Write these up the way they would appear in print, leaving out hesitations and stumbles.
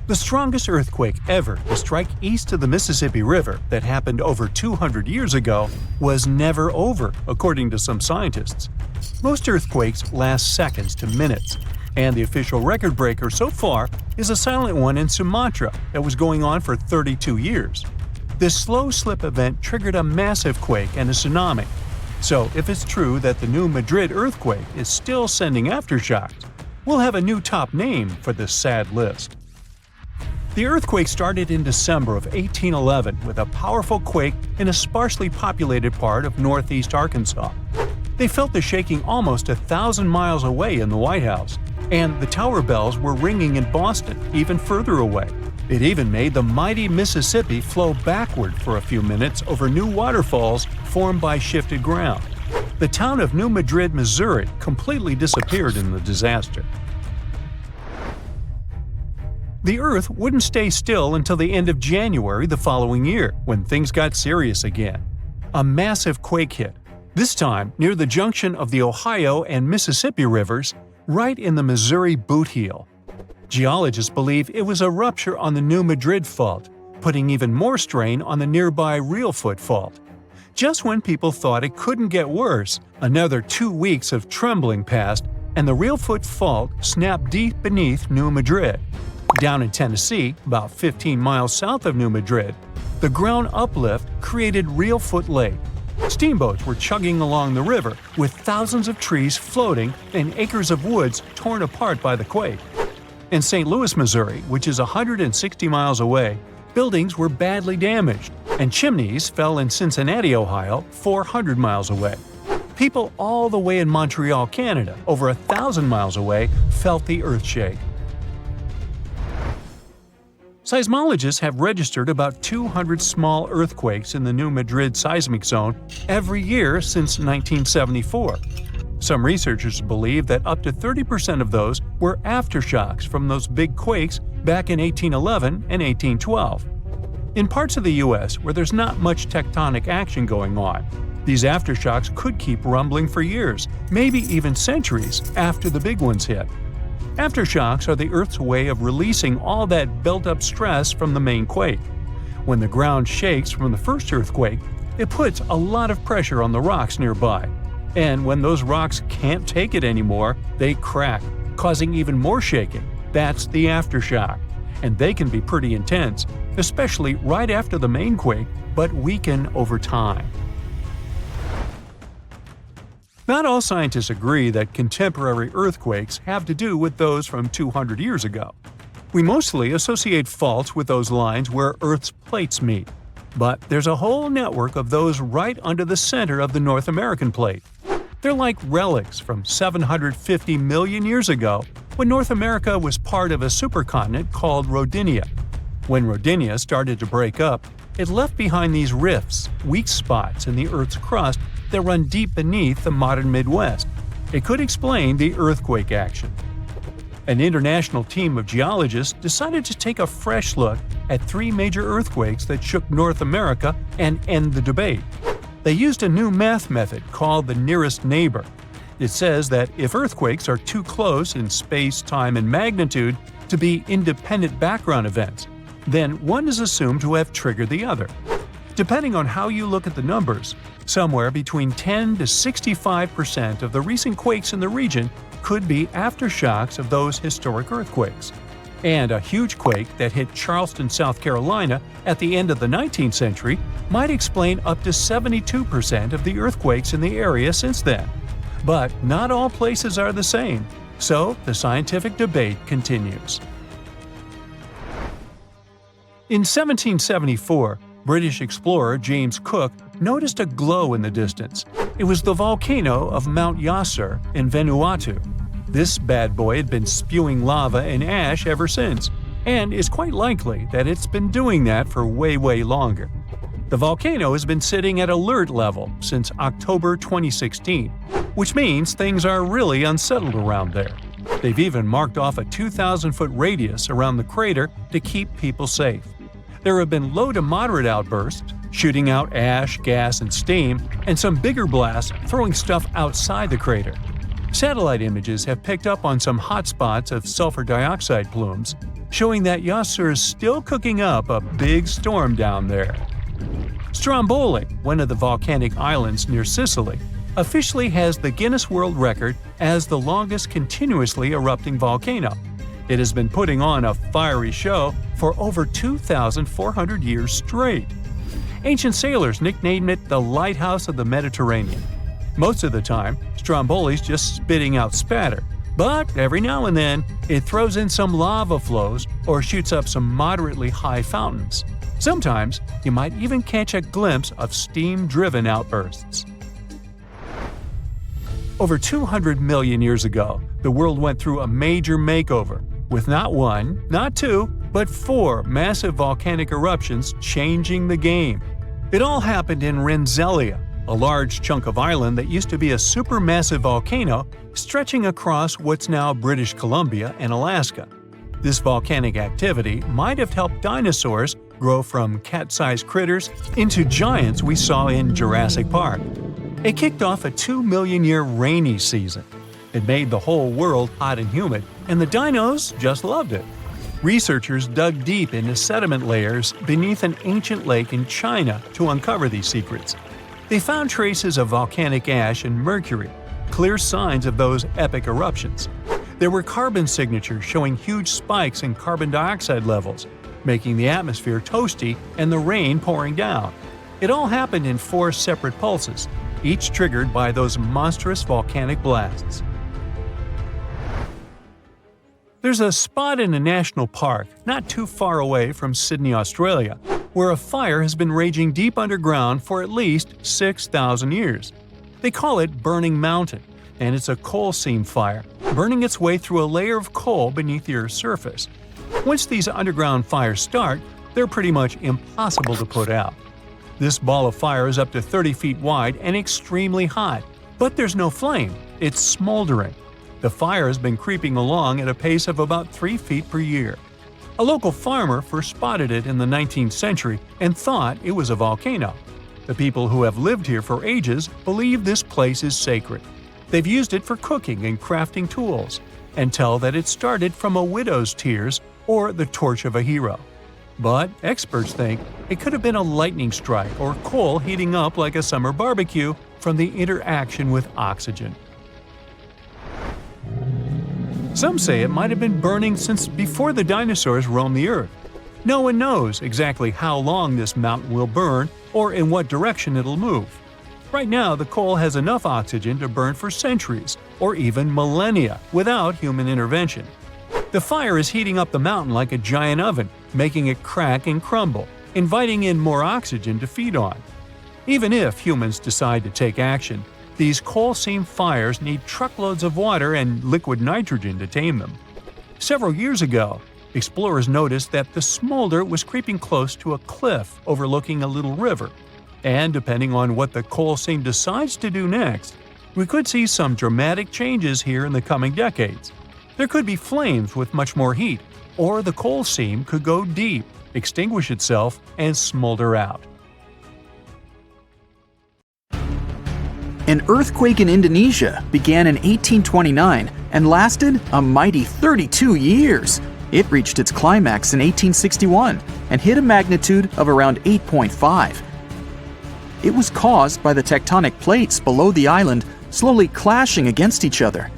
The strongest earthquake ever to strike east of the Mississippi River that happened over 200 years ago was never over, according to some scientists. Most earthquakes last seconds to minutes, and the official record breaker so far is a silent one in Sumatra that was going on for 32 years. This slow slip event triggered a massive quake and a tsunami. So if it's true that the New Madrid earthquake is still sending aftershocks, we'll have a new top name for this sad list. The earthquake started in December of 1811 with a powerful quake in a sparsely populated part of northeast Arkansas. They felt the shaking almost 1,000 miles away in the White House, and the tower bells were ringing in Boston, even further away. It even made the mighty Mississippi flow backward for a few minutes over new waterfalls formed by shifted ground. The town of New Madrid, Missouri, completely disappeared in the disaster. The Earth wouldn't stay still until the end of January the following year, when things got serious again. A massive quake hit, this time near the junction of the Ohio and Mississippi rivers, right in the Missouri boot heel. Geologists believe it was a rupture on the New Madrid Fault, putting even more strain on the nearby Reelfoot Fault. Just when people thought it couldn't get worse, another 2 weeks of trembling passed, and the Reelfoot Fault snapped deep beneath New Madrid. Down in Tennessee, about 15 miles south of New Madrid, the ground uplift created Reelfoot Lake. Steamboats were chugging along the river, with thousands of trees floating and acres of woods torn apart by the quake. In St. Louis, Missouri, which is 160 miles away, buildings were badly damaged, and chimneys fell in Cincinnati, Ohio, 400 miles away. People all the way in Montreal, Canada, over 1,000 miles away, felt the earthshake. Seismologists have registered about 200 small earthquakes in the New Madrid seismic zone every year since 1974. Some researchers believe that up to 30% of those were aftershocks from those big quakes back in 1811 and 1812. In parts of the U.S. where there's not much tectonic action going on, these aftershocks could keep rumbling for years, maybe even centuries, after the big ones hit. Aftershocks are the Earth's way of releasing all that built-up stress from the main quake. When the ground shakes from the first earthquake, it puts a lot of pressure on the rocks nearby. And when those rocks can't take it anymore, they crack, causing even more shaking. That's the aftershock. And they can be pretty intense, especially right after the main quake, but weaken over time. Not all scientists agree that contemporary earthquakes have to do with those from 200 years ago. We mostly associate faults with those lines where Earth's plates meet. But there's a whole network of those right under the center of the North American plate. They're like relics from 750 million years ago, when North America was part of a supercontinent called Rodinia. When Rodinia started to break up, it left behind these rifts, weak spots in the Earth's crust that run deep beneath the modern Midwest. It could explain the earthquake action. An international team of geologists decided to take a fresh look at 3 major earthquakes that shook North America and end the debate. They used a new math method called the nearest neighbor. It says that if earthquakes are too close in space, time, and magnitude to be independent background events, then one is assumed to have triggered the other. Depending on how you look at the numbers, somewhere between 10 to 65% of the recent quakes in the region could be aftershocks of those historic earthquakes. And a huge quake that hit Charleston, South Carolina at the end of the 19th century might explain up to 72% of the earthquakes in the area since then. But not all places are the same, so the scientific debate continues. In 1774, British explorer James Cook noticed a glow in the distance. It was the volcano of Mount Yasur in Vanuatu. This bad boy had been spewing lava and ash ever since, and it's quite likely that it's been doing that for way longer. The volcano has been sitting at alert level since October 2016, which means things are really unsettled around there. They've even marked off a 2,000-foot radius around the crater to keep people safe. There have been low to moderate outbursts, shooting out ash, gas, and steam, and some bigger blasts throwing stuff outside the crater. Satellite images have picked up on some hot spots of sulfur dioxide plumes, showing that Yasur is still cooking up a big storm down there. Stromboli, one of the volcanic islands near Sicily, officially has the Guinness World Record as the longest continuously erupting volcano. It has been putting on a fiery show for over 2,400 years straight. Ancient sailors nicknamed it the Lighthouse of the Mediterranean. Most of the time, Stromboli's just spitting out spatter, but every now and then it throws in some lava flows or shoots up some moderately high fountains. Sometimes you might even catch a glimpse of steam-driven outbursts. Over 200 million years ago, the world went through a major makeover, with not one, not two, but 4 massive volcanic eruptions changing the game. It all happened in Rensselaer, a large chunk of island that used to be a supermassive volcano stretching across what's now British Columbia and Alaska. This volcanic activity might have helped dinosaurs grow from cat-sized critters into giants we saw in Jurassic Park. It kicked off a 2-million-year rainy season. It made the whole world hot and humid, and the dinos just loved it. Researchers dug deep into sediment layers beneath an ancient lake in China to uncover these secrets. They found traces of volcanic ash and mercury, clear signs of those epic eruptions. There were carbon signatures showing huge spikes in carbon dioxide levels, making the atmosphere toasty and the rain pouring down. It all happened in 4 separate pulses, each triggered by those monstrous volcanic blasts. There's a spot in a national park not too far away from Sydney, Australia, where a fire has been raging deep underground for at least 6,000 years. They call it Burning Mountain, and it's a coal seam fire, burning its way through a layer of coal beneath the Earth's surface. Once these underground fires start, they're pretty much impossible to put out. This ball of fire is up to 30 feet wide and extremely hot, but there's no flame, it's smoldering. The fire has been creeping along at a pace of about 3 feet per year. A local farmer first spotted it in the 19th century and thought it was a volcano. The people who have lived here for ages believe this place is sacred. They've used it for cooking and crafting tools, and tell that it started from a widow's tears or the torch of a hero. But experts think it could have been a lightning strike or coal heating up like a summer barbecue from the interaction with oxygen. Some say it might have been burning since before the dinosaurs roamed the Earth. No one knows exactly how long this mountain will burn or in what direction it'll move. Right now, the coal has enough oxygen to burn for centuries or even millennia without human intervention. The fire is heating up the mountain like a giant oven, making it crack and crumble, inviting in more oxygen to feed on. Even if humans decide to take action, these coal seam fires need truckloads of water and liquid nitrogen to tame them. Several years ago, explorers noticed that the smolder was creeping close to a cliff overlooking a little river, and depending on what the coal seam decides to do next, we could see some dramatic changes here in the coming decades. There could be flames with much more heat, or the coal seam could go deep, extinguish itself, and smolder out. An earthquake in Indonesia began in 1829 and lasted a mighty 32 years. It reached its climax in 1861 and hit a magnitude of around 8.5. It was caused by the tectonic plates below the island slowly clashing against each other.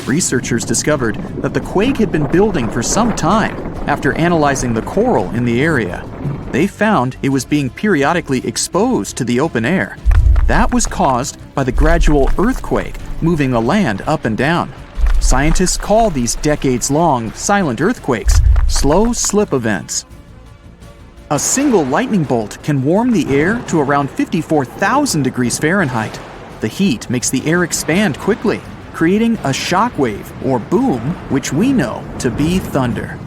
Researchers discovered that the quake had been building for some time after analyzing the coral in the area. They found it was being periodically exposed to the open air. That was caused by the gradual earthquake moving the land up and down. Scientists call these decades-long silent earthquakes slow slip events. A single lightning bolt can warm the air to around 54,000 degrees Fahrenheit. The heat makes the air expand quickly, creating a shock wave or boom, which we know to be thunder.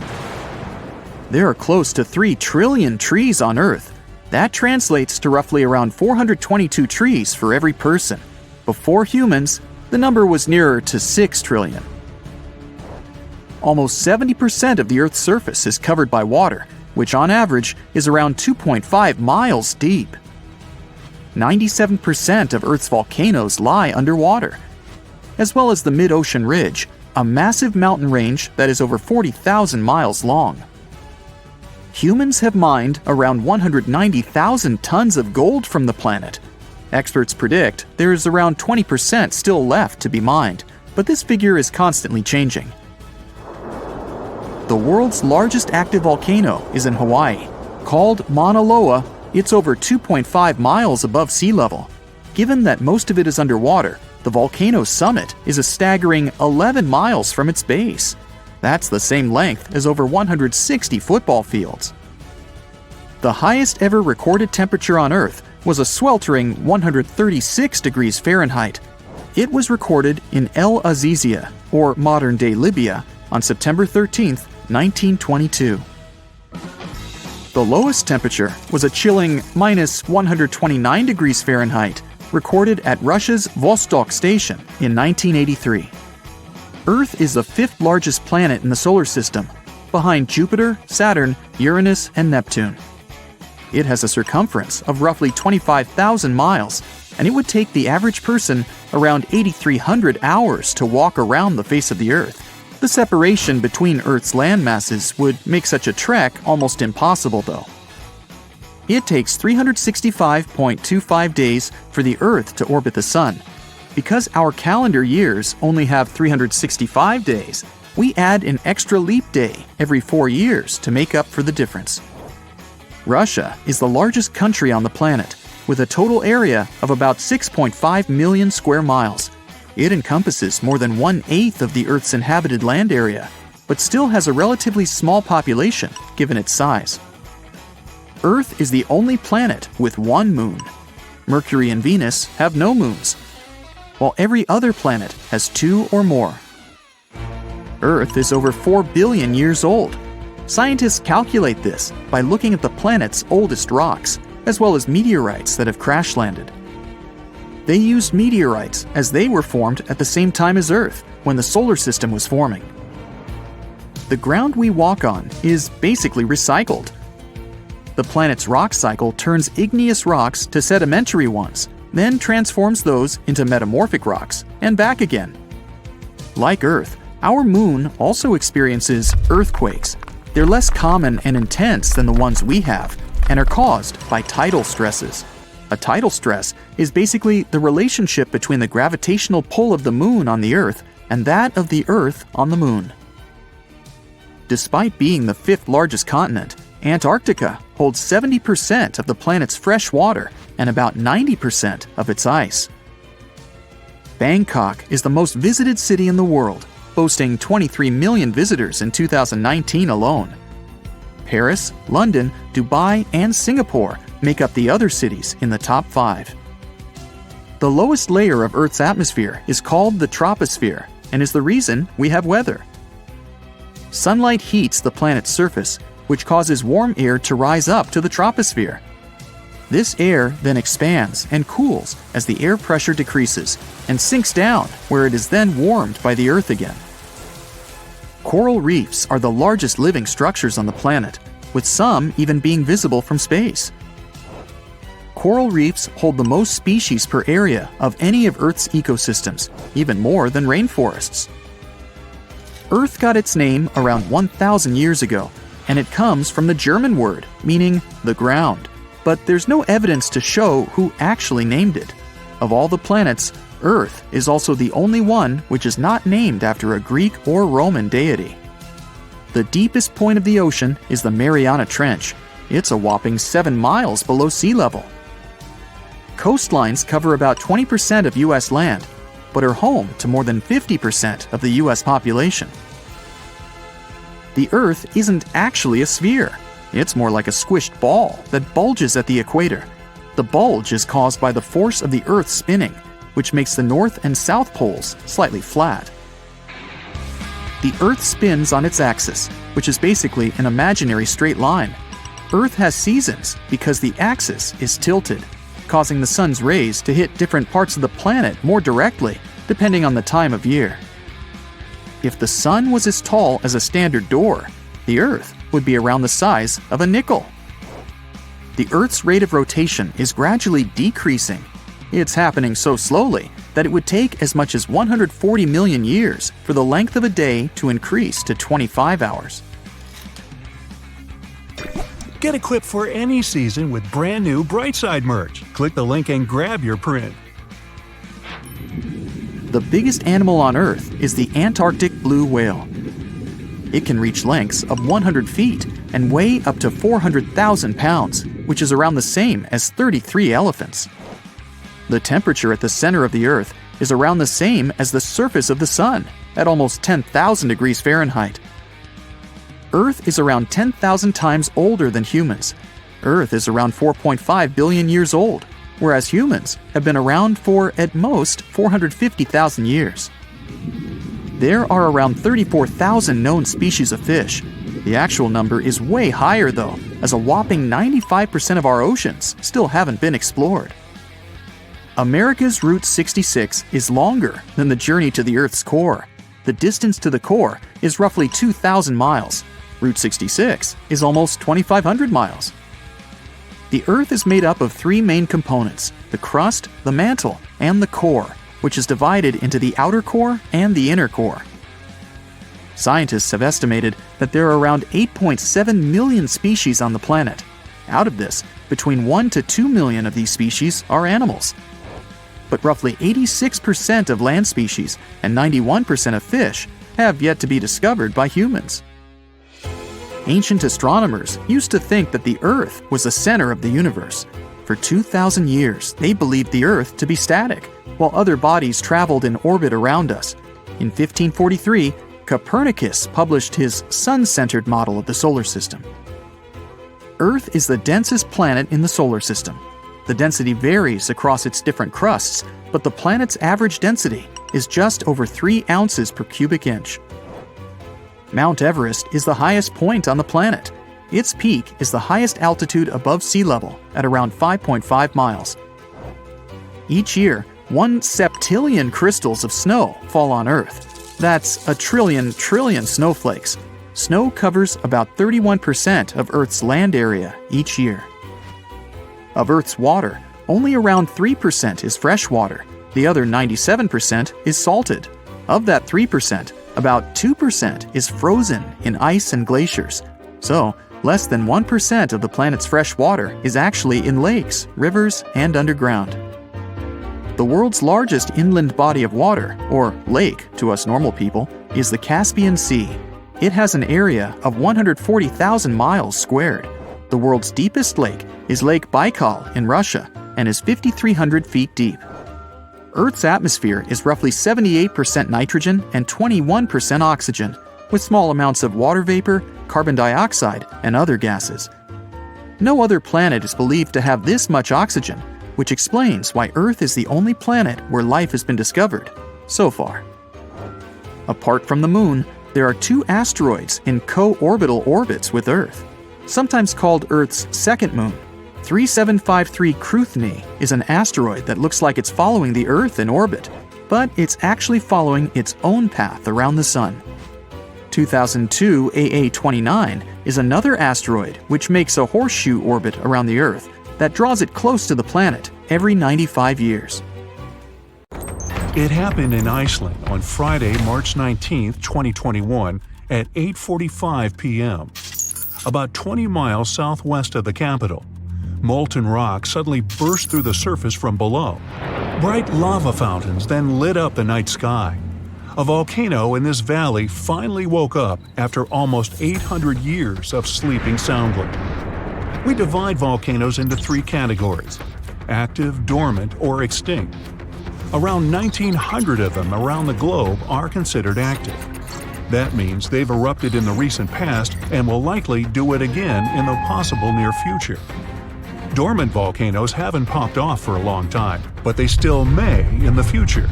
There are close to 3 trillion trees on Earth. That translates to roughly around 422 trees for every person. Before humans, the number was nearer to 6 trillion. Almost 70% of the Earth's surface is covered by water, which on average is around 2.5 miles deep. 97% of Earth's volcanoes lie underwater. As well as the mid-ocean ridge, a massive mountain range that is over 40,000 miles long. Humans have mined around 190,000 tons of gold from the planet. Experts predict there is around 20% still left to be mined, but this figure is constantly changing. The world's largest active volcano is in Hawaii. Called Mauna Loa, it's over 2.5 miles above sea level. Given that most of it is underwater, the volcano's summit is a staggering 11 miles from its base. That's the same length as over 160 football fields. The highest ever recorded temperature on Earth was a sweltering 136 degrees Fahrenheit. It was recorded in El Azizia, or modern-day Libya, on September 13, 1922. The lowest temperature was a chilling minus 129 degrees Fahrenheit, recorded at Russia's Vostok station in 1983. Earth is the fifth largest planet in the solar system, behind Jupiter, Saturn, Uranus, and Neptune. It has a circumference of roughly 25,000 miles, and it would take the average person around 8,300 hours to walk around the face of the Earth. The separation between Earth's land masses would make such a trek almost impossible, though. It takes 365.25 days for the Earth to orbit the Sun. Because our calendar years only have 365 days, we add an extra leap day every 4 years to make up for the difference. Russia is the largest country on the planet, with a total area of about 6.5 million square miles. It encompasses more than 1/8 of the Earth's inhabited land area, but still has a relatively small population given its size. Earth is the only planet with one moon. Mercury and Venus have no moons, while every other planet has 2 or more. Earth is over 4 billion years old. Scientists calculate this by looking at the planet's oldest rocks, as well as meteorites that have crash-landed. They used meteorites as they were formed at the same time as Earth, when the solar system was forming. The ground we walk on is basically recycled. The planet's rock cycle turns igneous rocks to sedimentary ones, then transforms those into metamorphic rocks, and back again. Like Earth, our moon also experiences earthquakes. They're less common and intense than the ones we have, and are caused by tidal stresses. A tidal stress is basically the relationship between the gravitational pull of the moon on the Earth and that of the Earth on the moon. Despite being the 5th largest continent, Antarctica holds 70% of the planet's fresh water and about 90% of its ice. Bangkok is the most visited city in the world, boasting 23 million visitors in 2019 alone. Paris, London, Dubai, and Singapore make up the other cities in the top 5. The lowest layer of Earth's atmosphere is called the troposphere and is the reason we have weather. Sunlight heats the planet's surface, which causes warm air to rise up to the troposphere. This air then expands and cools as the air pressure decreases and sinks down, where it is then warmed by the Earth again. Coral reefs are the largest living structures on the planet, with some even being visible from space. Coral reefs hold the most species per area of any of Earth's ecosystems, even more than rainforests. Earth got its name around 1,000 years ago, and it comes from the German word meaning the ground. But there's no evidence to show who actually named it. Of all the planets, Earth is also the only one which is not named after a Greek or Roman deity. The deepest point of the ocean is the Mariana Trench. It's a whopping 7 miles below sea level. Coastlines cover about 20% of U.S. land, but are home to more than 50% of the U.S. population. The Earth isn't actually a sphere. It's more like a squished ball that bulges at the equator. The bulge is caused by the force of the Earth spinning, which makes the north and south poles slightly flat. The Earth spins on its axis, which is basically an imaginary straight line. Earth has seasons because the axis is tilted, causing the sun's rays to hit different parts of the planet more directly, depending on the time of year. If the sun was as tall as a standard door, the Earth would be around the size of a nickel. The Earth's rate of rotation is gradually decreasing. It's happening so slowly that it would take as much as 140 million years for the length of a day to increase to 25 hours. Get equipped for any season with brand new Brightside merch. Click the link and grab your print. The biggest animal on Earth is the Antarctic blue whale. It can reach lengths of 100 feet and weigh up to 400,000 pounds, which is around the same as 33 elephants. The temperature at the center of the Earth is around the same as the surface of the Sun, at almost 10,000 degrees Fahrenheit. Earth is around 10,000 times older than humans. Earth is around 4.5 billion years old, whereas humans have been around for, at most, 450,000 years. There are around 34,000 known species of fish. The actual number is way higher though, as a whopping 95% of our oceans still haven't been explored. America's Route 66 is longer than the journey to the Earth's core. The distance to the core is roughly 2,000 miles. Route 66 is almost 2,500 miles. The Earth is made up of three main components: the crust, the mantle, and the core, which is divided into the outer core and the inner core. Scientists have estimated that there are around 8.7 million species on the planet. Out of this, between 1 to 2 million of these species are animals. But roughly 86% of land species and 91% of fish have yet to be discovered by humans. Ancient astronomers used to think that the Earth was the center of the universe. For 2,000 years, they believed the Earth to be static, while other bodies traveled in orbit around us. In 1543, Copernicus published his sun-centered model of the solar system. Earth is the densest planet in the solar system. The density varies across its different crusts, but the planet's average density is just over 3 ounces per cubic inch. Mount Everest is the highest point on the planet. Its peak is the highest altitude above sea level at around 5.5 miles. Each year, 1 septillion crystals of snow fall on Earth. That's a trillion snowflakes. Snow covers about 31% of Earth's land area each year. Of Earth's water, only around 3% is fresh water. The other 97% is salted. Of that 3%, about 2% is frozen in ice and glaciers. So, less than 1% of the planet's fresh water is actually in lakes, rivers, and underground. The world's largest inland body of water, or lake to us normal people, is the Caspian Sea. It has an area of 140,000 miles squared. The world's deepest lake is Lake Baikal in Russia and is 5,300 feet deep. Earth's atmosphere is roughly 78% nitrogen and 21% oxygen, with small amounts of water vapor, carbon dioxide, and other gases. No other planet is believed to have this much oxygen, which explains why Earth is the only planet where life has been discovered so far. Apart from the Moon, there are 2 asteroids in co-orbital orbits with Earth, sometimes called Earth's second moon. 3753 Cruithne is an asteroid that looks like it's following the Earth in orbit, but it's actually following its own path around the Sun. 2002 AA29 is another asteroid which makes a horseshoe orbit around the Earth that draws it close to the planet every 95 years. It happened in Iceland on Friday, March 19, 2021 at 8:45 p.m. About 20 miles southwest of the capital. Molten rock suddenly burst through the surface from below. Bright lava fountains then lit up the night sky. A volcano in this valley finally woke up after almost 800 years of sleeping soundly. We divide volcanoes into 3 categories: active, dormant, or extinct. Around 1,900 of them around the globe are considered active. That means they've erupted in the recent past and will likely do it again in the possible near future. Dormant volcanoes haven't popped off for a long time, but they still may in the future.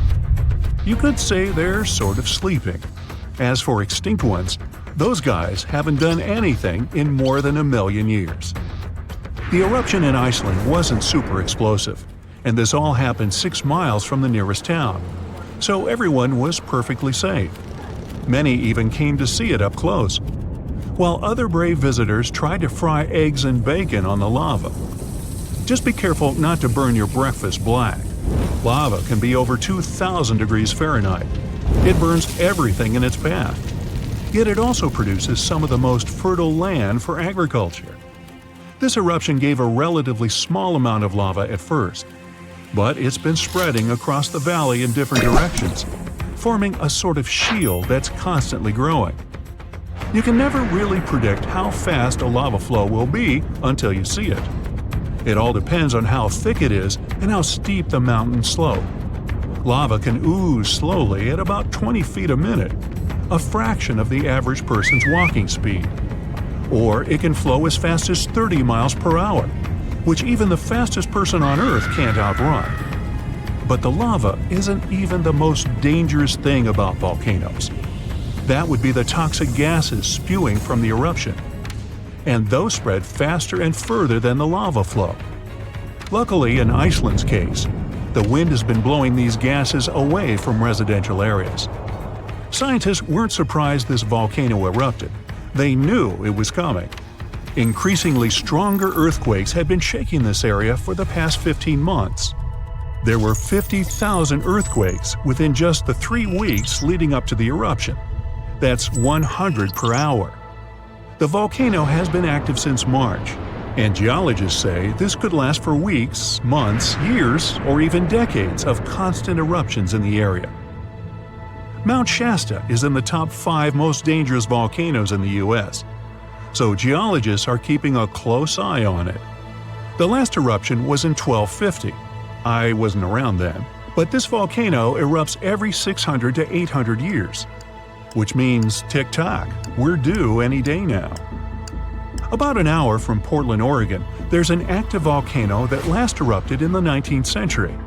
You could say they're sort of sleeping. As for extinct ones, those guys haven't done anything in more than 1 million years. The eruption in Iceland wasn't super explosive, and this all happened 6 miles from the nearest town, so everyone was perfectly safe. Many even came to see it up close, while other brave visitors tried to fry eggs and bacon on the lava. Just be careful not to burn your breakfast black. Lava can be over 2,000 degrees Fahrenheit. It burns everything in its path. Yet it also produces some of the most fertile land for agriculture. This eruption gave a relatively small amount of lava at first, but it's been spreading across the valley in different directions, forming a sort of shield that's constantly growing. You can never really predict how fast a lava flow will be until you see it. It all depends on how thick it is and how steep the mountain slope. Lava can ooze slowly at about 20 feet a minute, a fraction of the average person's walking speed. Or it can flow as fast as 30 miles per hour, which even the fastest person on Earth can't outrun. But the lava isn't even the most dangerous thing about volcanoes. That would be the toxic gases spewing from the eruption. And those spread faster and further than the lava flow. Luckily, in Iceland's case, the wind has been blowing these gases away from residential areas. Scientists weren't surprised this volcano erupted. They knew it was coming. Increasingly stronger earthquakes had been shaking this area for the past 15 months. There were 50,000 earthquakes within just the 3 weeks leading up to the eruption. That's 100 per hour. The volcano has been active since March, and geologists say this could last for weeks, months, years, or even decades of constant eruptions in the area. Mount Shasta is in the top 5 most dangerous volcanoes in the U.S., so geologists are keeping a close eye on it. The last eruption was in 1250. I wasn't around then, but this volcano erupts every 600 to 800 years. Which means tick-tock, we're due any day now. About an hour from Portland, Oregon, there's an active volcano that last erupted in the 19th century.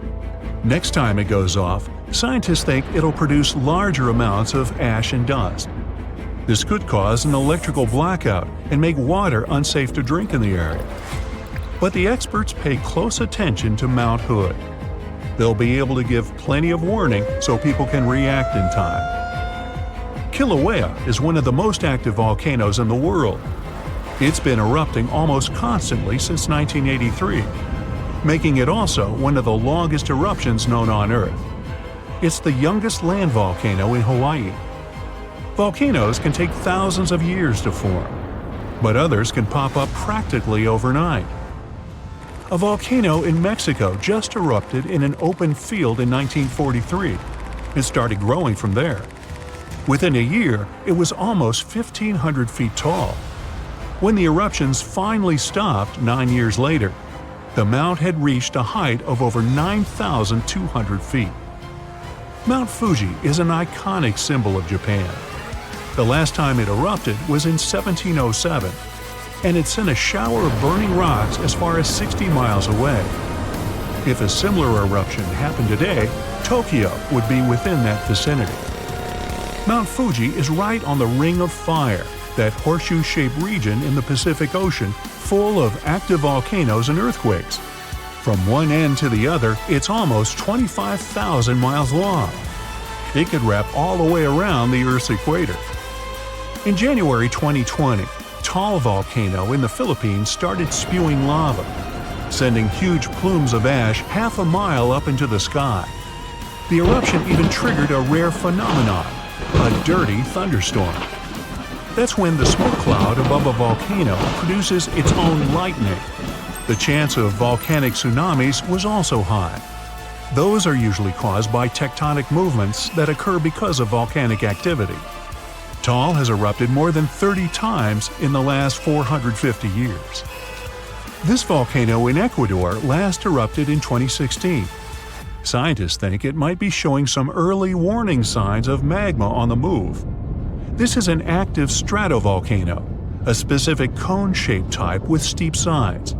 Next time it goes off, scientists think it'll produce larger amounts of ash and dust. This could cause an electrical blackout and make water unsafe to drink in the area. But the experts pay close attention to Mount Hood. They'll be able to give plenty of warning so people can react in time. Kilauea is one of the most active volcanoes in the world. It's been erupting almost constantly since 1983, making it also one of the longest eruptions known on Earth. It's the youngest land volcano in Hawaii. Volcanoes can take thousands of years to form, but others can pop up practically overnight. A volcano in Mexico just erupted in an open field in 1943. It started growing from there. Within a year, it was almost 1,500 feet tall. When the eruptions finally stopped 9 years later, the mount had reached a height of over 9,200 feet. Mount Fuji is an iconic symbol of Japan. The last time it erupted was in 1707, and it sent a shower of burning rocks as far as 60 miles away. If a similar eruption happened today, Tokyo would be within that vicinity. Mount Fuji is right on the Ring of Fire, that horseshoe-shaped region in the Pacific Ocean full of active volcanoes and earthquakes. From one end to the other, it's almost 25,000 miles long. It could wrap all the way around the Earth's equator. In January 2020, Taal volcano in the Philippines started spewing lava, sending huge plumes of ash half a mile up into the sky. The eruption even triggered a rare phenomenon, a dirty thunderstorm. That's when the smoke cloud above a volcano produces its own lightning. The chance of volcanic tsunamis was also high. Those are usually caused by tectonic movements that occur because of volcanic activity. Taal has erupted more than 30 times in the last 450 years. This volcano in Ecuador last erupted in 2016. Scientists think it might be showing some early warning signs of magma on the move. This is an active stratovolcano, a specific cone-shaped type with steep sides.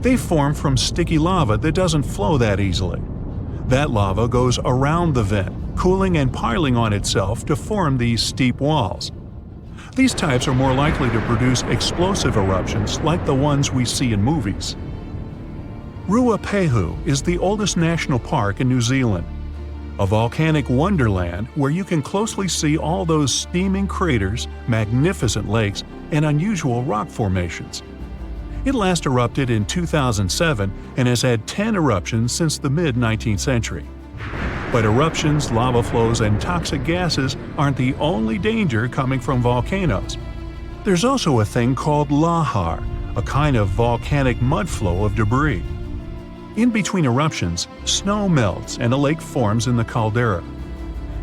They form from sticky lava that doesn't flow that easily. That lava goes around the vent, cooling and piling on itself to form these steep walls. These types are more likely to produce explosive eruptions like the ones we see in movies. Ruapehu is the oldest national park in New Zealand, a volcanic wonderland where you can closely see all those steaming craters, magnificent lakes, and unusual rock formations. It last erupted in 2007 and has had 10 eruptions since the mid-19th century. But eruptions, lava flows, and toxic gases aren't the only danger coming from volcanoes. There's also a thing called lahar, a kind of volcanic mud flow of debris. In between eruptions, snow melts and a lake forms in the caldera.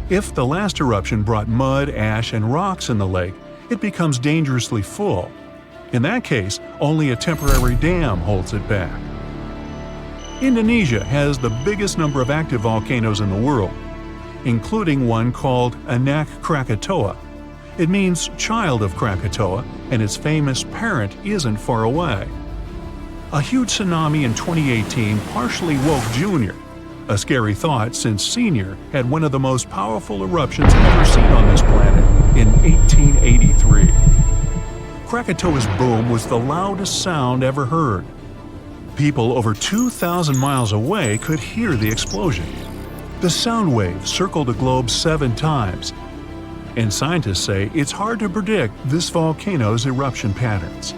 If the last eruption brought mud, ash, and rocks in the lake, it becomes dangerously full. In that case, only a temporary dam holds it back. Indonesia has the biggest number of active volcanoes in the world, including one called Anak Krakatoa. It means child of Krakatoa, and its famous parent isn't far away. A huge tsunami in 2018 partially woke Junior, a scary thought since Senior had one of the most powerful eruptions ever seen on this planet in 1883. Krakatoa's boom was the loudest sound ever heard. People over 2,000 miles away could hear the explosion. The sound wave circled the globe 7 times, and scientists say it's hard to predict this volcano's eruption patterns.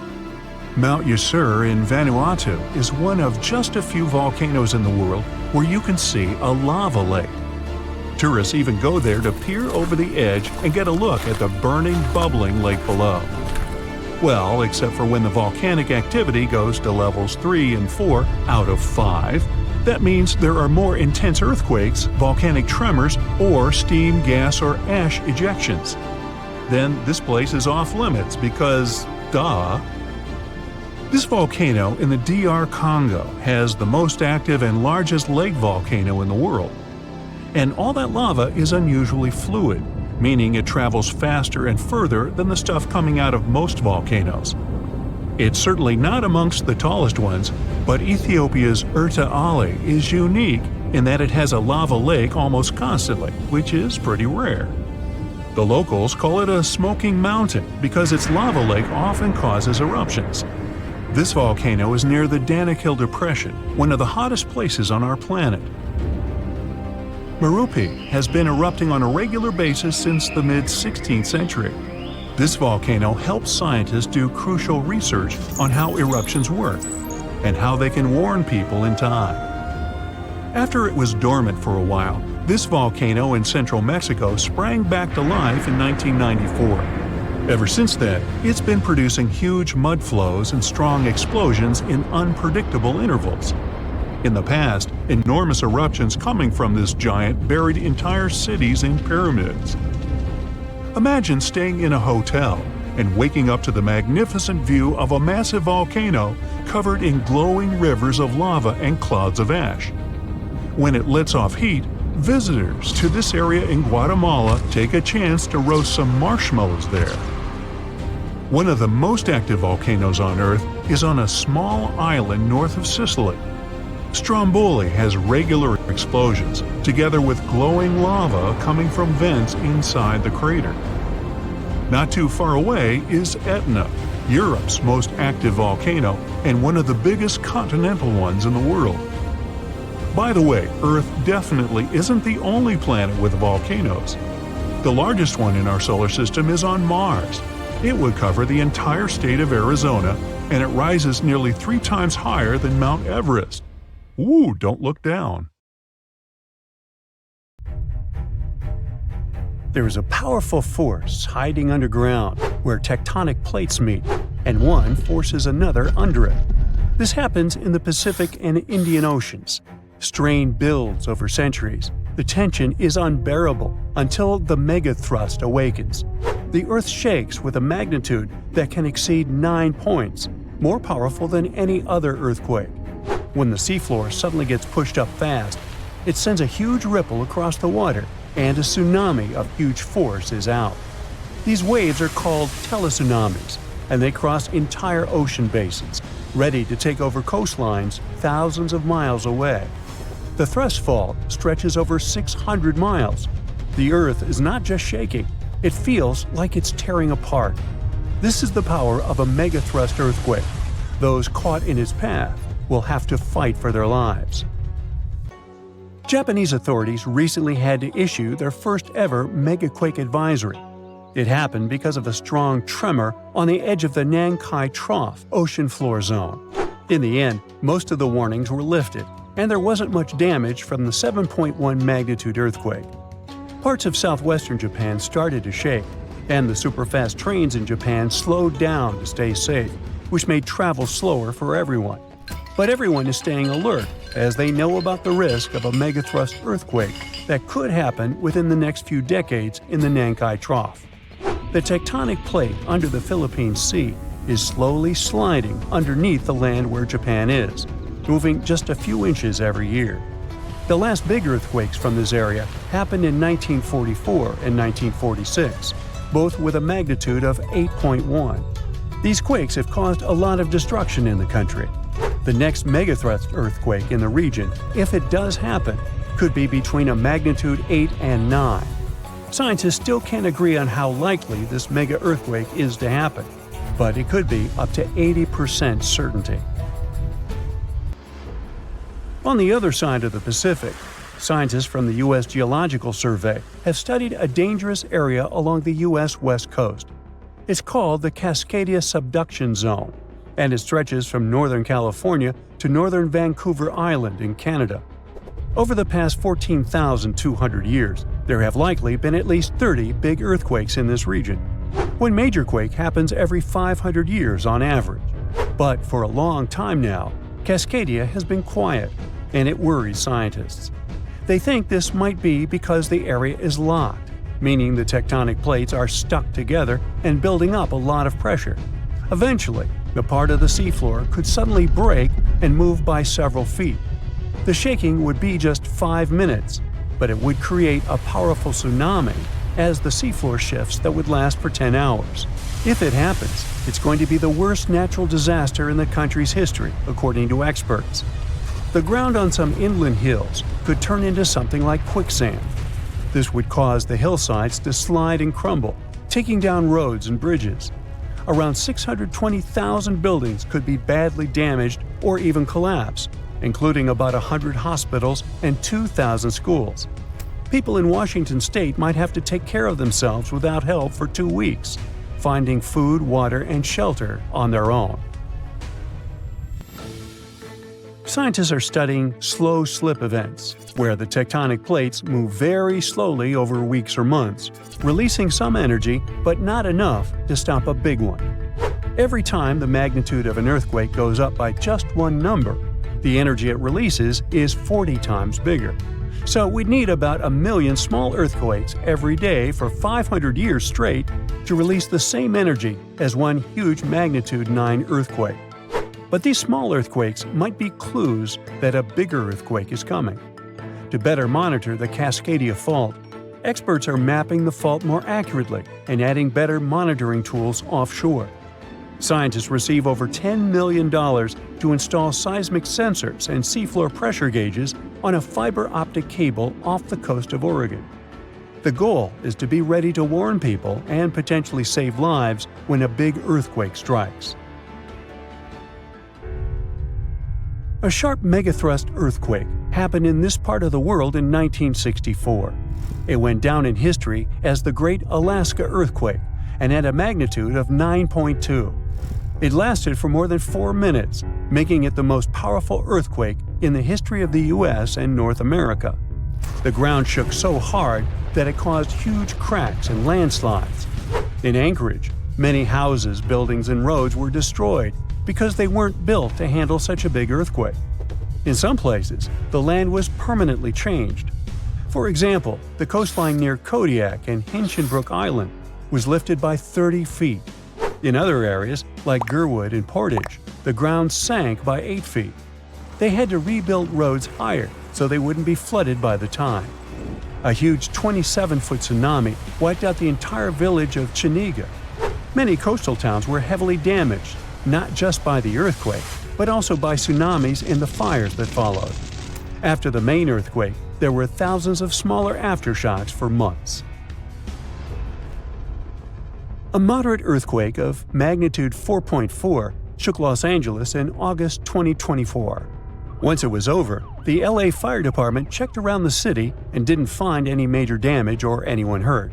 Mount Yasur in Vanuatu is one of just a few volcanoes in the world where you can see a lava lake. Tourists even go there to peer over the edge and get a look at the burning, bubbling lake below. Well, except for when the volcanic activity goes to levels 3 and 4 out of 5. That means there are more intense earthquakes, volcanic tremors, or steam, gas, or ash ejections. Then this place is off limits because, duh. This volcano in the DR Congo has the most active and largest lake volcano in the world. And all that lava is unusually fluid, meaning it travels faster and further than the stuff coming out of most volcanoes. It's certainly not amongst the tallest ones, but Ethiopia's Erta Ali is unique in that it has a lava lake almost constantly, which is pretty rare. The locals call it a smoking mountain because its lava lake often causes eruptions. This volcano is near the Danakil Depression, one of the hottest places on our planet. Merupi has been erupting on a regular basis since the mid-16th century. This volcano helps scientists do crucial research on how eruptions work and how they can warn people in time. After it was dormant for a while, this volcano in central Mexico sprang back to life in 1994. Ever since then, it's been producing huge mud flows and strong explosions in unpredictable intervals. In the past, enormous eruptions coming from this giant buried entire cities in pyramids. Imagine staying in a hotel and waking up to the magnificent view of a massive volcano covered in glowing rivers of lava and clouds of ash. When it lets off heat, visitors to this area in Guatemala take a chance to roast some marshmallows there. One of the most active volcanoes on Earth is on a small island north of Sicily. Stromboli has regular explosions, together with glowing lava coming from vents inside the crater. Not too far away is Etna, Europe's most active volcano and one of the biggest continental ones in the world. By the way, Earth definitely isn't the only planet with volcanoes. The largest one in our solar system is on Mars. It would cover the entire state of Arizona, and it rises nearly 3 times higher than Mount Everest. Ooh, don't look down. There is a powerful force hiding underground where tectonic plates meet, and one forces another under it. This happens in the Pacific and Indian Oceans. Strain builds over centuries. The tension is unbearable until the megathrust awakens. The Earth shakes with a magnitude that can exceed 9 points, more powerful than any other earthquake. When the seafloor suddenly gets pushed up fast, it sends a huge ripple across the water, and a tsunami of huge force is out. These waves are called teletsunamis, and they cross entire ocean basins, ready to take over coastlines thousands of miles away. The thrust fault stretches over 600 miles. The Earth is not just shaking, it feels like it's tearing apart. This is the power of a megathrust earthquake. Those caught in its path will have to fight for their lives. Japanese authorities recently had to issue their first ever megaquake advisory. It happened because of a strong tremor on the edge of the Nankai Trough ocean floor zone. In the end, most of the warnings were lifted, and there wasn't much damage from the 7.1 magnitude earthquake. Parts of southwestern Japan started to shake, and the superfast trains in Japan slowed down to stay safe, which made travel slower for everyone. But everyone is staying alert as they know about the risk of a megathrust earthquake that could happen within the next few decades in the Nankai Trough. The tectonic plate under the Philippine Sea is slowly sliding underneath the land where Japan is, moving just a few inches every year. The last big earthquakes from this area happened in 1944 and 1946, both with a magnitude of 8.1. These quakes have caused a lot of destruction in the country. The next megathrust earthquake in the region, if it does happen, could be between a magnitude 8 and 9. Scientists still can't agree on how likely this mega earthquake is to happen, but it could be up to 80% certainty. On the other side of the Pacific, scientists from the U.S. Geological Survey have studied a dangerous area along the U.S. West Coast. It's called the Cascadia Subduction Zone, and it stretches from northern California to northern Vancouver Island in Canada. Over the past 14,200 years, there have likely been at least 30 big earthquakes in this region. One major quake happens every 500 years on average. But for a long time now, Cascadia has been quiet, and it worries scientists. They think this might be because the area is locked, meaning the tectonic plates are stuck together and building up a lot of pressure. Eventually, the part of the seafloor could suddenly break and move by several feet. The shaking would be just 5 minutes, but it would create a powerful tsunami as the seafloor shifts that would last for 10 hours. If it happens, it's going to be the worst natural disaster in the country's history, according to experts. The ground on some inland hills could turn into something like quicksand. This would cause the hillsides to slide and crumble, taking down roads and bridges. Around 620,000 buildings could be badly damaged or even collapse, including about 100 hospitals and 2,000 schools. People in Washington state might have to take care of themselves without help for 2 weeks, finding food, water, and shelter on their own. Scientists are studying slow slip events, where the tectonic plates move very slowly over weeks or months, releasing some energy but not enough to stop a big one. Every time the magnitude of an earthquake goes up by just one number, the energy it releases is 40 times bigger. So we'd need about 1 million small earthquakes every day for 500 years straight to release the same energy as one huge magnitude 9 earthquake. But these small earthquakes might be clues that a bigger earthquake is coming. To better monitor the Cascadia Fault, experts are mapping the fault more accurately and adding better monitoring tools offshore. Scientists receive over $10 million to install seismic sensors and seafloor pressure gauges on a fiber optic cable off the coast of Oregon. The goal is to be ready to warn people and potentially save lives when a big earthquake strikes. A sharp megathrust earthquake happened in this part of the world in 1964. It went down in history as the Great Alaska Earthquake and had a magnitude of 9.2. It lasted for more than 4 minutes, making it the most powerful earthquake in the history of the U.S. and North America. The ground shook so hard that it caused huge cracks and landslides. In Anchorage, many houses, buildings, and roads were destroyed because they weren't built to handle such a big earthquake. In some places, the land was permanently changed. For example, the coastline near Kodiak and Hinchinbrook Island was lifted by 30 feet. In other areas, like Gerwood and Portage, the ground sank by 8 feet. They had to rebuild roads higher so they wouldn't be flooded by the tide. A huge 27-foot tsunami wiped out the entire village of Chiniga. Many coastal towns were heavily damaged, not just by the earthquake, but also by tsunamis and the fires that followed. After the main earthquake, there were thousands of smaller aftershocks for months. A moderate earthquake of magnitude 4.4 shook Los Angeles in August 2024. Once it was over, the LA Fire Department checked around the city and didn't find any major damage or anyone hurt.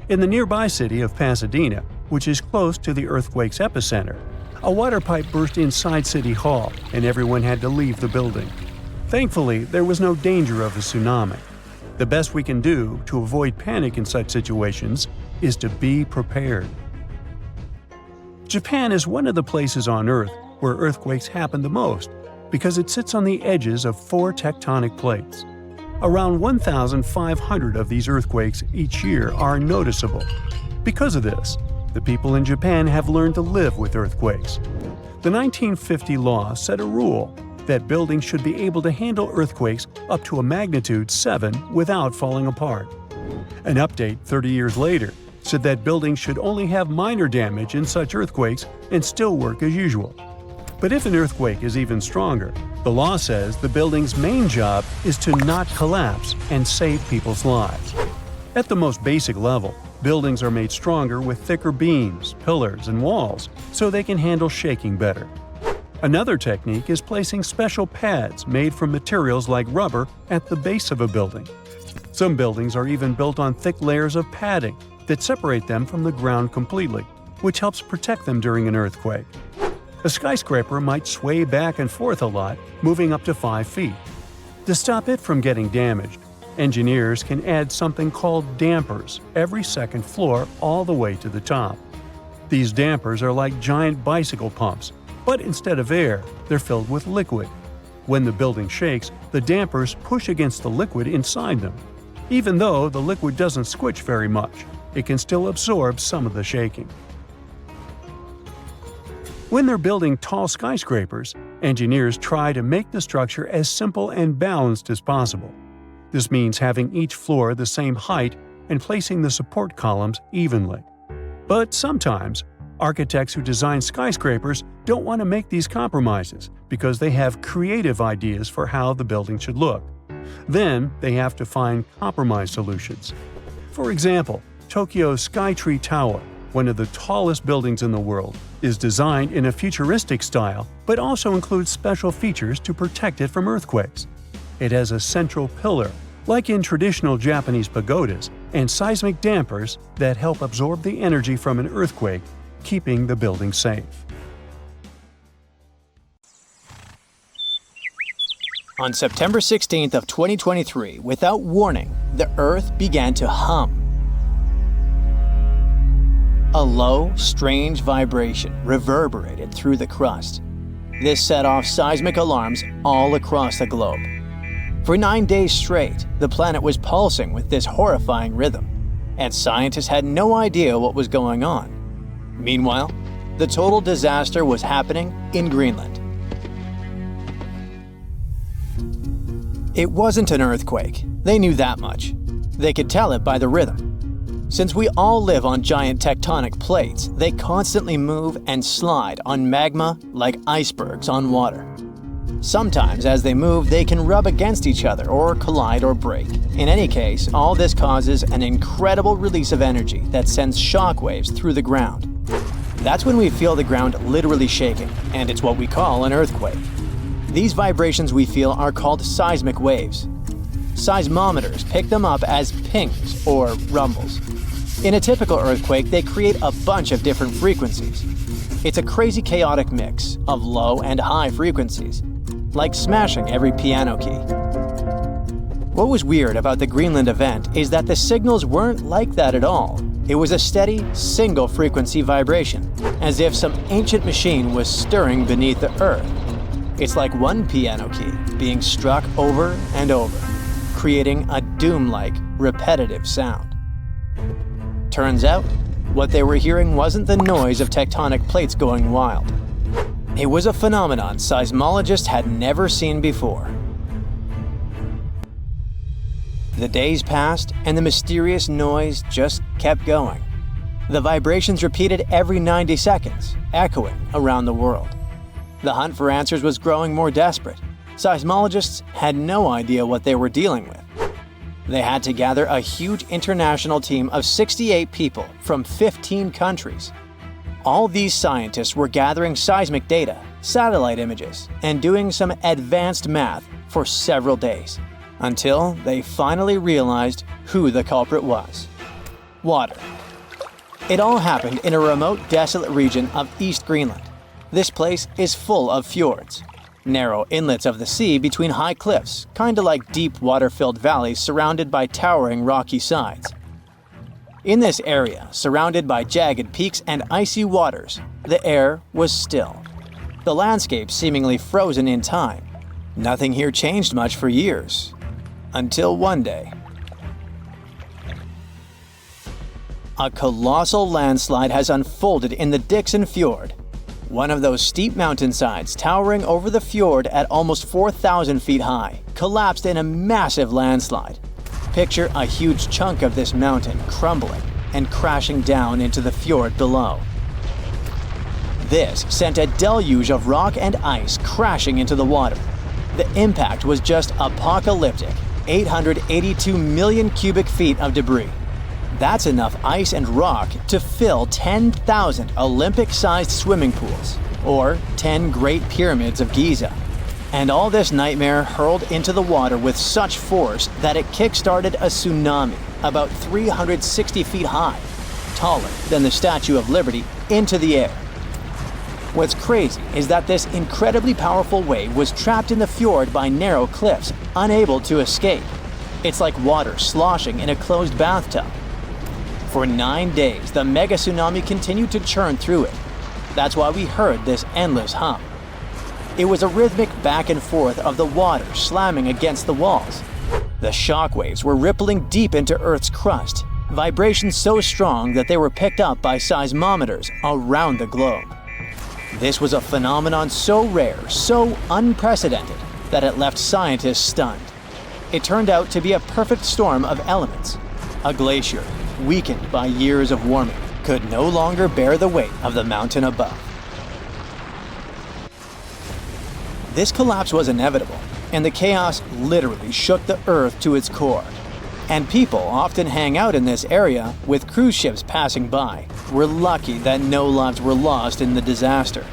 In the nearby city of Pasadena, which is close to the earthquake's epicenter, a water pipe burst inside City Hall and everyone had to leave the building. Thankfully, there was no danger of a tsunami. The best we can do to avoid panic in such situations is to be prepared. Japan is one of the places on Earth where earthquakes happen the most because it sits on the edges of 4 tectonic plates. Around 1,500 of these earthquakes each year are noticeable. Because of this, the people in Japan have learned to live with earthquakes. The 1950 law set a rule that buildings should be able to handle earthquakes up to a magnitude 7 without falling apart. An update 30 years later said that buildings should only have minor damage in such earthquakes and still work as usual. But if an earthquake is even stronger, the law says the building's main job is to not collapse and save people's lives. At the most basic level, buildings are made stronger with thicker beams, pillars, and walls so they can handle shaking better. Another technique is placing special pads made from materials like rubber at the base of a building. Some buildings are even built on thick layers of padding that separate them from the ground completely, which helps protect them during an earthquake. A skyscraper might sway back and forth a lot, moving up to 5 feet. To stop it from getting damaged, engineers can add something called dampers every second floor all the way to the top. These dampers are like giant bicycle pumps, but instead of air, they're filled with liquid. When the building shakes, the dampers push against the liquid inside them. Even though the liquid doesn't squish very much, it can still absorb some of the shaking. When they're building tall skyscrapers, engineers try to make the structure as simple and balanced as possible. This means having each floor the same height and placing the support columns evenly. But sometimes, architects who design skyscrapers don't want to make these compromises because they have creative ideas for how the building should look. Then they have to find compromise solutions. For example, Tokyo's Skytree Tower, one of the tallest buildings in the world, is designed in a futuristic style but also includes special features to protect it from earthquakes. It has a central pillar, like in traditional Japanese pagodas, and seismic dampers that help absorb the energy from an earthquake, keeping the building safe. On September 16th of 2023, without warning, the Earth began to hum. A low, strange vibration reverberated through the crust. This set off seismic alarms all across the globe. For 9 days straight, the planet was pulsing with this horrifying rhythm, and scientists had no idea what was going on. Meanwhile, the total disaster was happening in Greenland. It wasn't an earthquake. They knew that much. They could tell it by the rhythm. Since we all live on giant tectonic plates, they constantly move and slide on magma like icebergs on water. Sometimes, as they move, they can rub against each other or collide or break. In any case, all this causes an incredible release of energy that sends shockwaves through the ground. That's when we feel the ground literally shaking, and it's what we call an earthquake. These vibrations we feel are called seismic waves. Seismometers pick them up as pings or rumbles. In a typical earthquake, they create a bunch of different frequencies. It's a crazy chaotic mix of low and high frequencies, like smashing every piano key. What was weird about the Greenland event is that the signals weren't like that at all. It was a steady, single-frequency vibration, as if some ancient machine was stirring beneath the earth. It's like one piano key being struck over and over, creating a doom-like, repetitive sound. Turns out, what they were hearing wasn't the noise of tectonic plates going wild. It was a phenomenon seismologists had never seen before. The days passed, and the mysterious noise just kept going. The vibrations repeated every 90 seconds, echoing around the world. The hunt for answers was growing more desperate. Seismologists had no idea what they were dealing with. They had to gather a huge international team of 68 people from 15 countries. All these scientists were gathering seismic data, satellite images, and doing some advanced math for several days, until they finally realized who the culprit was: water. It all happened in a remote, desolate region of East Greenland. This place is full of fjords, narrow inlets of the sea between high cliffs, kinda like deep water-filled valleys surrounded by towering rocky sides. In this area, surrounded by jagged peaks and icy waters, the air was still. The landscape seemingly frozen in time. Nothing here changed much for years. Until one day, a colossal landslide has unfolded in the Dixon Fjord. One of those steep mountainsides towering over the fjord at almost 4,000 feet high collapsed in a massive landslide. Picture a huge chunk of this mountain crumbling and crashing down into the fjord below. This sent a deluge of rock and ice crashing into the water. The impact was just apocalyptic, 882 million cubic feet of debris. That's enough ice and rock to fill 10,000 Olympic-sized swimming pools, or 10 Great Pyramids of Giza. And all this nightmare hurled into the water with such force that it kick-started a tsunami about 360 feet high, taller than the Statue of Liberty, into the air. What's crazy is that this incredibly powerful wave was trapped in the fjord by narrow cliffs, unable to escape. It's like water sloshing in a closed bathtub. For 9 days, the mega tsunami continued to churn through it. That's why we heard this endless hum. It was a rhythmic back and forth of the water slamming against the walls. The shock waves were rippling deep into Earth's crust, vibrations so strong that they were picked up by seismometers around the globe. This was a phenomenon so rare, so unprecedented, that it left scientists stunned. It turned out to be a perfect storm of elements. A glacier, weakened by years of warming, could no longer bear the weight of the mountain above. This collapse was inevitable, and the chaos literally shook the Earth to its core. And people often hang out in this area with cruise ships passing by. We're lucky that no lives were lost in the disaster.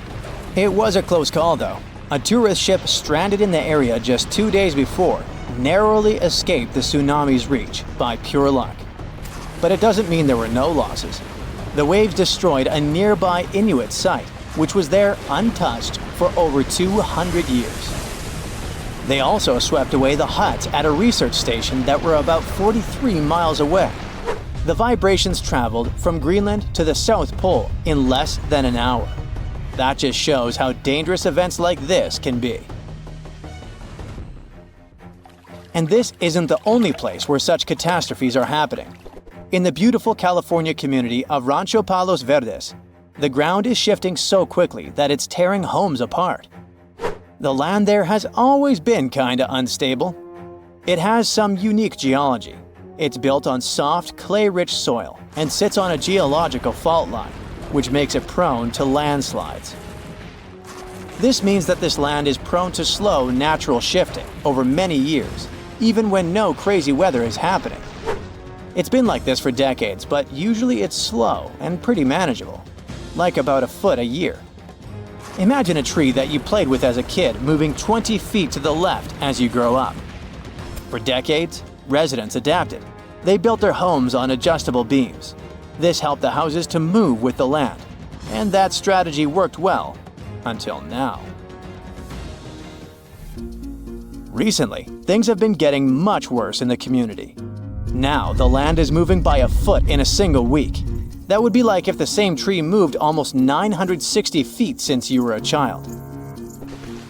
It was a close call though. A tourist ship stranded in the area just 2 days before narrowly escaped the tsunami's reach by pure luck. But it doesn't mean there were no losses. The waves destroyed a nearby Inuit site, which was there untouched for over 200 years. They also swept away the huts at a research station that were about 43 miles away. The vibrations traveled from Greenland to the South Pole in less than an hour. That just shows how dangerous events like this can be. And this isn't the only place where such catastrophes are happening. In the beautiful California community of Rancho Palos Verdes, the ground is shifting so quickly that it's tearing homes apart. The land there has always been kinda unstable. It has some unique geology. It's built on soft, clay-rich soil and sits on a geological fault line, which makes it prone to landslides. This means that this land is prone to slow natural shifting over many years, even when no crazy weather is happening. It's been like this for decades, but usually it's slow and pretty manageable, like about a foot a year. Imagine a tree that you played with as a kid moving 20 feet to the left as you grow up. For decades, residents adapted. They built their homes on adjustable beams. This helped the houses to move with the land, and that strategy worked well until now. Recently, things have been getting much worse in the community. Now, the land is moving by a foot in a single week. That would be like if the same tree moved almost 960 feet since you were a child.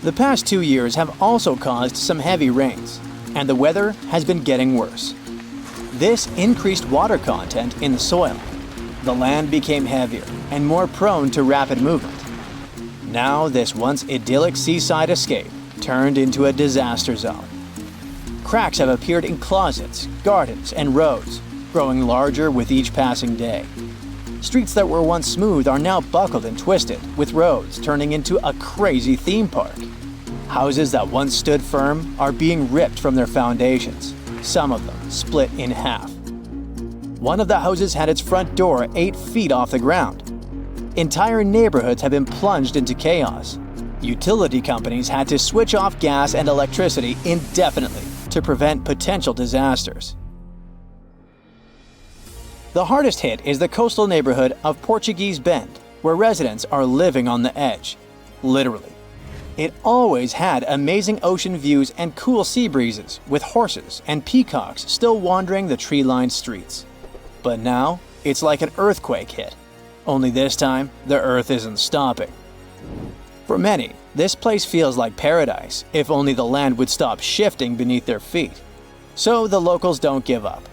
The past 2 years have also caused some heavy rains, and the weather has been getting worse. This increased water content in the soil. The land became heavier and more prone to rapid movement. Now, this once idyllic seaside escape turned into a disaster zone. Cracks have appeared in closets, gardens, and roads, growing larger with each passing day. Streets that were once smooth are now buckled and twisted, with roads turning into a crazy theme park. Houses that once stood firm are being ripped from their foundations, some of them split in half. One of the houses had its front door 8 feet off the ground. Entire neighborhoods have been plunged into chaos. Utility companies had to switch off gas and electricity indefinitely to prevent potential disasters. The hardest hit is the coastal neighborhood of Portuguese Bend, where residents are living on the edge. Literally. It always had amazing ocean views and cool sea breezes, with horses and peacocks still wandering the tree-lined streets. But now, it's like an earthquake hit. Only this time, the earth isn't stopping. For many, this place feels like paradise, if only the land would stop shifting beneath their feet. So the locals don't give up.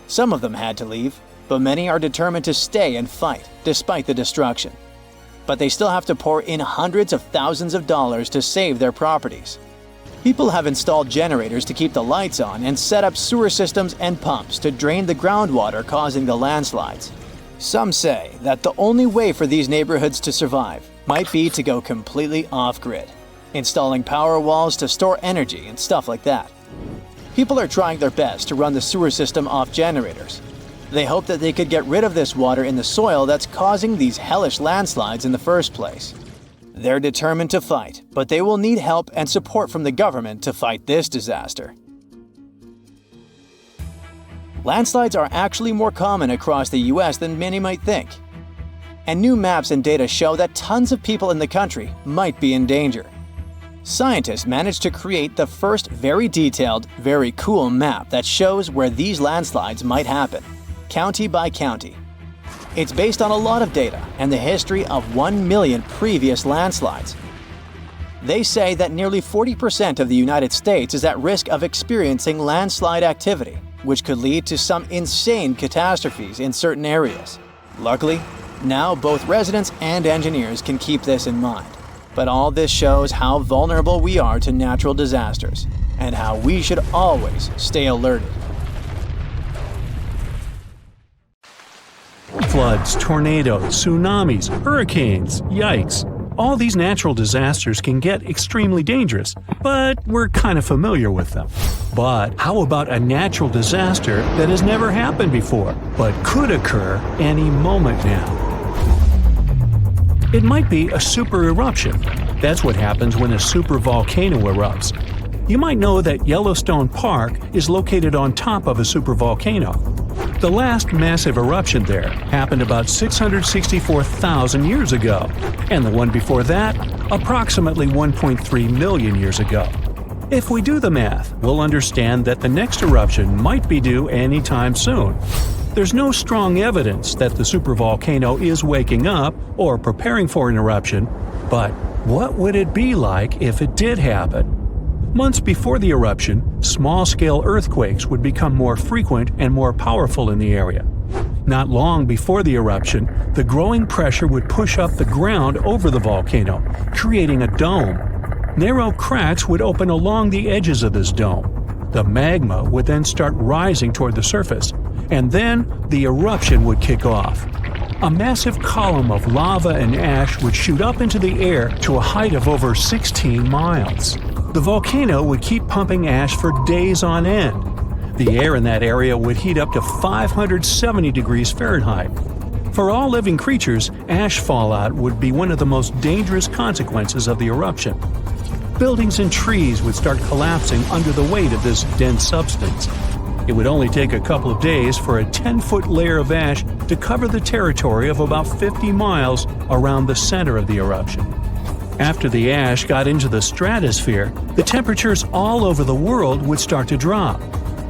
Some of them had to leave, but many are determined to stay and fight, despite the destruction. But they still have to pour in hundreds of thousands of dollars to save their properties. People have installed generators to keep the lights on and set up sewer systems and pumps to drain the groundwater causing the landslides. Some say that the only way for these neighborhoods to survive might be to go completely off-grid, installing power walls to store energy and stuff like that. People are trying their best to run the sewer system off generators. They hope that they could get rid of this water in the soil that's causing these hellish landslides in the first place. They're determined to fight, but they will need help and support from the government to fight this disaster. Landslides are actually more common across the US than many might think. And new maps and data show that tons of people in the country might be in danger. Scientists managed to create the first very detailed, very cool map that shows where these landslides might happen, county by county. It's based on a lot of data and the history of 1 million previous landslides. They say that nearly 40% of the United States is at risk of experiencing landslide activity, which could lead to some insane catastrophes in certain areas. Luckily, now both residents and engineers can keep this in mind. But all this shows how vulnerable we are to natural disasters, and how we should always stay alerted. Floods, tornadoes, tsunamis, hurricanes, yikes. All these natural disasters can get extremely dangerous, but we're kind of familiar with them. But how about a natural disaster that has never happened before, but could occur any moment now? It might be a super eruption. That's what happens when a super volcano erupts. You might know that Yellowstone Park is located on top of a supervolcano. The last massive eruption there happened about 664,000 years ago, and the one before that, approximately 1.3 million years ago. If we do the math, we'll understand that the next eruption might be due anytime soon. There's no strong evidence that the supervolcano is waking up or preparing for an eruption, but what would it be like if it did happen? Months before the eruption, small-scale earthquakes would become more frequent and more powerful in the area. Not long before the eruption, the growing pressure would push up the ground over the volcano, creating a dome. Narrow cracks would open along the edges of this dome. The magma would then start rising toward the surface, and then the eruption would kick off. A massive column of lava and ash would shoot up into the air to a height of over 16 miles. The volcano would keep pumping ash for days on end. The air in that area would heat up to 570 degrees Fahrenheit. For all living creatures, ash fallout would be one of the most dangerous consequences of the eruption. Buildings and trees would start collapsing under the weight of this dense substance. It would only take a couple of days for a 10-foot layer of ash to cover the territory of about 50 miles around the center of the eruption. After the ash got into the stratosphere, the temperatures all over the world would start to drop.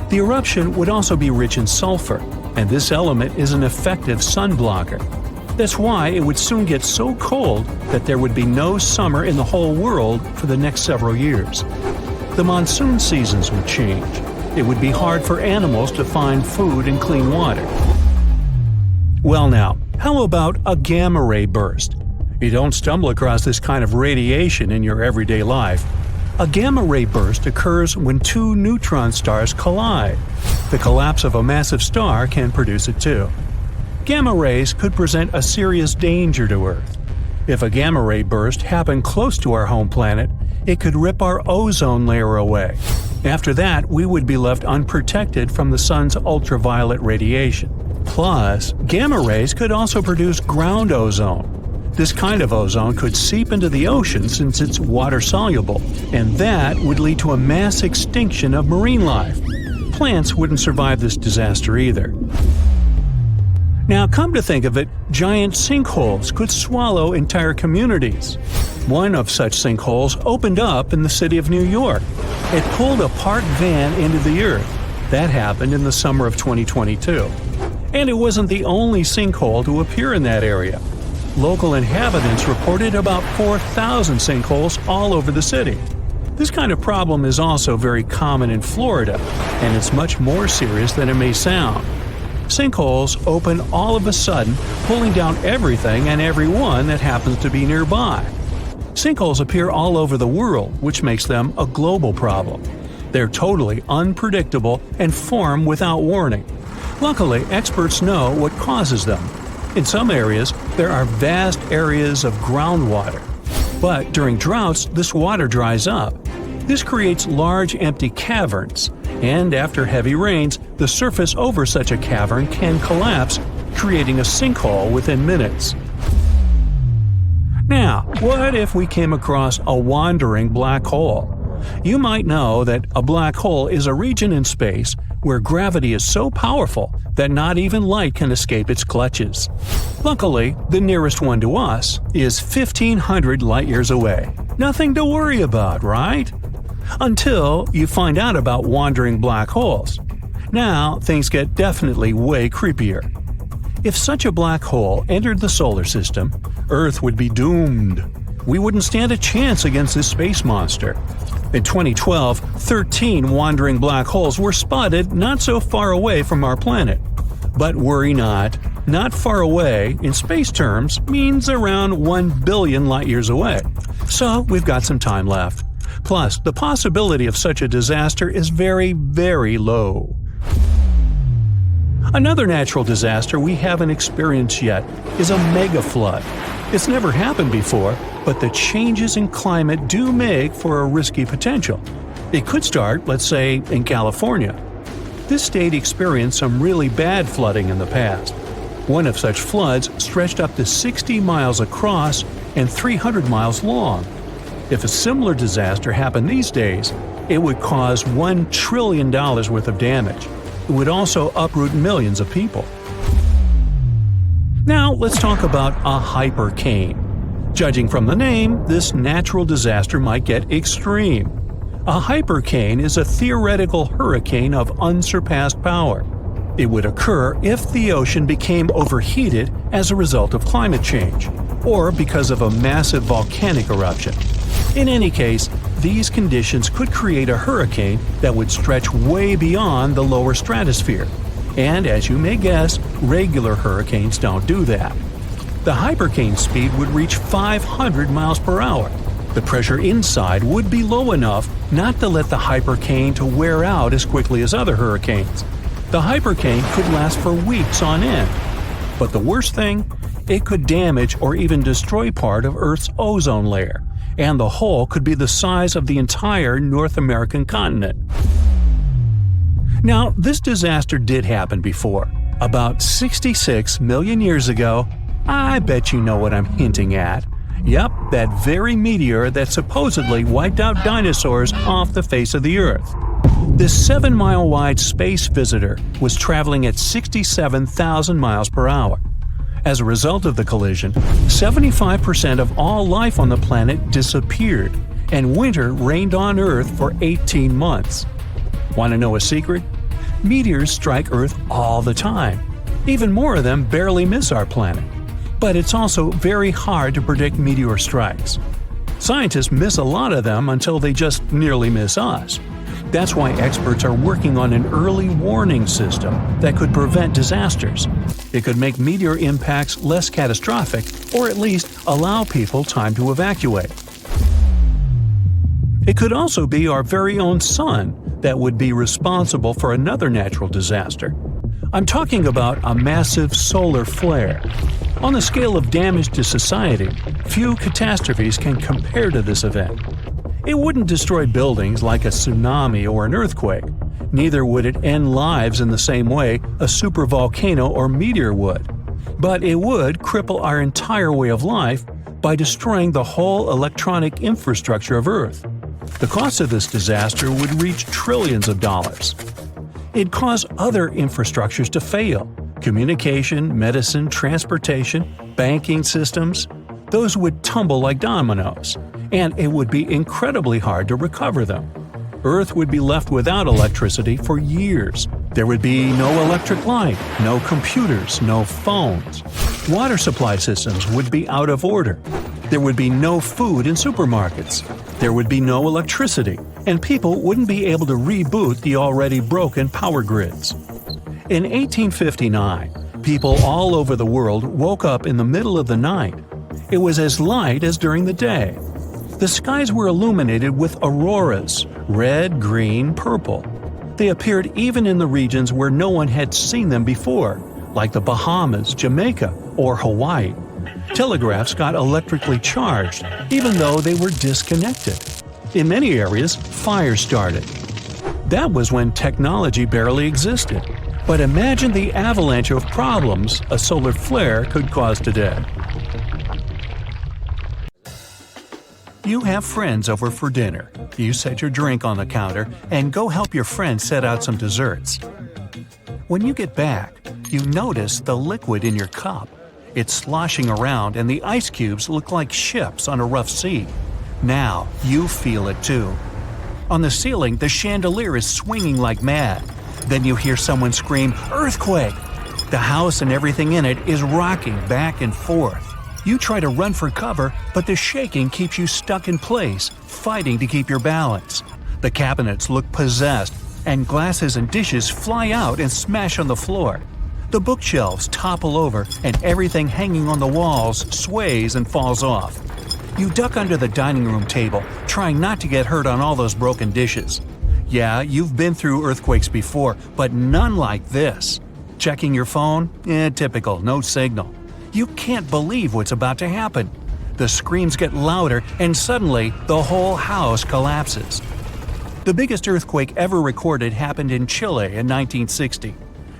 The eruption would also be rich in sulfur, and this element is an effective sun blocker. That's why it would soon get so cold that there would be no summer in the whole world for the next several years. The monsoon seasons would change. It would be hard for animals to find food and clean water. Well now, how about a gamma ray burst? You don't stumble across this kind of radiation in your everyday life. A gamma ray burst occurs when two neutron stars collide. The collapse of a massive star can produce it too. Gamma rays could present a serious danger to Earth. If a gamma ray burst happened close to our home planet, it could rip our ozone layer away. After that, we would be left unprotected from the sun's ultraviolet radiation. Plus, gamma rays could also produce ground ozone. This kind of ozone could seep into the ocean since it's water-soluble, and that would lead to a mass extinction of marine life. Plants wouldn't survive this disaster either. Now, come to think of it, giant sinkholes could swallow entire communities. One of such sinkholes opened up in the city of New York. It pulled a parked van into the earth. That happened in the summer of 2022. And it wasn't the only sinkhole to appear in that area. Local inhabitants reported about 4,000 sinkholes all over the city. This kind of problem is also very common in Florida, and it's much more serious than it may sound. Sinkholes open all of a sudden, pulling down everything and everyone that happens to be nearby. Sinkholes appear all over the world, which makes them a global problem. They're totally unpredictable and form without warning. Luckily, experts know what causes them. In some areas, there are vast areas of groundwater. But during droughts, this water dries up. This creates large empty caverns, and after heavy rains, the surface over such a cavern can collapse, creating a sinkhole within minutes. Now, what if we came across a wandering black hole? You might know that a black hole is a region in space where gravity is so powerful that not even light can escape its clutches. Luckily, the nearest one to us is 1,500 light-years away. Nothing to worry about, right? Until you find out about wandering black holes. Now, things get definitely way creepier. If such a black hole entered the solar system, Earth would be doomed. We wouldn't stand a chance against this space monster. In 2012, 13 wandering black holes were spotted not so far away from our planet. But worry not. Not far away, in space terms, means around 1 billion light-years away. So we've got some time left. Plus, the possibility of such a disaster is very, very low. Another natural disaster we haven't experienced yet is a megaflood. It's never happened before, but the changes in climate do make for a risky potential. It could start, let's say, in California. This state experienced some really bad flooding in the past. One of such floods stretched up to 60 miles across and 300 miles long. If a similar disaster happened these days, it would cause $1 trillion worth of damage. It would also uproot millions of people. Now let's talk about a hypercane. Judging from the name, this natural disaster might get extreme. A hypercane is a theoretical hurricane of unsurpassed power. It would occur if the ocean became overheated as a result of climate change, or because of a massive volcanic eruption. In any case, these conditions could create a hurricane that would stretch way beyond the lower stratosphere. And as you may guess, regular hurricanes don't do that. The hypercane speed would reach 500 miles per hour. The pressure inside would be low enough not to let the hypercane to wear out as quickly as other hurricanes. The hypercane could last for weeks on end. But the worst thing? It could damage or even destroy part of Earth's ozone layer, and the hole could be the size of the entire North American continent. Now, this disaster did happen before. About 66 million years ago. I bet you know what I'm hinting at. Yep, that very meteor that supposedly wiped out dinosaurs off the face of the Earth. This 7-mile-wide space visitor was traveling at 67,000 miles per hour. As a result of the collision, 75% of all life on the planet disappeared, and winter reigned on Earth for 18 months. Want to know a secret? Meteors strike Earth all the time. Even more of them barely miss our planet. But it's also very hard to predict meteor strikes. Scientists miss a lot of them until they just nearly miss us. That's why experts are working on an early warning system that could prevent disasters. It could make meteor impacts less catastrophic, or at least allow people time to evacuate. It could also be our very own sun that would be responsible for another natural disaster. I'm talking about a massive solar flare. On the scale of damage to society, few catastrophes can compare to this event. It wouldn't destroy buildings like a tsunami or an earthquake. Neither would it end lives in the same way a supervolcano or meteor would. But it would cripple our entire way of life by destroying the whole electronic infrastructure of Earth. The cost of this disaster would reach trillions of dollars. It'd cause other infrastructures to fail, Communication, medicine, transportation, banking systems – those would tumble like dominoes, and it would be incredibly hard to recover them. Earth would be left without electricity for years. There would be no electric light, no computers, no phones. Water supply systems would be out of order. There would be no food in supermarkets. There would be no electricity, and people wouldn't be able to reboot the already broken power grids. In 1859, people all over the world woke up in the middle of the night. It was as light as during the day. The skies were illuminated with auroras – red, green, purple. They appeared even in the regions where no one had seen them before, like the Bahamas, Jamaica, or Hawaii. Telegraphs got electrically charged, even though they were disconnected. In many areas, fires started. That was when technology barely existed. But imagine the avalanche of problems a solar flare could cause today. You have friends over for dinner. You set your drink on the counter and go help your friend set out some desserts. When you get back, you notice the liquid in your cup. It's sloshing around and the ice cubes look like ships on a rough sea. Now you feel it too. On the ceiling, the chandelier is swinging like mad. Then you hear someone scream, "Earthquake!" The house and everything in it is rocking back and forth. You try to run for cover, but the shaking keeps you stuck in place, fighting to keep your balance. The cabinets look possessed, and glasses and dishes fly out and smash on the floor. The bookshelves topple over, and everything hanging on the walls sways and falls off. You duck under the dining room table, trying not to get hurt on all those broken dishes. Yeah, you've been through earthquakes before, but none like this. Checking your phone? Typical, no signal. You can't believe what's about to happen. The screams get louder, and suddenly the whole house collapses. The biggest earthquake ever recorded happened in Chile in 1960.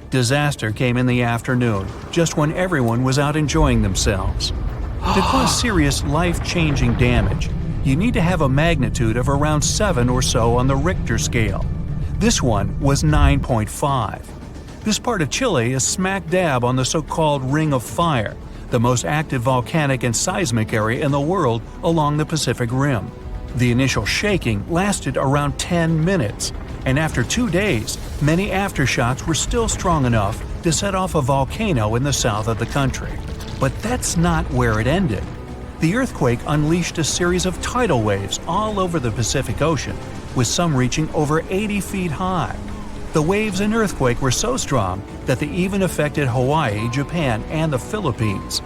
Disaster came in the afternoon, just when everyone was out enjoying themselves. To cause serious, life-changing damage, you need to have a magnitude of around 7 or so on the Richter scale. This one was 9.5. This part of Chile is smack dab on the so-called Ring of Fire, the most active volcanic and seismic area in the world along the Pacific Rim. The initial shaking lasted around 10 minutes, and after 2 days, many aftershocks were still strong enough to set off a volcano in the south of the country. But that's not where it ended. The earthquake unleashed a series of tidal waves all over the Pacific Ocean, with some reaching over 80 feet high. The waves in earthquake were so strong that they even affected Hawaii, Japan, and the Philippines.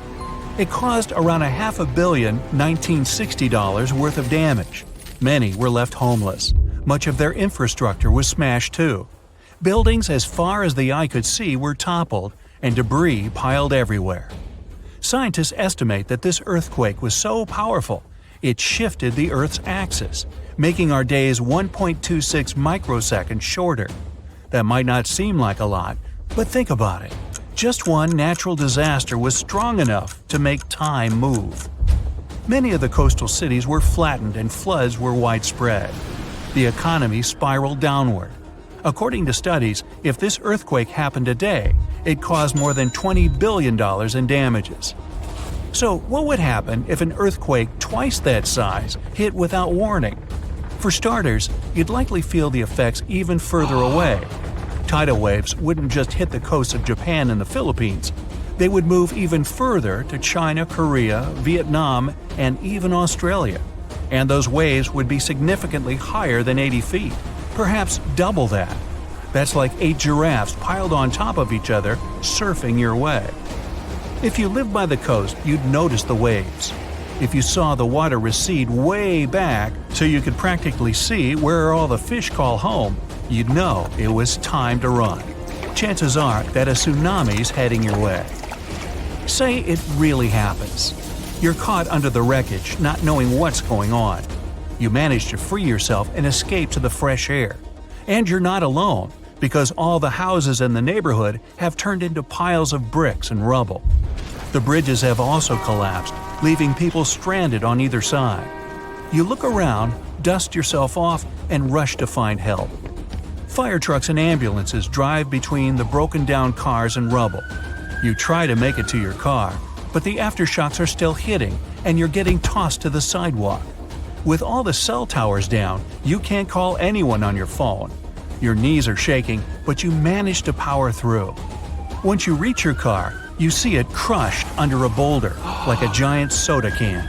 It caused around $500 million $1960 worth of damage. Many were left homeless. Much of their infrastructure was smashed too. Buildings as far as the eye could see were toppled, and debris piled everywhere. Scientists estimate that this earthquake was so powerful, it shifted the Earth's axis, making our days 1.26 microseconds shorter. That might not seem like a lot, but think about it. Just one natural disaster was strong enough to make time move. Many of the coastal cities were flattened and floods were widespread. The economy spiraled downward. According to studies, if this earthquake happened today, it caused more than $20 billion in damages. So what would happen if an earthquake twice that size hit without warning? For starters, you'd likely feel the effects even further away. Tidal waves wouldn't just hit the coasts of Japan and the Philippines. They would move even further to China, Korea, Vietnam, and even Australia. And those waves would be significantly higher than 80 feet, perhaps double that. That's like 8 giraffes piled on top of each other, surfing your way. If you lived by the coast, you'd notice the waves. If you saw the water recede way back so you could practically see where all the fish call home, you'd know it was time to run. Chances are that a tsunami's heading your way. Say it really happens. You're caught under the wreckage, not knowing what's going on. You manage to free yourself and escape to the fresh air. And you're not alone, because all the houses in the neighborhood have turned into piles of bricks and rubble. The bridges have also collapsed, leaving people stranded on either side. You look around, dust yourself off, and rush to find help. Fire trucks and ambulances drive between the broken-down cars and rubble. You try to make it to your car, but the aftershocks are still hitting and you're getting tossed to the sidewalk. With all the cell towers down, you can't call anyone on your phone. Your knees are shaking, but you manage to power through. Once you reach your car, you see it crushed under a boulder, like a giant soda can.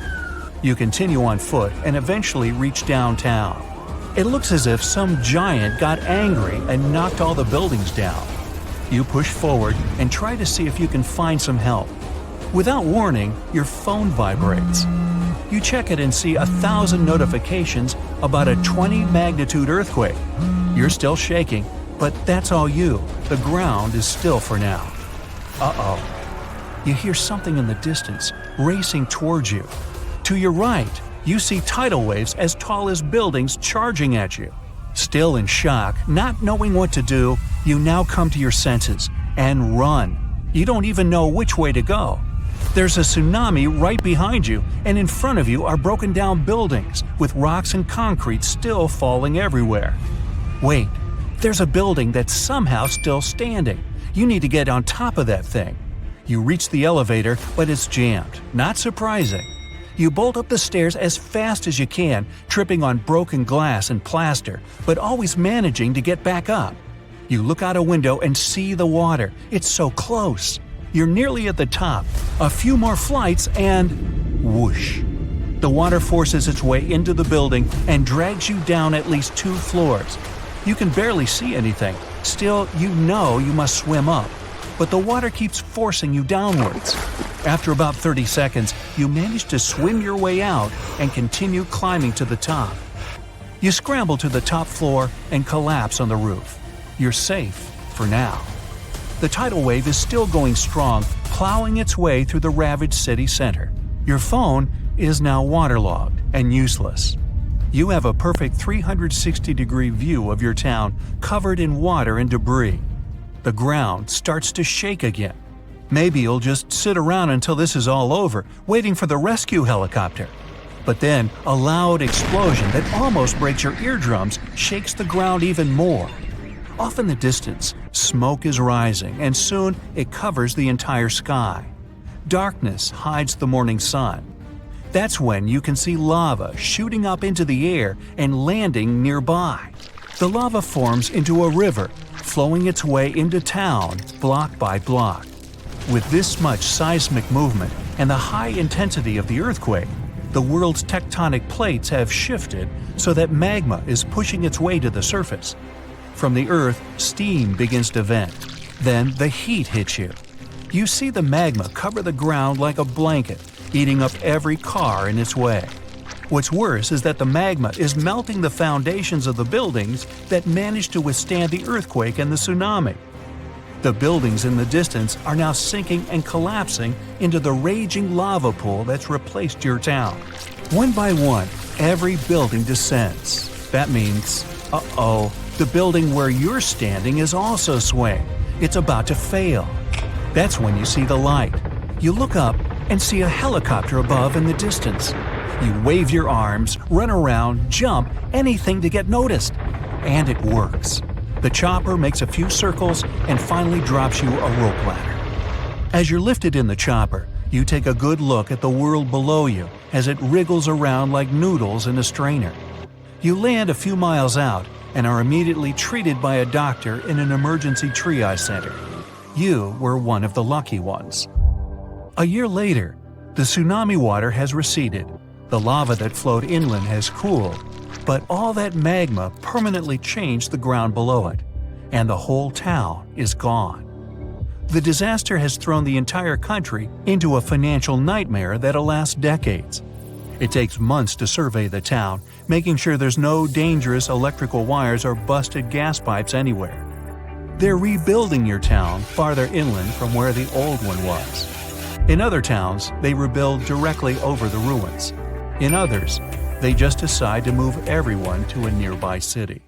You continue on foot and eventually reach downtown. It looks as if some giant got angry and knocked all the buildings down. You push forward and try to see if you can find some help. Without warning, your phone vibrates. You check it and see 1,000 notifications about a 20-magnitude earthquake. You're still shaking, but that's all you. The ground is still for now. Uh-oh. You hear something in the distance, racing towards you. To your right, you see tidal waves as tall as buildings charging at you. Still in shock, not knowing what to do, you now come to your senses and run. You don't even know which way to go. There's a tsunami right behind you, and in front of you are broken down buildings with rocks and concrete still falling everywhere. Wait, there's a building that's somehow still standing. You need to get on top of that thing. You reach the elevator, but it's jammed. Not surprising. You bolt up the stairs as fast as you can, tripping on broken glass and plaster, but always managing to get back up. You look out a window and see the water. It's so close. You're nearly at the top. A few more flights and… whoosh. The water forces its way into the building and drags you down at least 2 floors. You can barely see anything. Still, you know you must swim up. But the water keeps forcing you downwards. After about 30 seconds, you manage to swim your way out and continue climbing to the top. You scramble to the top floor and collapse on the roof. You're safe for now. The tidal wave is still going strong, plowing its way through the ravaged city center. Your phone is now waterlogged and useless. You have a perfect 360-degree view of your town covered in water and debris. The ground starts to shake again. Maybe you'll just sit around until this is all over, waiting for the rescue helicopter. But then, a loud explosion that almost breaks your eardrums shakes the ground even more. Off in the distance, smoke is rising, and soon it covers the entire sky. Darkness hides the morning sun. That's when you can see lava shooting up into the air and landing nearby. The lava forms into a river, flowing its way into town block by block. With this much seismic movement and the high intensity of the earthquake, the world's tectonic plates have shifted so that magma is pushing its way to the surface. From the earth, steam begins to vent. Then the heat hits you. You see the magma cover the ground like a blanket, eating up every car in its way. What's worse is that the magma is melting the foundations of the buildings that managed to withstand the earthquake and the tsunami. The buildings in the distance are now sinking and collapsing into the raging lava pool that's replaced your town. One by one, every building descends. That means, uh-oh, the building where you're standing is also swaying. It's about to fail. That's when you see the light. You look up and see a helicopter above in the distance. You wave your arms, run around, jump, anything to get noticed. And it works. The chopper makes a few circles and finally drops you a rope ladder. As you're lifted in the chopper, you take a good look at the world below you as it wriggles around like noodles in a strainer. You land a few miles out and are immediately treated by a doctor in an emergency triage center. You were one of the lucky ones. A year later, the tsunami water has receded. The lava that flowed inland has cooled, but all that magma permanently changed the ground below it, and the whole town is gone. The disaster has thrown the entire country into a financial nightmare that'll last decades. It takes months to survey the town, making sure there's no dangerous electrical wires or busted gas pipes anywhere. They're rebuilding your town farther inland from where the old one was. In other towns, they rebuild directly over the ruins. In others, they just decide to move everyone to a nearby city.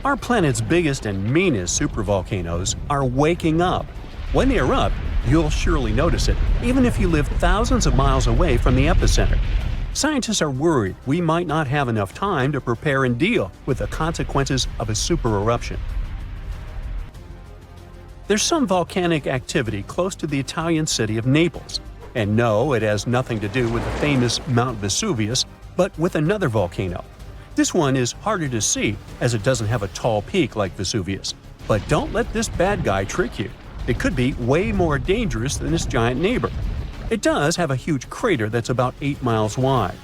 Our planet's biggest and meanest supervolcanoes are waking up. When they erupt, you'll surely notice it, even if you live thousands of miles away from the epicenter. Scientists are worried we might not have enough time to prepare and deal with the consequences of a super eruption. There's some volcanic activity close to the Italian city of Naples. And no, it has nothing to do with the famous Mount Vesuvius, but with another volcano. This one is harder to see as it doesn't have a tall peak like Vesuvius. But don't let this bad guy trick you. It could be way more dangerous than its giant neighbor. It does have a huge crater that's about 8 miles wide.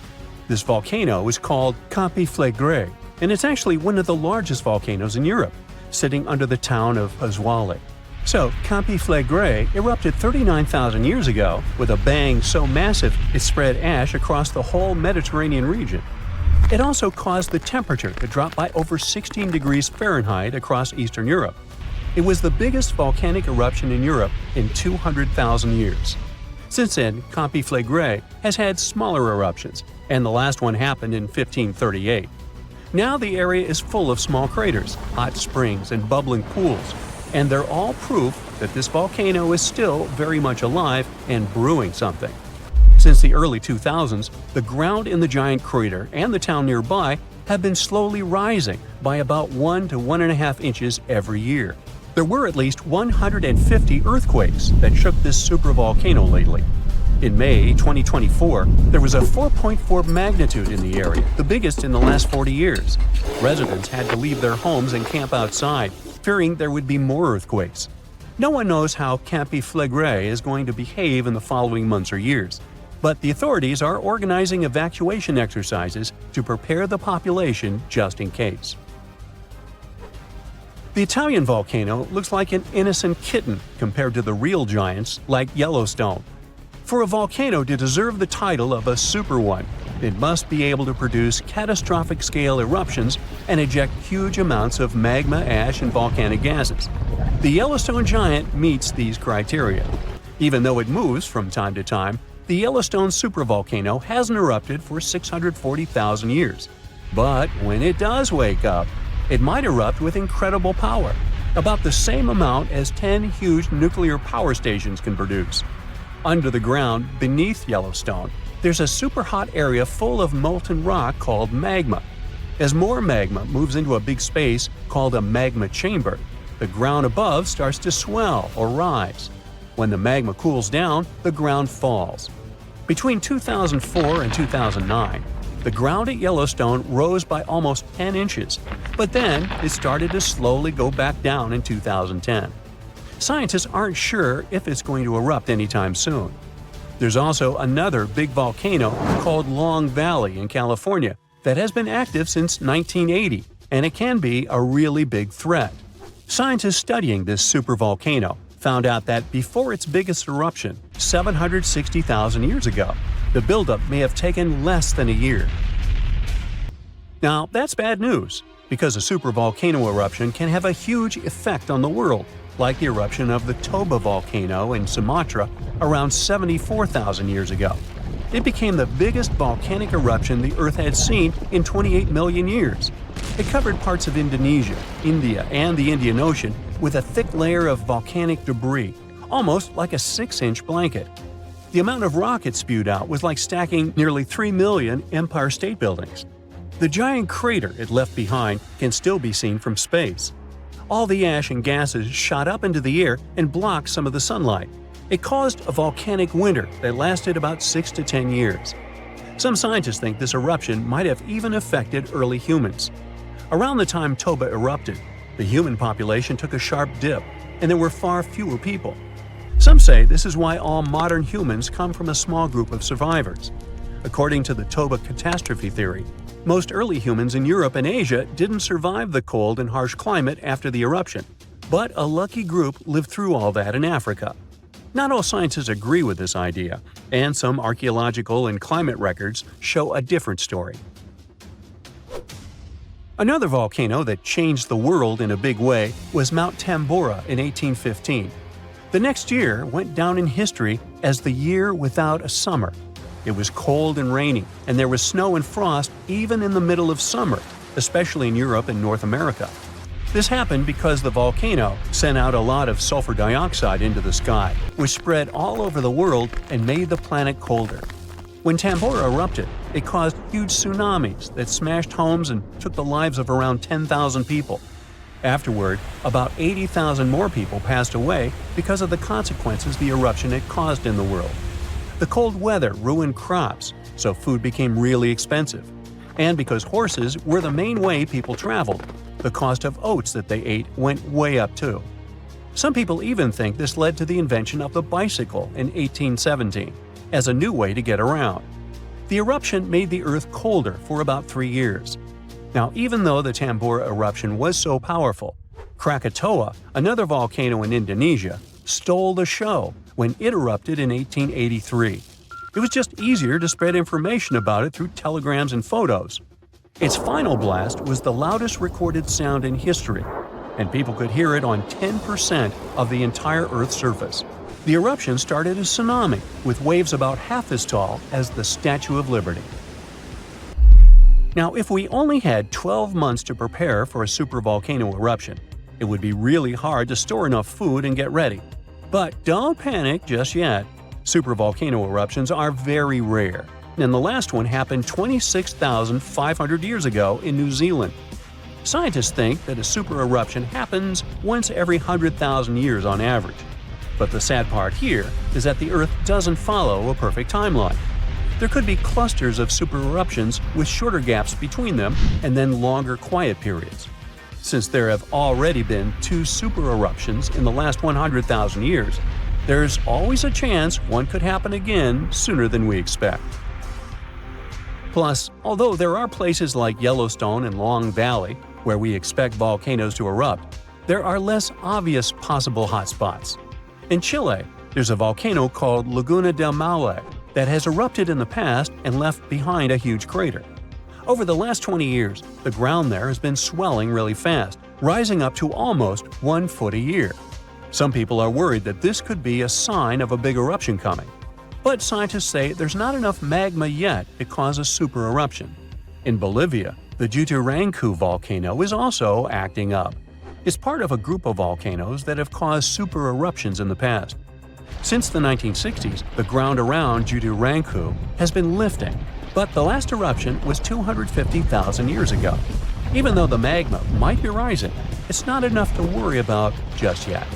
This volcano is called Campiflegrei, and it's actually one of the largest volcanoes in Europe, sitting under the town of Pasquale. So, Campiflegrei erupted 39,000 years ago with a bang so massive it spread ash across the whole Mediterranean region. It also caused the temperature to drop by over 16 degrees Fahrenheit across Eastern Europe. It was the biggest volcanic eruption in Europe in 200,000 years. Since then, Campiflegrei has had smaller eruptions, and the last one happened in 1538. Now the area is full of small craters, hot springs, and bubbling pools, and they're all proof that this volcano is still very much alive and brewing something. Since the early 2000s, the ground in the giant crater and the town nearby have been slowly rising by about 1 to 1.5 inches every year. There were at least 150 earthquakes that shook this supervolcano lately. In May 2024, there was a 4.4 magnitude in the area, the biggest in the last 40 years. Residents had to leave their homes and camp outside, fearing there would be more earthquakes. No one knows how Campiflegrei is going to behave in the following months or years, but the authorities are organizing evacuation exercises to prepare the population just in case. The Italian volcano looks like an innocent kitten compared to the real giants like Yellowstone. For a volcano to deserve the title of a super one, it must be able to produce catastrophic-scale eruptions and eject huge amounts of magma, ash, and volcanic gases. The Yellowstone giant meets these criteria. Even though it moves from time to time, the Yellowstone supervolcano hasn't erupted for 640,000 years. But when it does wake up, it might erupt with incredible power, about the same amount as 10 huge nuclear power stations can produce. Under the ground, beneath Yellowstone, there's a super hot area full of molten rock called magma. As more magma moves into a big space called a magma chamber, the ground above starts to swell or rise. When the magma cools down, the ground falls. Between 2004 and 2009, the ground at Yellowstone rose by almost 10 inches, but then it started to slowly go back down in 2010. Scientists aren't sure if it's going to erupt anytime soon. There's also another big volcano called Long Valley in California that has been active since 1980, and it can be a really big threat. Scientists studying this supervolcano found out that before its biggest eruption, 760,000 years ago, the buildup may have taken less than a year. Now, that's bad news, because a supervolcano eruption can have a huge effect on the world, like the eruption of the Toba volcano in Sumatra around 74,000 years ago. It became the biggest volcanic eruption the Earth had seen in 28 million years. It covered parts of Indonesia, India, and the Indian Ocean with a thick layer of volcanic debris, almost like a 6-inch blanket. The amount of rock it spewed out was like stacking nearly 3 million Empire State Buildings. The giant crater it left behind can still be seen from space. All the ash and gases shot up into the air and blocked some of the sunlight. It caused a volcanic winter that lasted about 6 to 10 years. Some scientists think this eruption might have even affected early humans. Around the time Toba erupted, the human population took a sharp dip, and there were far fewer people. Some say this is why all modern humans come from a small group of survivors. According to the Toba catastrophe theory, most early humans in Europe and Asia didn't survive the cold and harsh climate after the eruption, but a lucky group lived through all that in Africa. Not all scientists agree with this idea, and some archaeological and climate records show a different story. Another volcano that changed the world in a big way was Mount Tambora in 1815. The next year went down in history as the year without a summer. It was cold and rainy, and there was snow and frost even in the middle of summer, especially in Europe and North America. This happened because the volcano sent out a lot of sulfur dioxide into the sky, which spread all over the world and made the planet colder. When Tambora erupted, it caused huge tsunamis that smashed homes and took the lives of around 10,000 people. Afterward, about 80,000 more people passed away because of the consequences the eruption had caused in the world. The cold weather ruined crops, so food became really expensive. And because horses were the main way people traveled, the cost of oats that they ate went way up too. Some people even think this led to the invention of the bicycle in 1817 as a new way to get around. The eruption made the Earth colder for about 3 years. Now, even though the Tambora eruption was so powerful, Krakatoa, another volcano in Indonesia, stole the show when it erupted in 1883. It was just easier to spread information about it through telegrams and photos. Its final blast was the loudest recorded sound in history, and people could hear it on 10% of the entire Earth's surface. The eruption started a tsunami, with waves about half as tall as the Statue of Liberty. Now, if we only had 12 months to prepare for a supervolcano eruption, it would be really hard to store enough food and get ready. But don't panic just yet. Supervolcano eruptions are very rare, and the last one happened 26,500 years ago in New Zealand. Scientists think that a super eruption happens once every 100,000 years on average. But the sad part here is that the Earth doesn't follow a perfect timeline. There could be clusters of super eruptions with shorter gaps between them and then longer quiet periods. Since there have already been 2 super eruptions in the last 100,000 years, there's always a chance one could happen again sooner than we expect. Plus, although there are places like Yellowstone and Long Valley where we expect volcanoes to erupt, there are less obvious possible hotspots. In Chile, there's a volcano called Laguna del Maule that has erupted in the past and left behind a huge crater. Over the last 20 years, the ground there has been swelling really fast, rising up to almost 1 foot a year. Some people are worried that this could be a sign of a big eruption coming. But scientists say there's not enough magma yet to cause a super eruption. In Bolivia, the Juturancu volcano is also acting up. It's part of a group of volcanoes that have caused super eruptions in the past. Since the 1960s, the ground around Juturancu has been lifting, but the last eruption was 250,000 years ago. Even though the magma might be rising, it's not enough to worry about just yet.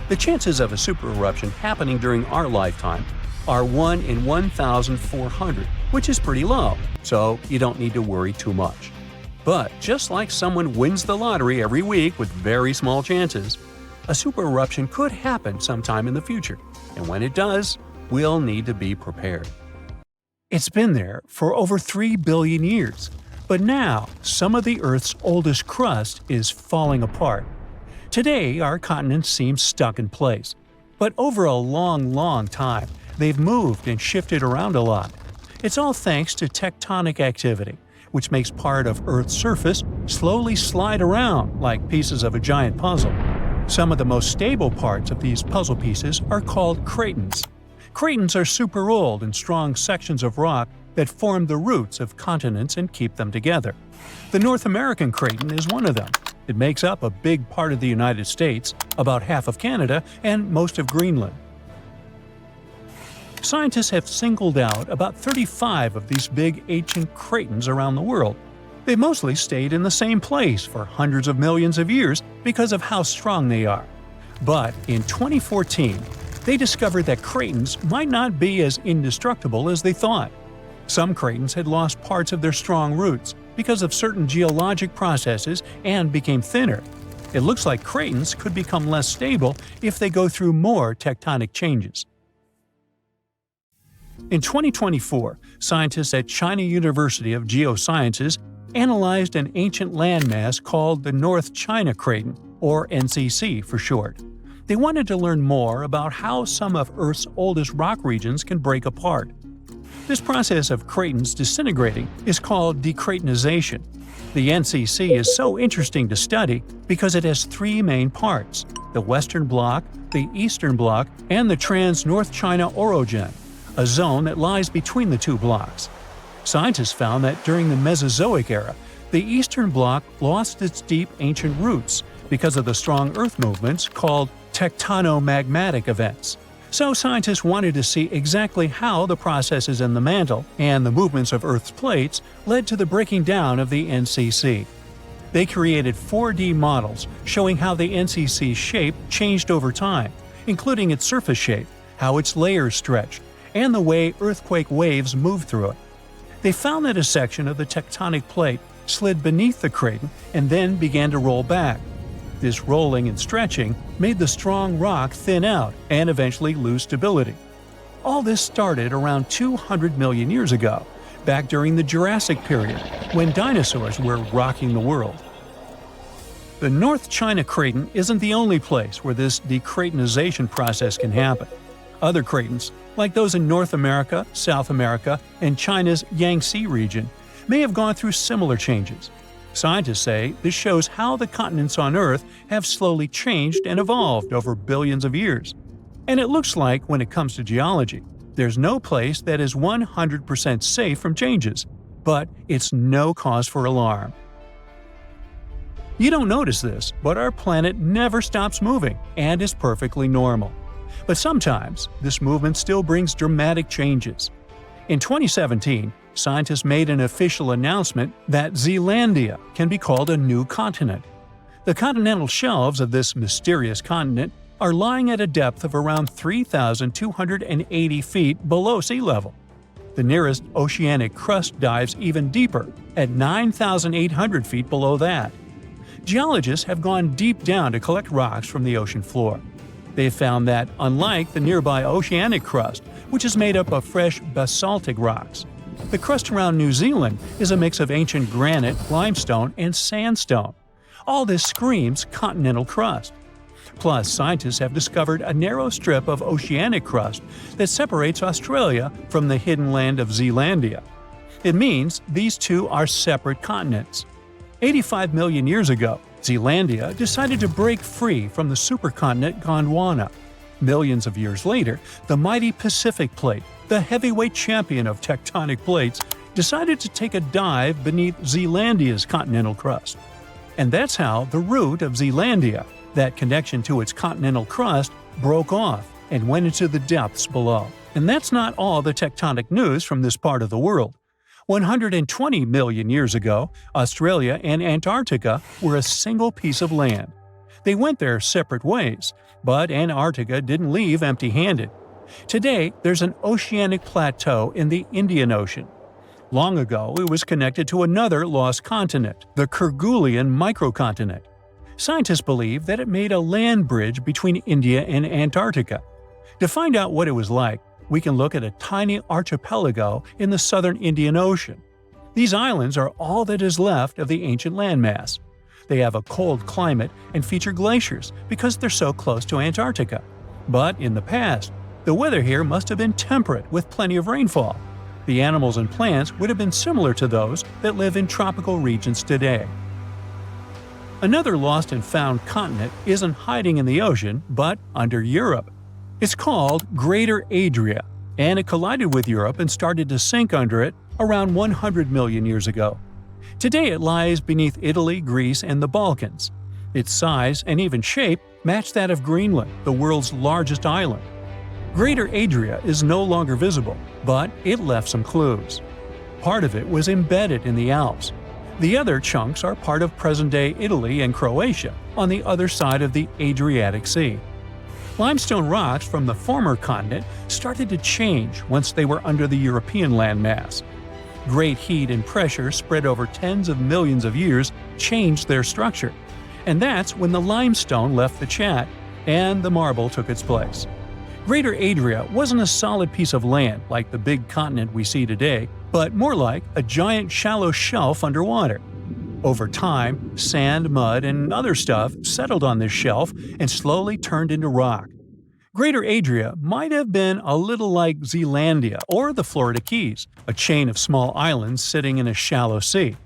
The chances of a super eruption happening during our lifetime are 1 in 1,400, which is pretty low, so you don't need to worry too much. But just like someone wins the lottery every week with very small chances, a super eruption could happen sometime in the future, and when it does, we'll need to be prepared. It's been there for over 3 billion years, but now some of the Earth's oldest crust is falling apart. Today, our continents seem stuck in place, but over a long time, they've moved and shifted around a lot. It's all thanks to tectonic activity, which makes part of Earth's surface slowly slide around like pieces of a giant puzzle. Some of the most stable parts of these puzzle pieces are called cratons. Cratons are super old and strong sections of rock that form the roots of continents and keep them together. The North American craton is one of them. It makes up a big part of the United States, about half of Canada, and most of Greenland. Scientists have singled out about 35 of these big ancient cratons around the world. They've mostly stayed in the same place for hundreds of millions of years because of how strong they are. But in 2014, they discovered that cratons might not be as indestructible as they thought. Some cratons had lost parts of their strong roots because of certain geologic processes and became thinner. It looks like cratons could become less stable if they go through more tectonic changes. In 2024, scientists at China University of Geosciences analyzed an ancient landmass called the North China Craton, or NCC for short. They wanted to learn more about how some of Earth's oldest rock regions can break apart. This process of cratons disintegrating is called decratonization. The NCC is so interesting to study because it has 3 main parts: the Western Bloc, the Eastern Bloc, and the Trans-North China Orogen, a zone that lies between the 2 blocks. Scientists found that during the Mesozoic era, the Eastern Bloc lost its deep ancient roots because of the strong Earth movements called tectonomagmatic events. So scientists wanted to see exactly how the processes in the mantle and the movements of Earth's plates led to the breaking down of the NCC. They created 4D models showing how the NCC's shape changed over time, including its surface shape, how its layers stretched, and the way earthquake waves moved through it. They found that a section of the tectonic plate slid beneath the craton and then began to roll back. This rolling and stretching made the strong rock thin out and eventually lose stability. All this started around 200 million years ago, back during the Jurassic period, when dinosaurs were rocking the world. The North China Craton isn't the only place where this decratonization process can happen. Other cratons, like those in North America, South America, and China's Yangtze region, may have gone through similar changes. Scientists say this shows how the continents on Earth have slowly changed and evolved over billions of years. And it looks like, when it comes to geology, there's no place that is 100% safe from changes, but it's no cause for alarm. You don't notice this, but our planet never stops moving and is perfectly normal. But sometimes, this movement still brings dramatic changes. In 2017, scientists made an official announcement that Zealandia can be called a new continent. The continental shelves of this mysterious continent are lying at a depth of around 3,280 feet below sea level. The nearest oceanic crust dives even deeper, at 9,800 feet below that. Geologists have gone deep down to collect rocks from the ocean floor. They found that, unlike the nearby oceanic crust, which is made up of fresh basaltic rocks, the crust around New Zealand is a mix of ancient granite, limestone, and sandstone. All this screams continental crust. Plus, scientists have discovered a narrow strip of oceanic crust that separates Australia from the hidden land of Zealandia. It means these two are separate continents. 85 million years ago, Zealandia decided to break free from the supercontinent Gondwana. Millions of years later, the mighty Pacific Plate, the heavyweight champion of tectonic plates, decided to take a dive beneath Zealandia's continental crust. And that's how the root of Zealandia, that connection to its continental crust, broke off and went into the depths below. And that's not all the tectonic news from this part of the world. 120 million years ago, Australia and Antarctica were a single piece of land. They went their separate ways, but Antarctica didn't leave empty-handed. Today, there's an oceanic plateau in the Indian Ocean. Long ago, it was connected to another lost continent, the Kerguelen microcontinent. Scientists believe that it made a land bridge between India and Antarctica. To find out what it was like, we can look at a tiny archipelago in the southern Indian Ocean. These islands are all that is left of the ancient landmass. They have a cold climate and feature glaciers because they're so close to Antarctica. But in the past, the weather here must have been temperate with plenty of rainfall. The animals and plants would have been similar to those that live in tropical regions today. Another lost and found continent isn't hiding in the ocean, but under Europe. It's called Greater Adria, and it collided with Europe and started to sink under it around 100 million years ago. Today it lies beneath Italy, Greece, and the Balkans. Its size and even shape match that of Greenland, the world's largest island. Greater Adria is no longer visible, but it left some clues. Part of it was embedded in the Alps. The other chunks are part of present-day Italy and Croatia, on the other side of the Adriatic Sea. Limestone rocks from the former continent started to change once they were under the European landmass. Great heat and pressure spread over tens of millions of years changed their structure. And that's when the limestone left the chat and the marble took its place. Greater Adria wasn't a solid piece of land like the big continent we see today, but more like a giant shallow shelf underwater. Over time, sand, mud, and other stuff settled on this shelf and slowly turned into rock. Greater Adria might have been a little like Zealandia or the Florida Keys, a chain of small islands sitting in a shallow sea.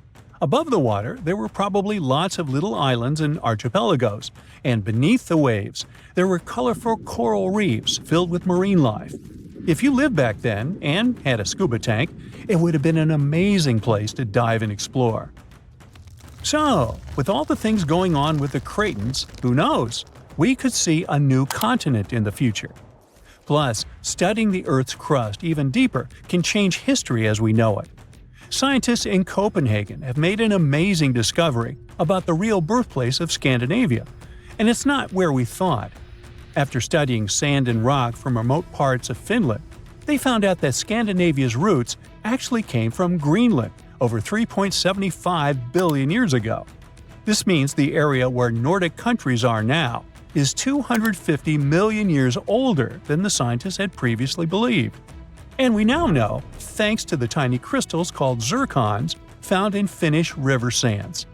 Above the water, there were probably lots of little islands and archipelagos, and beneath the waves, there were colorful coral reefs filled with marine life. If you lived back then and had a scuba tank, it would have been an amazing place to dive and explore. So, with all the things going on with the cratons, who knows? We could see a new continent in the future. Plus, studying the Earth's crust even deeper can change history as we know it. Scientists in Copenhagen have made an amazing discovery about the real birthplace of Scandinavia, and it's not where we thought. After studying sand and rock from remote parts of Finland, they found out that Scandinavia's roots actually came from Greenland over 3.75 billion years ago. This means the area where Nordic countries are now is 250 million years older than the scientists had previously believed. And we now know, thanks to the tiny crystals called zircons found in Finnish river sands.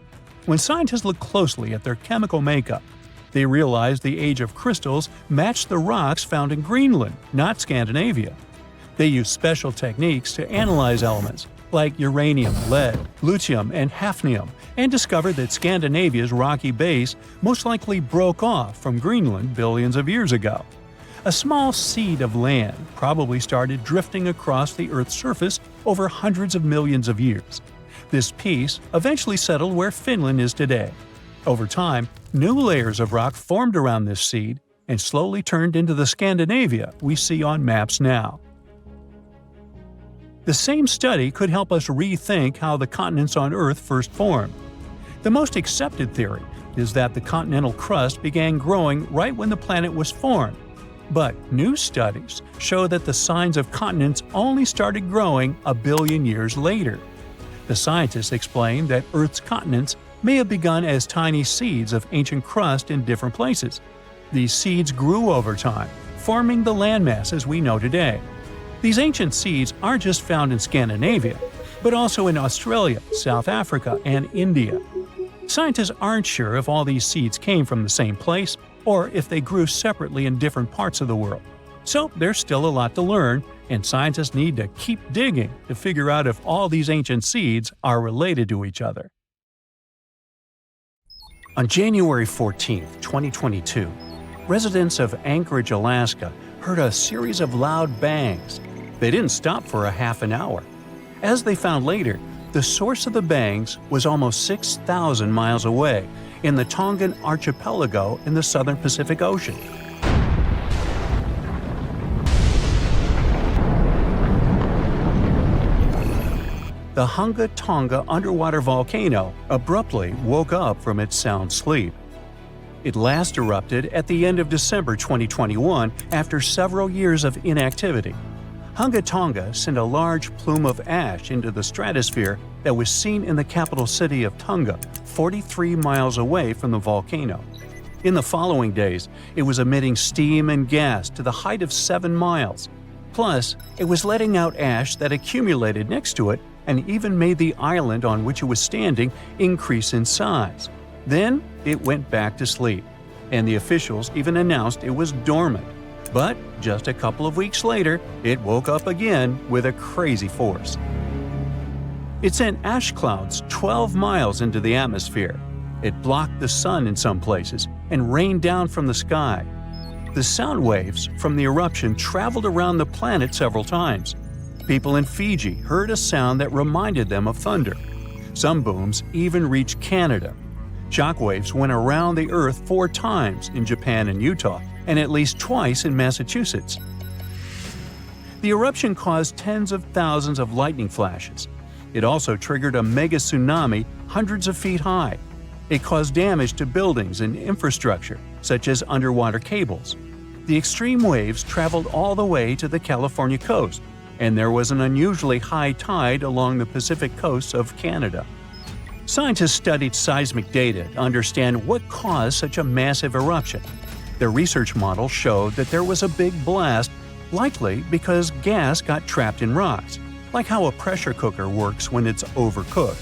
When scientists look closely at their chemical makeup, they realize the age of crystals matched the rocks found in Greenland, not Scandinavia. They use special techniques to analyze elements like uranium, lead, lutetium, and hafnium, and discovered that Scandinavia's rocky base most likely broke off from Greenland billions of years ago. A small seed of land probably started drifting across the Earth's surface over hundreds of millions of years. This piece eventually settled where Finland is today. Over time, new layers of rock formed around this seed and slowly turned into the Scandinavia we see on maps now. The same study could help us rethink how the continents on Earth first formed. The most accepted theory is that the continental crust began growing right when the planet was formed. But new studies show that the signs of continents only started growing a billion years later. The scientists explain that Earth's continents may have begun as tiny seeds of ancient crust in different places. These seeds grew over time, forming the landmasses we know today. These ancient seeds aren't just found in Scandinavia, but also in Australia, South Africa, and India. Scientists aren't sure if all these seeds came from the same place or if they grew separately in different parts of the world. So there's still a lot to learn, and scientists need to keep digging to figure out if all these ancient seeds are related to each other. On January 14, 2022, residents of Anchorage, Alaska, heard a series of loud bangs. They didn't stop for a half an hour. As they found later, the source of the bangs was almost 6,000 miles away in the Tongan archipelago in the southern Pacific Ocean. The Hunga Tonga underwater volcano abruptly woke up from its sound sleep. It last erupted at the end of December 2021 after several years of inactivity. Hunga Tonga sent a large plume of ash into the stratosphere that was seen in the capital city of Tonga, 43 miles away from the volcano. In the following days, it was emitting steam and gas to the height of 7 miles. Plus, it was letting out ash that accumulated next to it and even made the island on which it was standing increase in size. Then, it went back to sleep, and the officials even announced it was dormant. But just a couple of weeks later, it woke up again with a crazy force. It sent ash clouds 12 miles into the atmosphere. It blocked the sun in some places and rained down from the sky. The sound waves from the eruption traveled around the planet several times. People in Fiji heard a sound that reminded them of thunder. Some booms even reached Canada. Shockwaves went around the Earth 4 times in Japan and Utah, and at least twice in Massachusetts. The eruption caused tens of thousands of lightning flashes. It also triggered a mega tsunami hundreds of feet high. It caused damage to buildings and infrastructure, such as underwater cables. The extreme waves traveled all the way to the California coast, and there was an unusually high tide along the Pacific coast of Canada. Scientists studied seismic data to understand what caused such a massive eruption. Their research models showed that there was a big blast, likely because gas got trapped in rocks, like how a pressure cooker works when it's overcooked.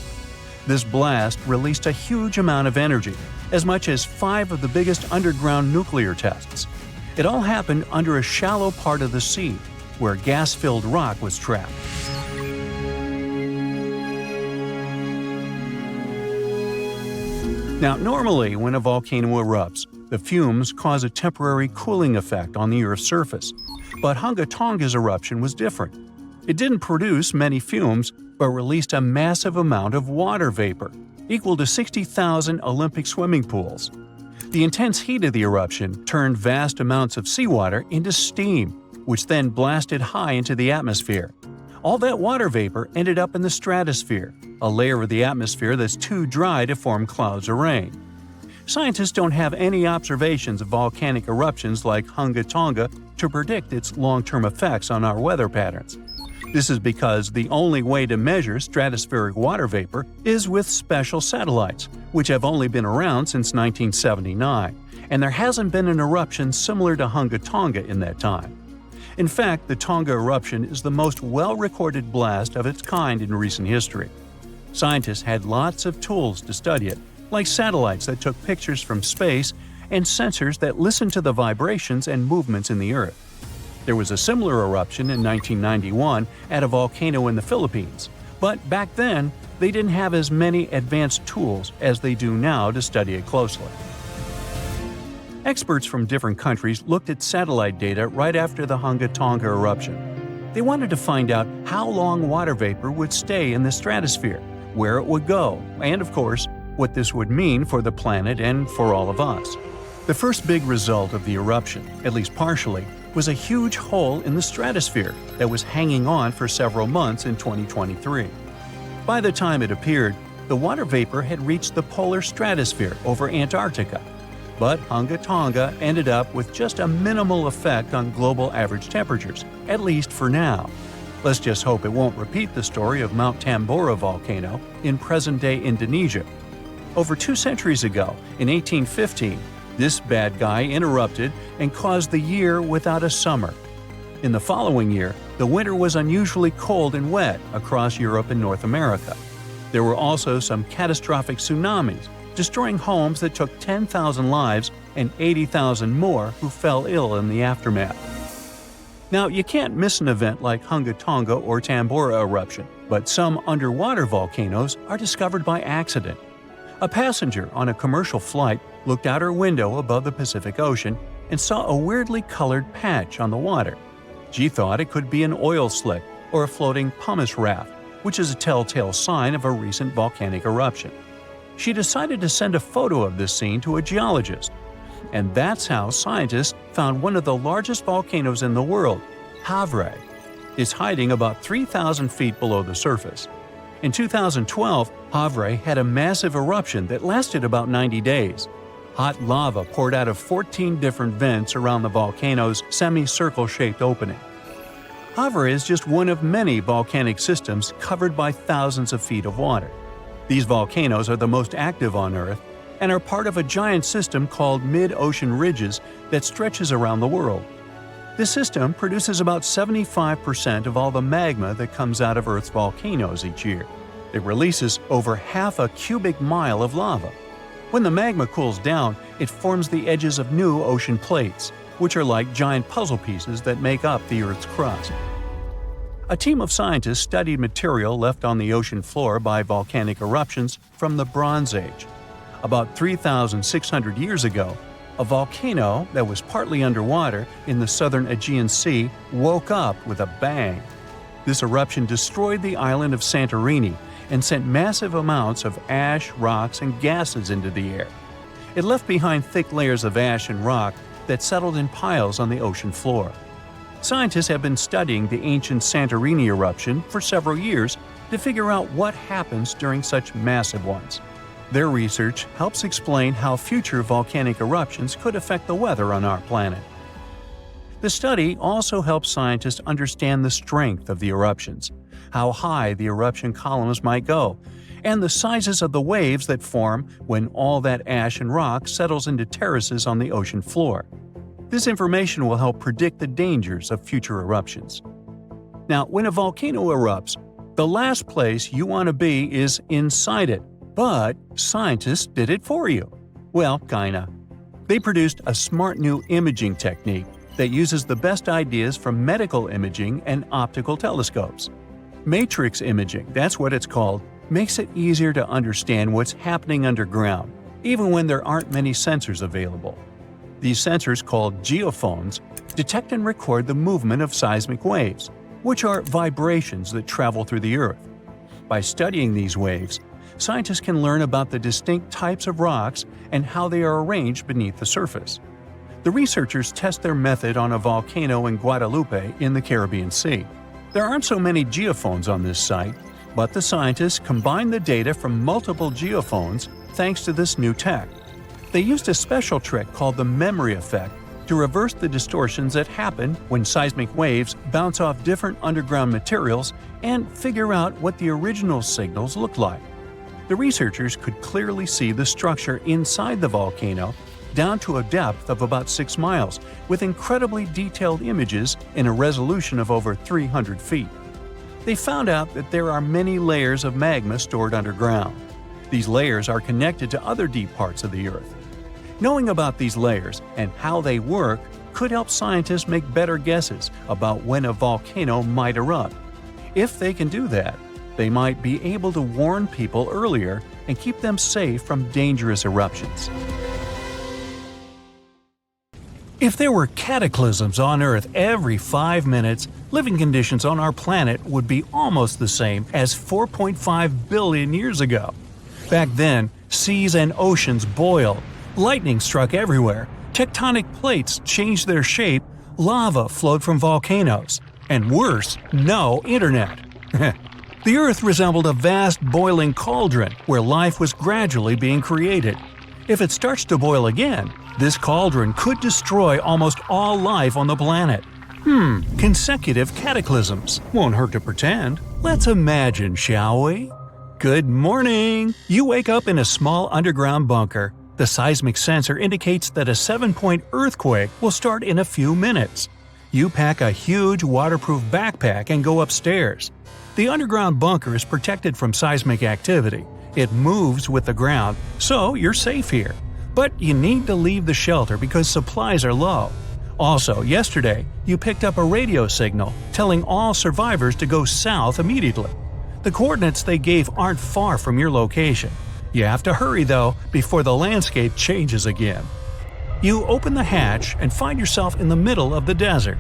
This blast released a huge amount of energy, as much as 5 of the biggest underground nuclear tests. It all happened under a shallow part of the sea, where gas-filled rock was trapped. Now, normally when a volcano erupts, the fumes cause a temporary cooling effect on the Earth's surface. But Hunga Tonga's eruption was different. It didn't produce many fumes, but released a massive amount of water vapor, equal to 60,000 Olympic swimming pools. The intense heat of the eruption turned vast amounts of seawater into steam. which then blasted high into the atmosphere. All that water vapor ended up in the stratosphere, a layer of the atmosphere that's too dry to form clouds or rain. Scientists don't have any observations of volcanic eruptions like Hunga Tonga to predict its long-term effects on our weather patterns. This is because the only way to measure stratospheric water vapor is with special satellites, which have only been around since 1979, and there hasn't been an eruption similar to Hunga Tonga in that time. In fact, the Tonga eruption is the most well-recorded blast of its kind in recent history. Scientists had lots of tools to study it, like satellites that took pictures from space and sensors that listened to the vibrations and movements in the Earth. There was a similar eruption in 1991 at a volcano in the Philippines, but back then, they didn't have as many advanced tools as they do now to study it closely. Experts from different countries looked at satellite data right after the Hunga Tonga eruption. They wanted to find out how long water vapor would stay in the stratosphere, where it would go, and of course, what this would mean for the planet and for all of us. The first big result of the eruption, at least partially, was a huge hole in the stratosphere that was hanging on for several months in 2023. By the time it appeared, the water vapor had reached the polar stratosphere over Antarctica. But Hunga Tonga ended up with just a minimal effect on global average temperatures, at least for now. Let's just hope it won't repeat the story of Mount Tambora volcano in present-day Indonesia. Over 2 centuries ago, in 1815, this bad guy interrupted and caused the year without a summer. In the following year, the winter was unusually cold and wet across Europe and North America. There were also some catastrophic tsunamis, destroying homes that took 10,000 lives and 80,000 more who fell ill in the aftermath. Now, you can't miss an event like Hunga Tonga or Tambora eruption, but some underwater volcanoes are discovered by accident. A passenger on a commercial flight looked out her window above the Pacific Ocean and saw a weirdly colored patch on the water. She thought it could be an oil slick or a floating pumice raft, which is a telltale sign of a recent volcanic eruption. She decided to send a photo of this scene to a geologist. And that's how scientists found one of the largest volcanoes in the world, Havre. It's hiding about 3,000 feet below the surface. In 2012, Havre had a massive eruption that lasted about 90 days. Hot lava poured out of 14 different vents around the volcano's semicircle-shaped opening. Havre is just one of many volcanic systems covered by thousands of feet of water. These volcanoes are the most active on Earth and are part of a giant system called mid-ocean ridges that stretches around the world. This system produces about 75% of all the magma that comes out of Earth's volcanoes each year. It releases over half a cubic mile of lava. When the magma cools down, it forms the edges of new ocean plates, which are like giant puzzle pieces that make up the Earth's crust. A team of scientists studied material left on the ocean floor by volcanic eruptions from the Bronze Age. About 3,600 years ago, a volcano that was partly underwater in the southern Aegean Sea woke up with a bang. This eruption destroyed the island of Santorini and sent massive amounts of ash, rocks, and gases into the air. It left behind thick layers of ash and rock that settled in piles on the ocean floor. Scientists have been studying the ancient Santorini eruption for several years to figure out what happens during such massive ones. Their research helps explain how future volcanic eruptions could affect the weather on our planet. The study also helps scientists understand the strength of the eruptions, how high the eruption columns might go, and the sizes of the waves that form when all that ash and rock settles into terraces on the ocean floor. This information will help predict the dangers of future eruptions. Now, when a volcano erupts, the last place you want to be is inside it. But scientists did it for you. Well, kinda. They produced a smart new imaging technique that uses the best ideas from medical imaging and optical telescopes. Matrix imaging, that's what it's called, makes it easier to understand what's happening underground, even when there aren't many sensors available. These sensors, called geophones, detect and record the movement of seismic waves, which are vibrations that travel through the Earth. By studying these waves, scientists can learn about the distinct types of rocks and how they are arranged beneath the surface. The researchers test their method on a volcano in Guadalupe in the Caribbean Sea. There aren't so many geophones on this site, but the scientists combined the data from multiple geophones thanks to this new tech. They used a special trick called the memory effect to reverse the distortions that happen when seismic waves bounce off different underground materials and figure out what the original signals look like. The researchers could clearly see the structure inside the volcano down to a depth of about 6 miles, with incredibly detailed images in a resolution of over 300 feet. They found out that there are many layers of magma stored underground. These layers are connected to other deep parts of the Earth. Knowing about these layers and how they work could help scientists make better guesses about when a volcano might erupt. If they can do that, they might be able to warn people earlier and keep them safe from dangerous eruptions. If there were cataclysms on Earth every 5 minutes, living conditions on our planet would be almost the same as 4.5 billion years ago. Back then, seas and oceans boiled, lightning struck everywhere, tectonic plates changed their shape, lava flowed from volcanoes, and worse, no internet. The Earth resembled a vast boiling cauldron where life was gradually being created. If it starts to boil again, this cauldron could destroy almost all life on the planet. Consecutive cataclysms. Won't hurt to pretend. Let's imagine, shall we? Good morning! You wake up in a small underground bunker. The seismic sensor indicates that a 7-point earthquake will start in a few minutes. You pack a huge waterproof backpack and go upstairs. The underground bunker is protected from seismic activity. It moves with the ground, so you're safe here. But you need to leave the shelter because supplies are low. Also, yesterday, you picked up a radio signal telling all survivors to go south immediately. The coordinates they gave aren't far from your location. You have to hurry, though, before the landscape changes again. You open the hatch and find yourself in the middle of the desert.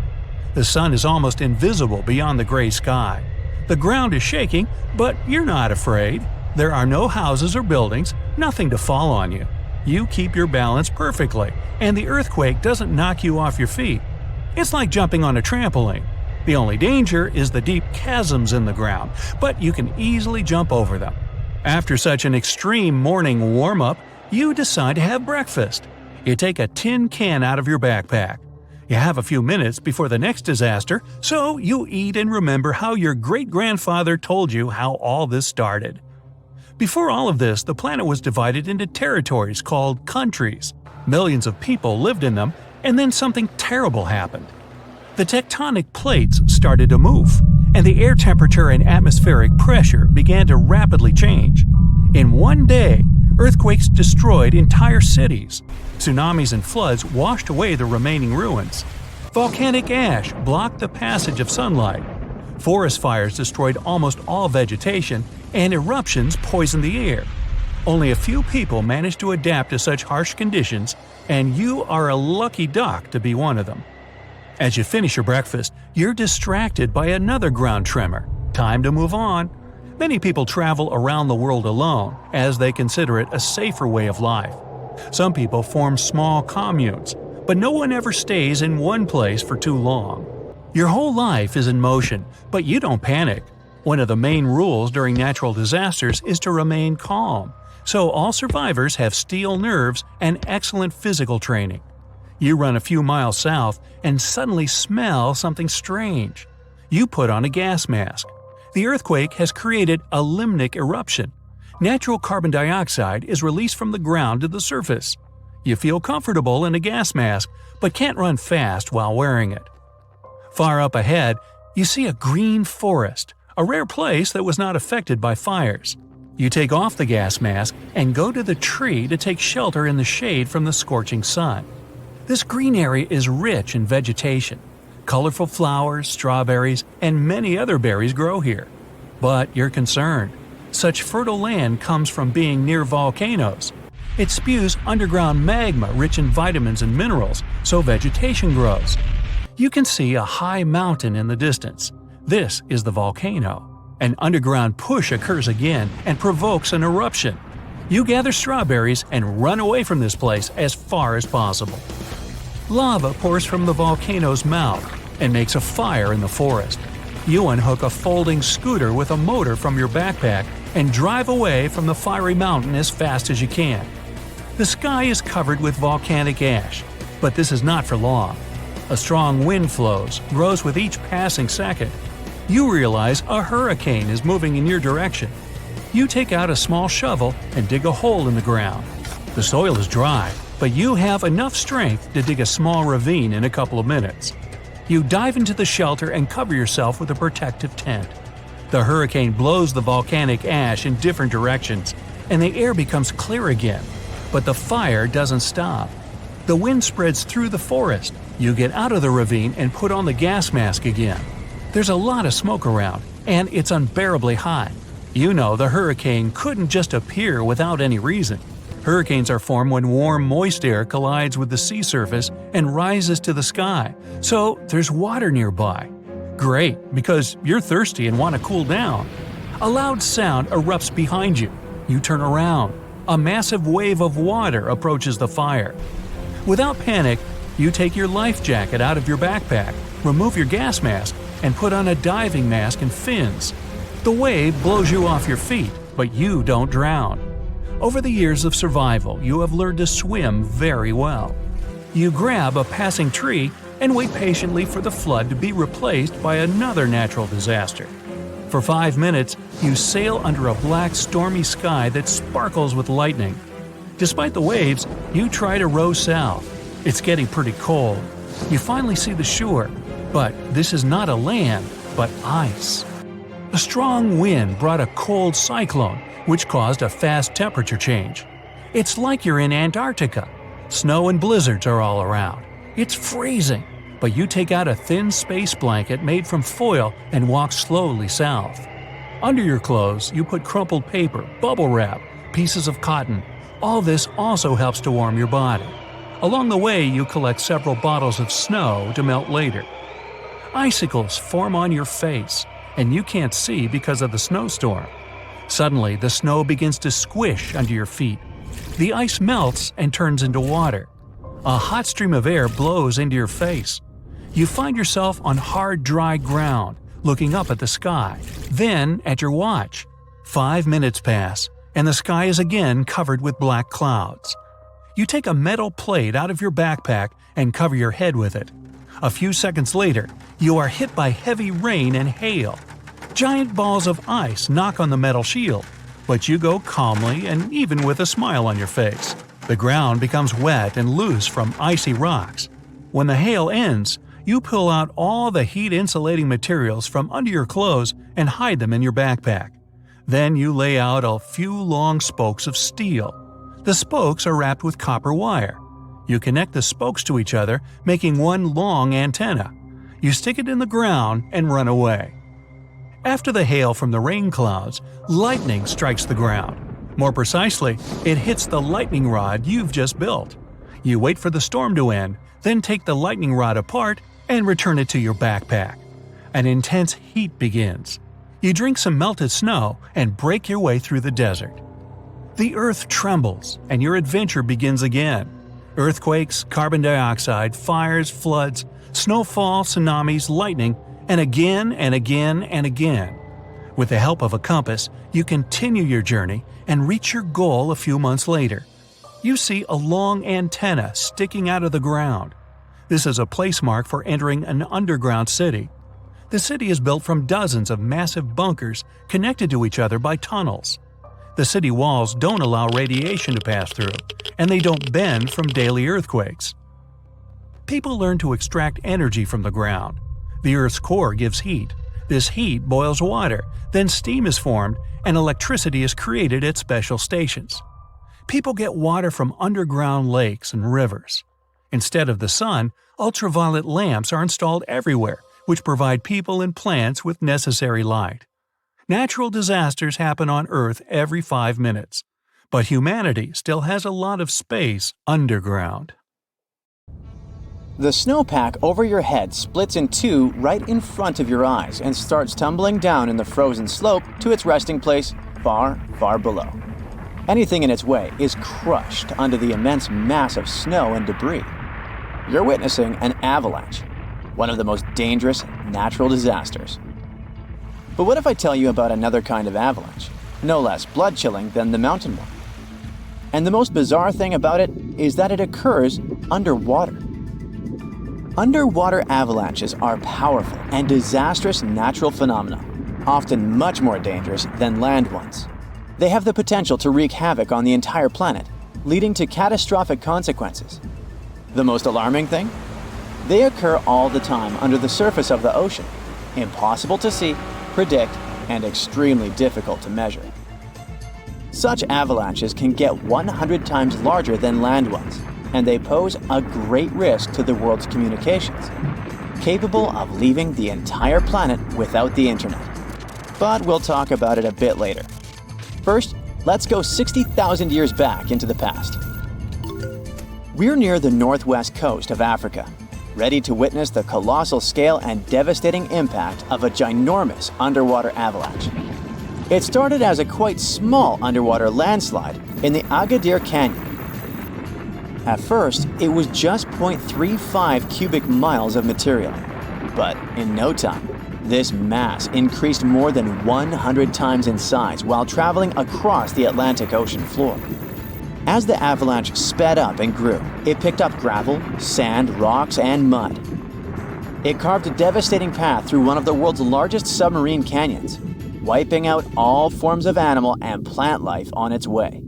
The sun is almost invisible beyond the gray sky. The ground is shaking, but you're not afraid. There are no houses or buildings, nothing to fall on you. You keep your balance perfectly, and the earthquake doesn't knock you off your feet. It's like jumping on a trampoline. The only danger is the deep chasms in the ground, but you can easily jump over them. After such an extreme morning warm-up, you decide to have breakfast. You take a tin can out of your backpack. You have a few minutes before the next disaster, so you eat and remember how your great-grandfather told you how all this started. Before all of this, the planet was divided into territories called countries. Millions of people lived in them, and then something terrible happened. The tectonic plates started to move, and the air temperature and atmospheric pressure began to rapidly change. In one day, earthquakes destroyed entire cities. Tsunamis and floods washed away the remaining ruins. Volcanic ash blocked the passage of sunlight. Forest fires destroyed almost all vegetation, and eruptions poisoned the air. Only a few people managed to adapt to such harsh conditions, and you are a lucky duck to be one of them. As you finish your breakfast, you're distracted by another ground tremor. Time to move on. Many people travel around the world alone, as they consider it a safer way of life. Some people form small communes, but no one ever stays in one place for too long. Your whole life is in motion, but you don't panic. One of the main rules during natural disasters is to remain calm, so all survivors have steel nerves and excellent physical training. You run a few miles south and suddenly smell something strange. You put on a gas mask. The earthquake has created a limnic eruption. Natural carbon dioxide is released from the ground to the surface. You feel comfortable in a gas mask, but can't run fast while wearing it. Far up ahead, you see a green forest, a rare place that was not affected by fires. You take off the gas mask and go to the tree to take shelter in the shade from the scorching sun. This green area is rich in vegetation. Colorful flowers, strawberries, and many other berries grow here. But you're concerned. Such fertile land comes from being near volcanoes. It spews underground magma rich in vitamins and minerals, so vegetation grows. You can see a high mountain in the distance. This is the volcano. An underground push occurs again and provokes an eruption. You gather strawberries and run away from this place as far as possible. Lava pours from the volcano's mouth and makes a fire in the forest. You unhook a folding scooter with a motor from your backpack and drive away from the fiery mountain as fast as you can. The sky is covered with volcanic ash, but this is not for long. A strong wind grows with each passing second. You realize a hurricane is moving in your direction. You take out a small shovel and dig a hole in the ground. The soil is dry, but you have enough strength to dig a small ravine in a couple of minutes. You dive into the shelter and cover yourself with a protective tent. The hurricane blows the volcanic ash in different directions, and the air becomes clear again. But the fire doesn't stop. The wind spreads through the forest. You get out of the ravine and put on the gas mask again. There's a lot of smoke around, and it's unbearably hot. You know the hurricane couldn't just appear without any reason. Hurricanes are formed when warm, moist air collides with the sea surface and rises to the sky, so there's water nearby. Great, because you're thirsty and want to cool down. A loud sound erupts behind you. You turn around. A massive wave of water approaches the fire. Without panic, you take your life jacket out of your backpack, remove your gas mask, and put on a diving mask and fins. The wave blows you off your feet, but you don't drown. Over the years of survival, you have learned to swim very well. You grab a passing tree and wait patiently for the flood to be replaced by another natural disaster. For 5 minutes, you sail under a black, stormy sky that sparkles with lightning. Despite the waves, you try to row south. It's getting pretty cold. You finally see the shore, but this is not a land, but ice. A strong wind brought a cold cyclone, which caused a fast temperature change. It's like you're in Antarctica. Snow and blizzards are all around. It's freezing, but you take out a thin space blanket made from foil and walk slowly south. Under your clothes, you put crumpled paper, bubble wrap, pieces of cotton. All this also helps to warm your body. Along the way, you collect several bottles of snow to melt later. Icicles form on your face, and you can't see because of the snowstorm. Suddenly, the snow begins to squish under your feet. The ice melts and turns into water. A hot stream of air blows into your face. You find yourself on hard, dry ground, looking up at the sky, then at your watch. 5 minutes pass, and the sky is again covered with black clouds. You take a metal plate out of your backpack and cover your head with it. A few seconds later, you are hit by heavy rain and hail. Giant balls of ice knock on the metal shield, but you go calmly and even with a smile on your face. The ground becomes wet and loose from icy rocks. When the hail ends, you pull out all the heat-insulating materials from under your clothes and hide them in your backpack. Then you lay out a few long spokes of steel. The spokes are wrapped with copper wire. You connect the spokes to each other, making one long antenna. You stick it in the ground and run away. After the hail from the rain clouds, lightning strikes the ground. More precisely, it hits the lightning rod you've just built. You wait for the storm to end, then take the lightning rod apart and return it to your backpack. An intense heat begins. You drink some melted snow and break your way through the desert. The earth trembles, and your adventure begins again. Earthquakes, carbon dioxide, fires, floods, snowfall, tsunamis, lightning, and again and again and again. With the help of a compass, you continue your journey and reach your goal a few months later. You see a long antenna sticking out of the ground. This is a place mark for entering an underground city. The city is built from dozens of massive bunkers connected to each other by tunnels. The city walls don't allow radiation to pass through, and they don't bend from daily earthquakes. People learn to extract energy from the ground. The Earth's core gives heat. This heat boils water, then steam is formed, and electricity is created at special stations. People get water from underground lakes and rivers. Instead of the sun, ultraviolet lamps are installed everywhere, which provide people and plants with necessary light. Natural disasters happen on Earth every 5 minutes, but humanity still has a lot of space underground. The snowpack over your head splits in two right in front of your eyes and starts tumbling down in the frozen slope to its resting place far, far below. Anything in its way is crushed under the immense mass of snow and debris. You're witnessing an avalanche, one of the most dangerous natural disasters. But what if I tell you about another kind of avalanche, no less blood-chilling than the mountain one? And the most bizarre thing about it is that it occurs underwater. Underwater avalanches are powerful and disastrous natural phenomena, often much more dangerous than land ones. They have the potential to wreak havoc on the entire planet, leading to catastrophic consequences. The most alarming thing? They occur all the time under the surface of the ocean, impossible to see, predict, and extremely difficult to measure. Such avalanches can get 100 times larger than land ones, and they pose a great risk to the world's communications, capable of leaving the entire planet without the internet. But we'll talk about it a bit later. First, let's go 60,000 years back into the past. We're near the northwest coast of Africa, ready to witness the colossal scale and devastating impact of a ginormous underwater avalanche. It started as a quite small underwater landslide in the Agadir Canyon. At first, it was just 0.35 cubic miles of material, but in no time, this mass increased more than 100 times in size while traveling across the Atlantic Ocean floor. As the avalanche sped up and grew, it picked up gravel, sand, rocks, and mud. It carved a devastating path through one of the world's largest submarine canyons, wiping out all forms of animal and plant life on its way.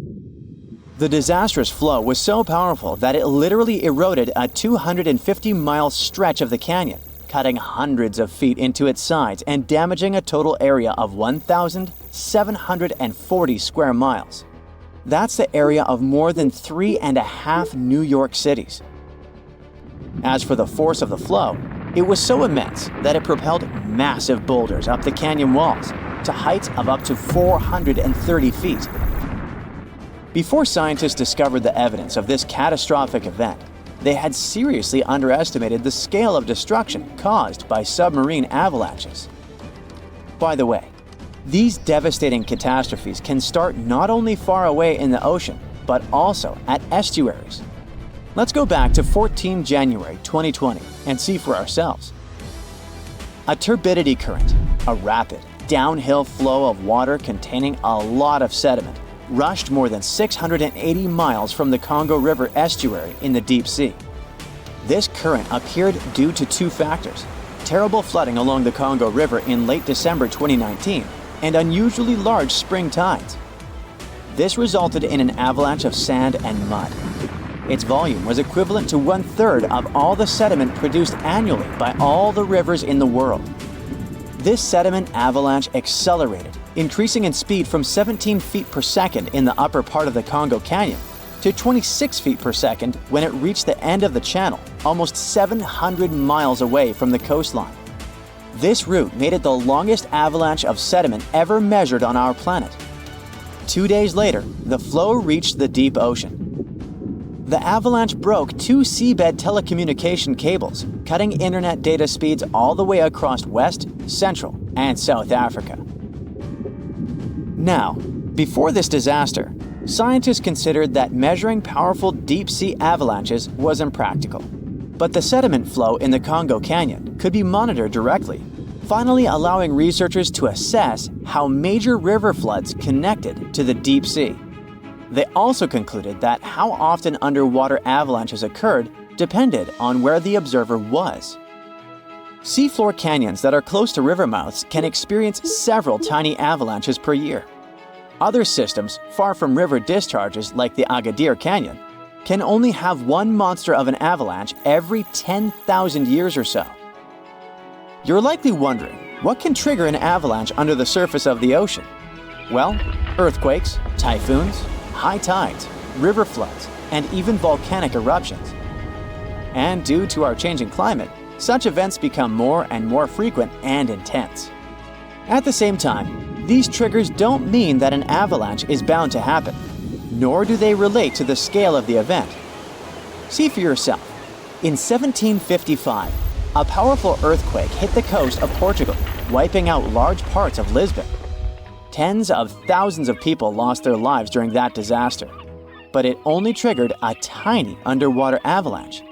The disastrous flow was so powerful that it literally eroded a 250-mile stretch of the canyon, cutting hundreds of feet into its sides and damaging a total area of 1,740 square miles. That's the area of more than 3.5 New York cities. As for the force of the flow, it was so immense that it propelled massive boulders up the canyon walls to heights of up to 430 feet. Before scientists discovered the evidence of this catastrophic event, they had seriously underestimated the scale of destruction caused by submarine avalanches. By the way, these devastating catastrophes can start not only far away in the ocean, but also at estuaries. Let's go back to 14 January 2020 and see for ourselves. A turbidity current, a rapid, downhill flow of water containing a lot of sediment, rushed more than 680 miles from the Congo River estuary in the deep sea. This current appeared due to two factors: terrible flooding along the Congo River in late December 2019 and unusually large spring tides. This resulted in an avalanche of sand and mud. Its volume was equivalent to 1/3 of all the sediment produced annually by all the rivers in the world. This sediment avalanche accelerated, increasing in speed from 17 feet per second in the upper part of the Congo Canyon to 26 feet per second when it reached the end of the channel, almost 700 miles away from the coastline. This route made it the longest avalanche of sediment ever measured on our planet. 2 days later, the flow reached the deep ocean. The avalanche broke 2 seabed telecommunication cables, cutting internet data speeds all the way across West, Central, and South Africa. Now, before this disaster, scientists considered that measuring powerful deep-sea avalanches was impractical. But the sediment flow in the Congo Canyon could be monitored directly, finally allowing researchers to assess how major river floods connected to the deep sea. They also concluded that how often underwater avalanches occurred depended on where the observer was. Seafloor canyons that are close to river mouths can experience several tiny avalanches per year. Other systems, far from river discharges like the Agadir Canyon, can only have one monster of an avalanche every 10,000 years or so. You're likely wondering, what can trigger an avalanche under the surface of the ocean? Well, earthquakes, typhoons, high tides, river floods, and even volcanic eruptions. And due to our changing climate, such events become more and more frequent and intense. At the same time, these triggers don't mean that an avalanche is bound to happen, nor do they relate to the scale of the event. See for yourself. In 1755, a powerful earthquake hit the coast of Portugal, wiping out large parts of Lisbon. Tens of thousands of people lost their lives during that disaster, but it only triggered a tiny underwater avalanche.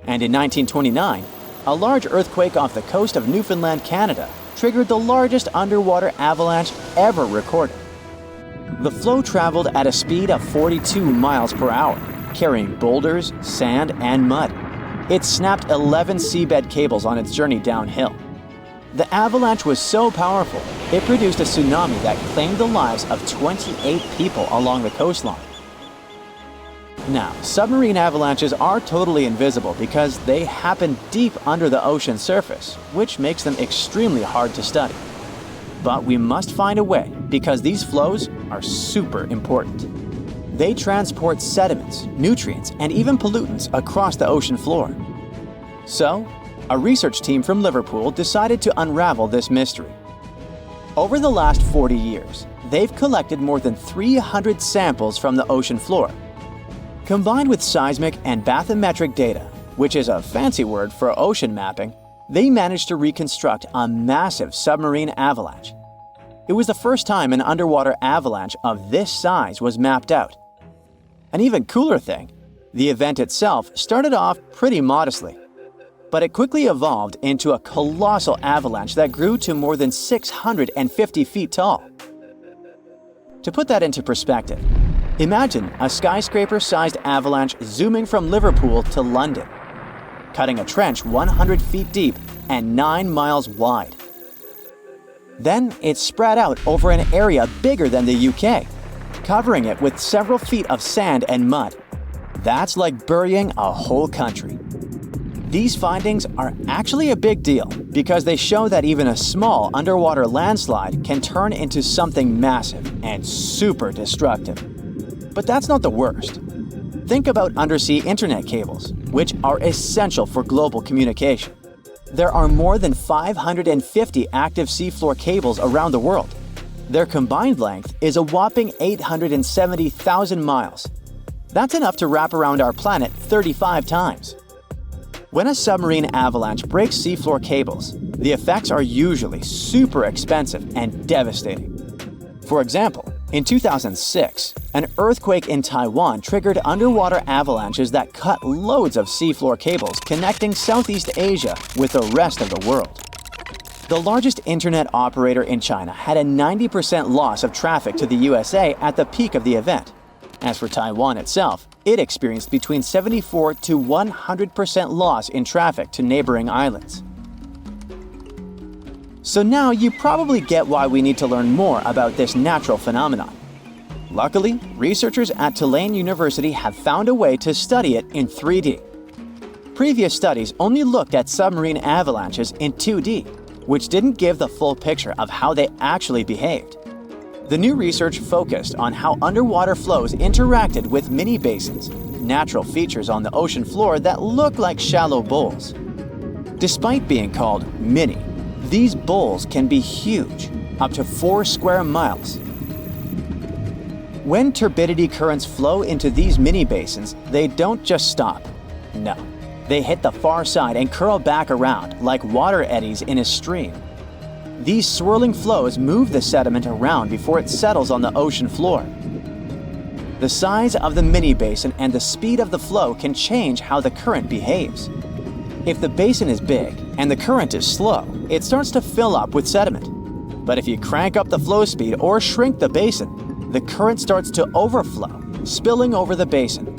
And in 1929, a large earthquake off the coast of Newfoundland, Canada, triggered the largest underwater avalanche ever recorded. The flow traveled at a speed of 42 miles per hour, carrying boulders, sand, and mud. It snapped 11 seabed cables on its journey downhill. The avalanche was so powerful, it produced a tsunami that claimed the lives of 28 people along the coastline. Now, submarine avalanches are totally invisible because they happen deep under the ocean surface, which makes them extremely hard to study. But we must find a way because these flows are super important. They transport sediments, nutrients, and even pollutants across the ocean floor. So, a research team from Liverpool decided to unravel this mystery. Over the last 40 years, they've collected more than 300 samples from the ocean floor. Combined with seismic and bathymetric data, which is a fancy word for ocean mapping, they managed to reconstruct a massive submarine avalanche. It was the first time an underwater avalanche of this size was mapped out. An even cooler thing, the event itself started off pretty modestly, but it quickly evolved into a colossal avalanche that grew to more than 650 feet tall. To put that into perspective, imagine a skyscraper-sized avalanche zooming from Liverpool to London, cutting a trench 100 feet deep and 9 miles wide. Then it spread out over an area bigger than the UK, covering it with several feet of sand and mud. That's like burying a whole country. These findings are actually a big deal because they show that even a small underwater landslide can turn into something massive and super destructive. But that's not the worst. Think about undersea internet cables, which are essential for global communication. There are more than 550 active seafloor cables around the world. Their combined length is a whopping 870,000 miles. That's enough to wrap around our planet 35 times. When a submarine avalanche breaks seafloor cables, the effects are usually super expensive and devastating. For example, in 2006, an earthquake in Taiwan triggered underwater avalanches that cut loads of seafloor cables connecting Southeast Asia with the rest of the world. The largest internet operator in China had a 90% loss of traffic to the USA at the peak of the event. As for Taiwan itself, it experienced between 74 to 100% loss in traffic to neighboring islands. So now you probably get why we need to learn more about this natural phenomenon. Luckily, researchers at Tulane University have found a way to study it in 3D. Previous studies only looked at submarine avalanches in 2D, which didn't give the full picture of how they actually behaved. The new research focused on how underwater flows interacted with mini basins, natural features on the ocean floor that look like shallow bowls. Despite being called mini, these bowls can be huge, up to 4 square miles. When turbidity currents flow into these mini basins, they don't just stop. No, they hit the far side and curl back around like water eddies in a stream. These swirling flows move the sediment around before it settles on the ocean floor. The size of the mini basin and the speed of the flow can change how the current behaves. If the basin is big and the current is slow, it starts to fill up with sediment. But if you crank up the flow speed or shrink the basin, the current starts to overflow, spilling over the basin.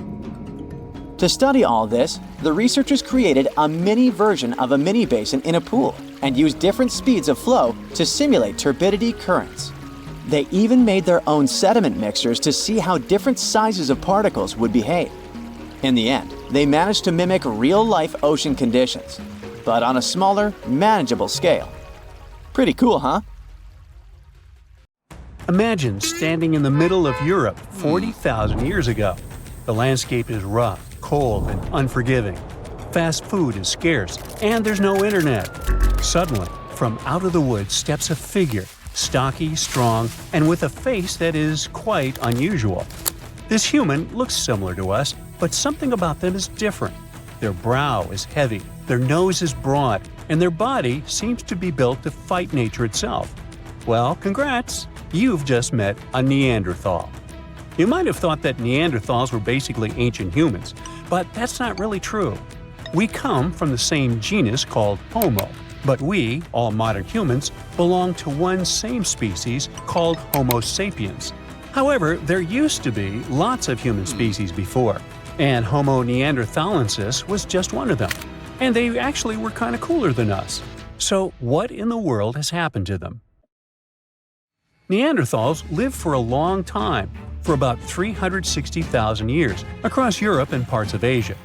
To study all this, the researchers created a mini version of a mini basin in a pool and used different speeds of flow to simulate turbidity currents. They even made their own sediment mixtures to see how different sizes of particles would behave. In the end, they managed to mimic real-life ocean conditions, but on a smaller, manageable scale. Pretty cool, huh? Imagine standing in the middle of Europe 40,000 years ago. The landscape is rough, cold, and unforgiving. Fast food is scarce, and there's no internet. Suddenly, from out of the woods steps a figure, stocky, strong, and with a face that is quite unusual. This human looks similar to us, but something about them is different. Their brow is heavy, their nose is broad, and their body seems to be built to fight nature itself. Well, congrats! You've just met a Neanderthal. You might have thought that Neanderthals were basically ancient humans, but that's not really true. We come from the same genus called Homo, but we, all modern humans, belong to one same species called Homo sapiens. However, there used to be lots of human species before, and Homo neanderthalensis was just one of them. And they actually were kind of cooler than us. So what in the world has happened to them? Neanderthals lived for a long time, for about 360,000 years, across Europe and parts of Asia.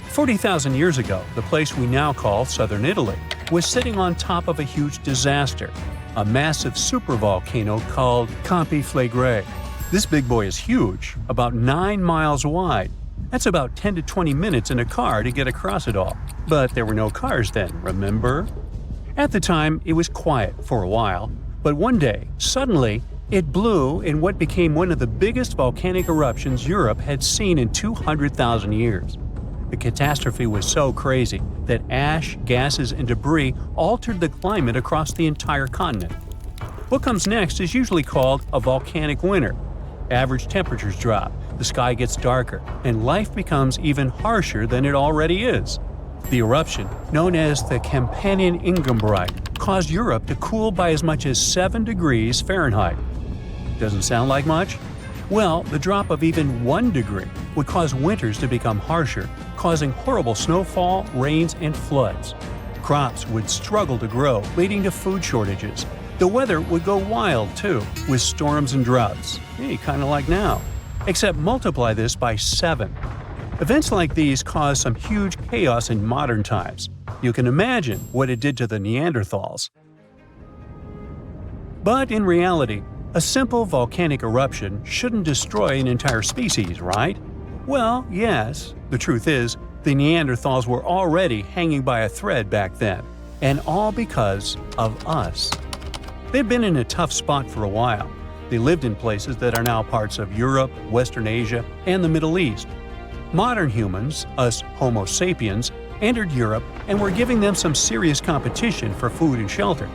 40,000 years ago, the place we now call southern Italy was sitting on top of a huge disaster, a massive supervolcano called Completeness. This big boy is huge, about 9 miles wide. That's about 10 to 20 minutes in a car to get across it all. But there were no cars then, remember? At the time, it was quiet for a while, but one day, suddenly, it blew in what became one of the biggest volcanic eruptions Europe had seen in 200,000 years. The catastrophe was so crazy that ash, gases, and debris altered the climate across the entire continent. What comes next is usually called a volcanic winter. Average temperatures drop, the sky gets darker, and life becomes even harsher than it already is. The eruption, known as the Campanian Ingumbrite, caused Europe to cool by as much as 7 degrees Fahrenheit. Doesn't sound like much? Well, the drop of even 1 degree would cause winters to become harsher, causing horrible snowfall, rains, and floods. Crops would struggle to grow, leading to food shortages. The weather would go wild, too, with storms and droughts. Hey, kind of like now. Except multiply this by 7. Events like these caused some huge chaos in modern times. You can imagine what it did to the Neanderthals. But in reality, a simple volcanic eruption shouldn't destroy an entire species, right? Well, yes. The truth is, the Neanderthals were already hanging by a thread back then, and all because of us. They've been in a tough spot for a while. They lived in places that are now parts of Europe, Western Asia, and the Middle East. Modern humans, us Homo sapiens, entered Europe and were giving them some serious competition for food and shelter.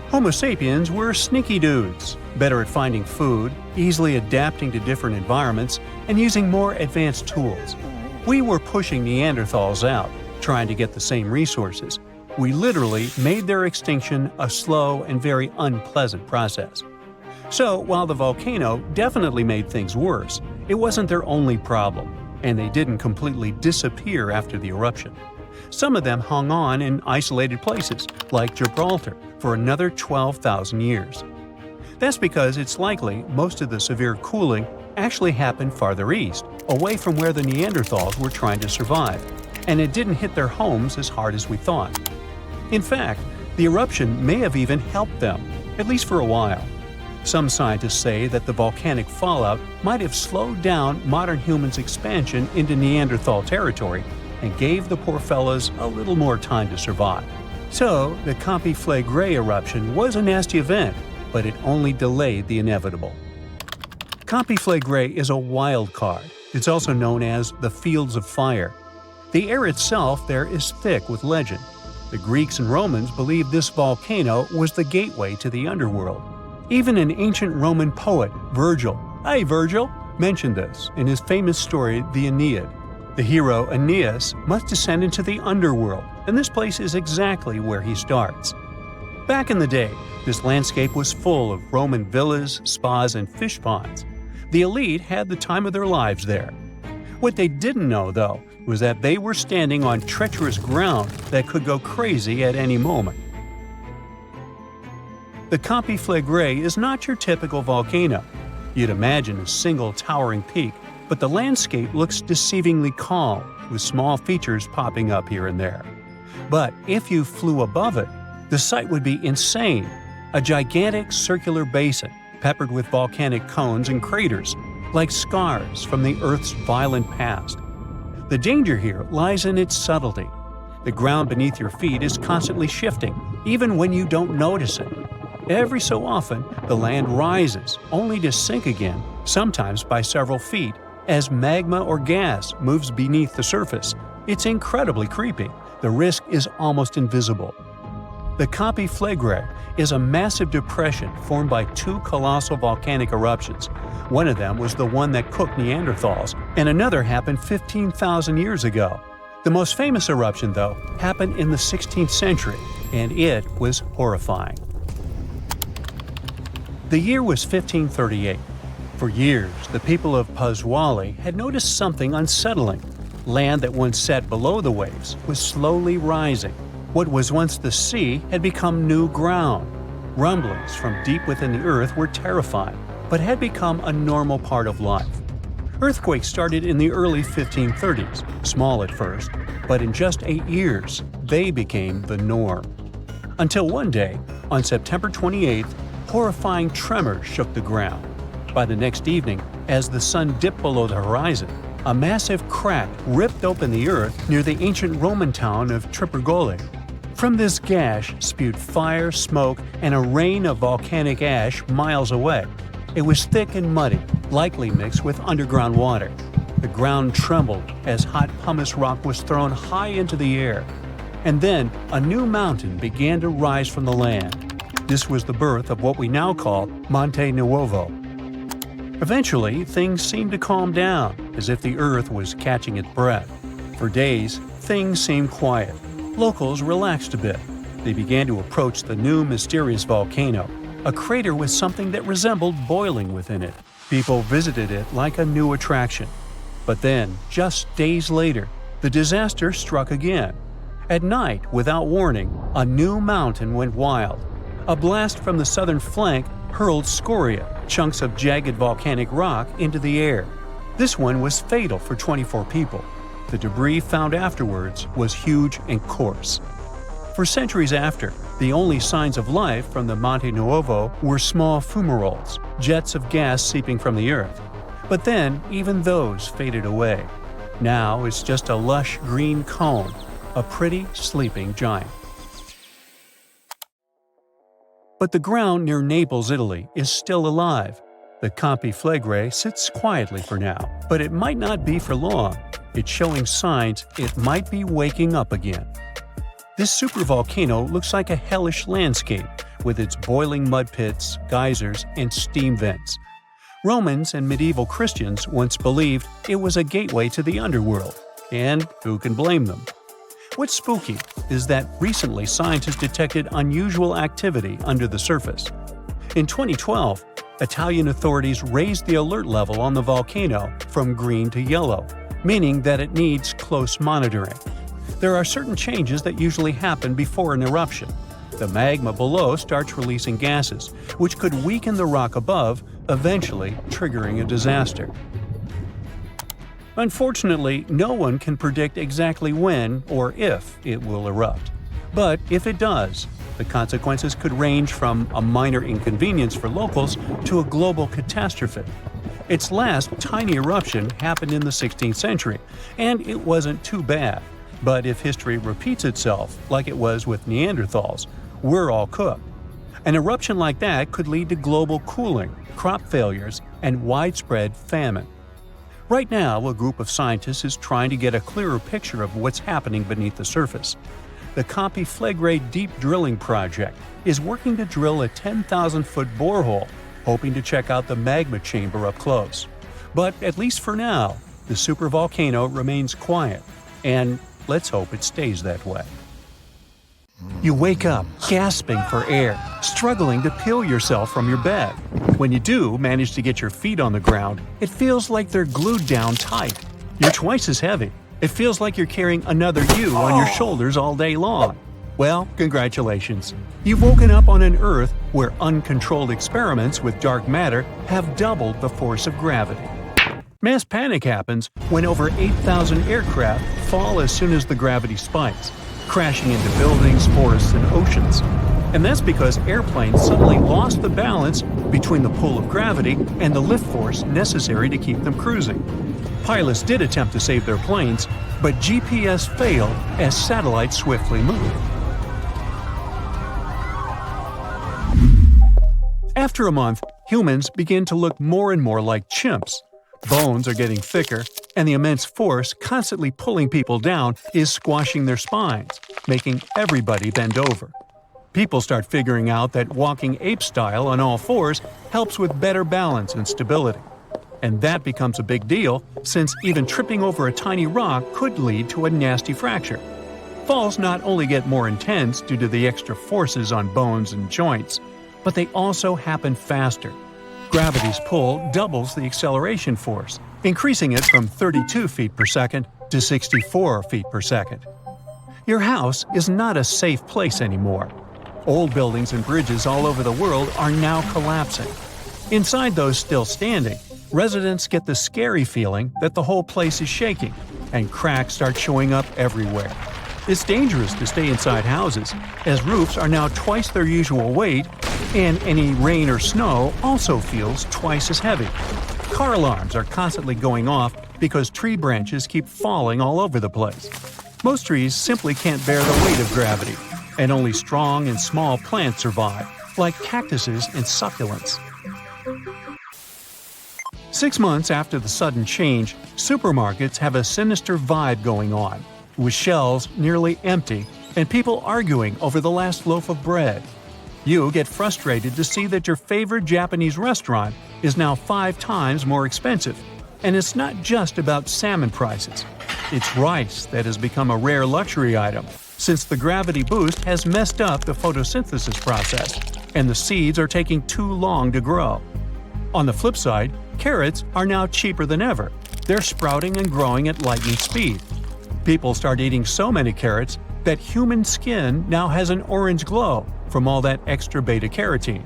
Homo sapiens were sneaky dudes, better at finding food, easily adapting to different environments, and using more advanced tools. We were pushing Neanderthals out, trying to get the same resources. We literally made their extinction a slow and very unpleasant process. So, while the volcano definitely made things worse, it wasn't their only problem, and they didn't completely disappear after the eruption. Some of them hung on in isolated places, like Gibraltar, for another 12,000 years. That's because it's likely most of the severe cooling actually happened farther east, away from where the Neanderthals were trying to survive, and it didn't hit their homes as hard as we thought. In fact, the eruption may have even helped them, at least for a while. Some scientists say that the volcanic fallout might have slowed down modern humans' expansion into Neanderthal territory and gave the poor fellas a little more time to survive. So, the Completeness eruption was a nasty event, but it only delayed the inevitable. Completeness is a wild card. It's also known as the Fields of Fire. The air itself there is thick with legend. The Greeks and Romans believed this volcano was the gateway to the underworld. Even an ancient Roman poet, Virgil, mentioned this in his famous story, the Aeneid. The hero Aeneas must descend into the underworld, and this place is exactly where he starts. Back in the day, this landscape was full of Roman villas, spas, and fish ponds. The elite had the time of their lives there. What they didn't know, though, was that they were standing on treacherous ground that could go crazy at any moment. The Completeness is not your typical volcano. You'd imagine a single towering peak, but the landscape looks deceivingly calm, with small features popping up here and there. But if you flew above it, the sight would be insane. A gigantic circular basin, peppered with volcanic cones and craters, like scars from the Earth's violent past. The danger here lies in its subtlety. The ground beneath your feet is constantly shifting, even when you don't notice it. Every so often, the land rises, only to sink again, sometimes by several feet, as magma or gas moves beneath the surface. It's incredibly creepy. The risk is almost invisible. The Completeness is a massive depression formed by 2 colossal volcanic eruptions. One of them was the one that cooked Neanderthals, and another happened 15,000 years ago. The most famous eruption, though, happened in the 16th century, and it was horrifying. The year was 1538. For years, the people of Paswali had noticed something unsettling. Land that once sat below the waves was slowly rising. What was once the sea had become new ground. Rumblings from deep within the earth were terrifying, but had become a normal part of life. Earthquakes started in the early 1530s, small at first, but in just 8 years, they became the norm. Until one day, on September 28th, horrifying tremors shook the ground. By the next evening, as the sun dipped below the horizon, a massive crack ripped open the earth near the ancient Roman town of Tripurgoli. From this gash spewed fire, smoke, and a rain of volcanic ash miles away. It was thick and muddy, likely mixed with underground water. The ground trembled as hot pumice rock was thrown high into the air. And then a new mountain began to rise from the land. This was the birth of what we now call Monte Nuovo. Eventually, things seemed to calm down, as if the earth was catching its breath. For days, things seemed quiet. Locals relaxed a bit. They began to approach the new mysterious volcano, a crater with something that resembled boiling within it. People visited it like a new attraction. But then, just days later, the disaster struck again. At night, without warning, a new mountain went wild. A blast from the southern flank hurled scoria, chunks of jagged volcanic rock, into the air. This one was fatal for 24 people. The debris found afterwards was huge and coarse. For centuries after, the only signs of life from the Monte Nuovo were small fumaroles, jets of gas seeping from the earth. But then, even those faded away. Now it's just a lush green cone, a pretty sleeping giant. But the ground near Naples, Italy, is still alive. The Campi Flegrei sits quietly for now, but it might not be for long. It's showing signs it might be waking up again. This supervolcano looks like a hellish landscape, with its boiling mud pits, geysers, and steam vents. Romans and medieval Christians once believed it was a gateway to the underworld, and who can blame them? What's spooky is that recently scientists detected unusual activity under the surface. In 2012, Italian authorities raised the alert level on the volcano from green to yellow, meaning that it needs close monitoring. There are certain changes that usually happen before an eruption. The magma below starts releasing gases, which could weaken the rock above, eventually triggering a disaster. Unfortunately, no one can predict exactly when or if it will erupt. But if it does, the consequences could range from a minor inconvenience for locals to a global catastrophe. Its last tiny eruption happened in the 16th century, and it wasn't too bad. But if history repeats itself, like it was with Neanderthals, we're all cooked. An eruption like that could lead to global cooling, crop failures, and widespread famine. Right now, a group of scientists is trying to get a clearer picture of what's happening beneath the surface. The Campi Flegrei Deep Drilling Project is working to drill a 10,000-foot borehole, hoping to check out the magma chamber up close. But at least for now, the supervolcano remains quiet, and let's hope it stays that way. You wake up, gasping for air, struggling to peel yourself from your bed. When you do manage to get your feet on the ground, it feels like they're glued down tight. You're twice as heavy. It feels like you're carrying another you on your shoulders all day long. Well, congratulations. You've woken up on an Earth where uncontrolled experiments with dark matter have doubled the force of gravity. Mass panic happens when over 8,000 aircraft fall as soon as the gravity spikes, crashing into buildings, forests, and oceans. And that's because airplanes suddenly lost the balance between the pull of gravity and the lift force necessary to keep them cruising. Pilots did attempt to save their planes, but GPS failed as satellites swiftly moved. After a month, humans begin to look more and more like chimps. Bones are getting thicker, and the immense force constantly pulling people down is squashing their spines, making everybody bend over. People start figuring out that walking ape-style on all fours helps with better balance and stability. And that becomes a big deal since even tripping over a tiny rock could lead to a nasty fracture. Falls not only get more intense due to the extra forces on bones and joints, but they also happen faster. Gravity's pull doubles the acceleration force, increasing it from 32 feet per second to 64 feet per second. Your house is not a safe place anymore. Old buildings and bridges all over the world are now collapsing. Inside those still standing, residents get the scary feeling that the whole place is shaking, and cracks start showing up everywhere. It's dangerous to stay inside houses, as roofs are now twice their usual weight, and any rain or snow also feels twice as heavy. Car alarms are constantly going off because tree branches keep falling all over the place. Most trees simply can't bear the weight of gravity, and only strong and small plants survive, like cactuses and succulents. 6 months after the sudden change, supermarkets have a sinister vibe going on, with shelves nearly empty and people arguing over the last loaf of bread. You get frustrated to see that your favorite Japanese restaurant is now 5 times more expensive. And it's not just about salmon prices. It's rice that has become a rare luxury item, since the gravity boost has messed up the photosynthesis process, and the seeds are taking too long to grow. On the flip side, carrots are now cheaper than ever. They're sprouting and growing at lightning speed. People start eating so many carrots that human skin now has an orange glow from all that extra beta-carotene.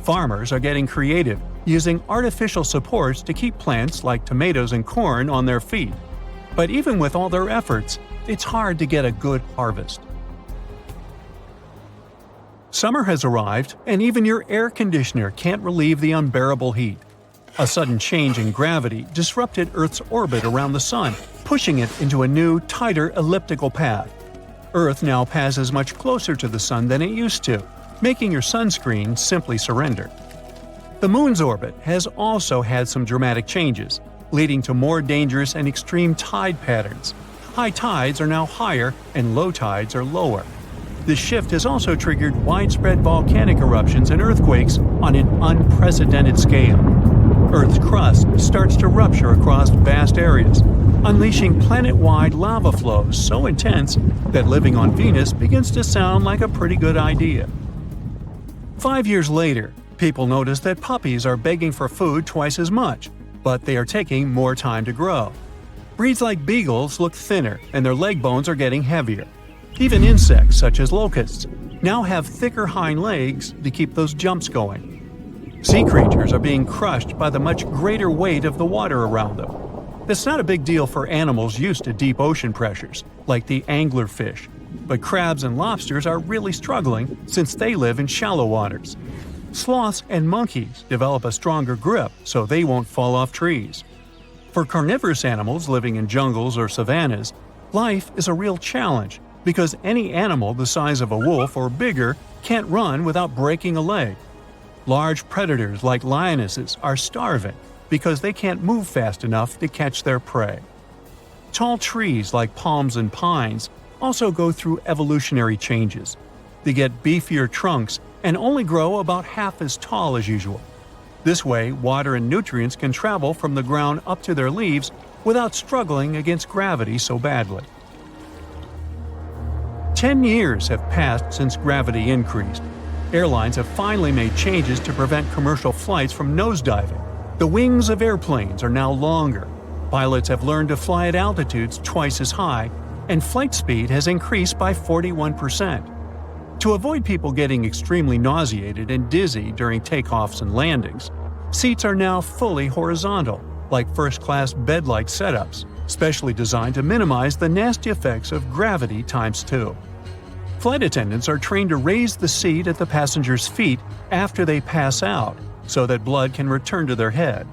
Farmers are getting creative, using artificial supports to keep plants like tomatoes and corn on their feet. But even with all their efforts, it's hard to get a good harvest. Summer has arrived, and even your air conditioner can't relieve the unbearable heat. A sudden change in gravity disrupted Earth's orbit around the Sun, pushing it into a new, tighter elliptical path. Earth now passes much closer to the Sun than it used to, making your sunscreen simply surrender. The Moon's orbit has also had some dramatic changes, leading to more dangerous and extreme tide patterns. High tides are now higher and low tides are lower. This shift has also triggered widespread volcanic eruptions and earthquakes on an unprecedented scale. Earth's crust starts to rupture across vast areas, unleashing planet-wide lava flows so intense that living on Venus begins to sound like a pretty good idea. 5 years later, people notice that puppies are begging for food twice as much, but they are taking more time to grow. Breeds like beagles look thinner and their leg bones are getting heavier. Even insects, such as locusts, now have thicker hind legs to keep those jumps going. Sea creatures are being crushed by the much greater weight of the water around them. That's not a big deal for animals used to deep ocean pressures, like the anglerfish, but crabs and lobsters are really struggling since they live in shallow waters. Sloths and monkeys develop a stronger grip so they won't fall off trees. For carnivorous animals living in jungles or savannas, life is a real challenge because any animal the size of a wolf or bigger can't run without breaking a leg. Large predators like lionesses are starving because they can't move fast enough to catch their prey. Tall trees like palms and pines also go through evolutionary changes. They get beefier trunks and only grow about half as tall as usual. This way, water and nutrients can travel from the ground up to their leaves without struggling against gravity so badly. 10 years have passed since gravity increased. Airlines have finally made changes to prevent commercial flights from nosediving. The wings of airplanes are now longer. Pilots have learned to fly at altitudes twice as high, and flight speed has increased by 41%. To avoid people getting extremely nauseated and dizzy during takeoffs and landings, seats are now fully horizontal, like first-class bed-like setups, specially designed to minimize the nasty effects of gravity times 2. Flight attendants are trained to raise the seat at the passenger's feet after they pass out, so that blood can return to their head.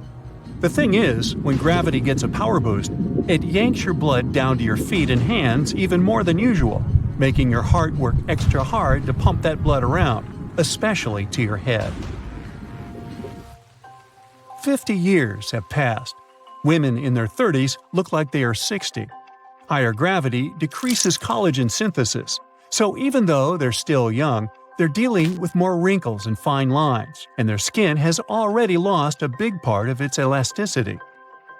The thing is, when gravity gets a power boost, it yanks your blood down to your feet and hands even more than usual, making your heart work extra hard to pump that blood around, especially to your head. 50 years have passed. Women in their 30s look like they are 60. Higher gravity decreases collagen synthesis, so even though they're still young, They're dealing with more wrinkles and fine lines, and their skin has already lost a big part of its elasticity.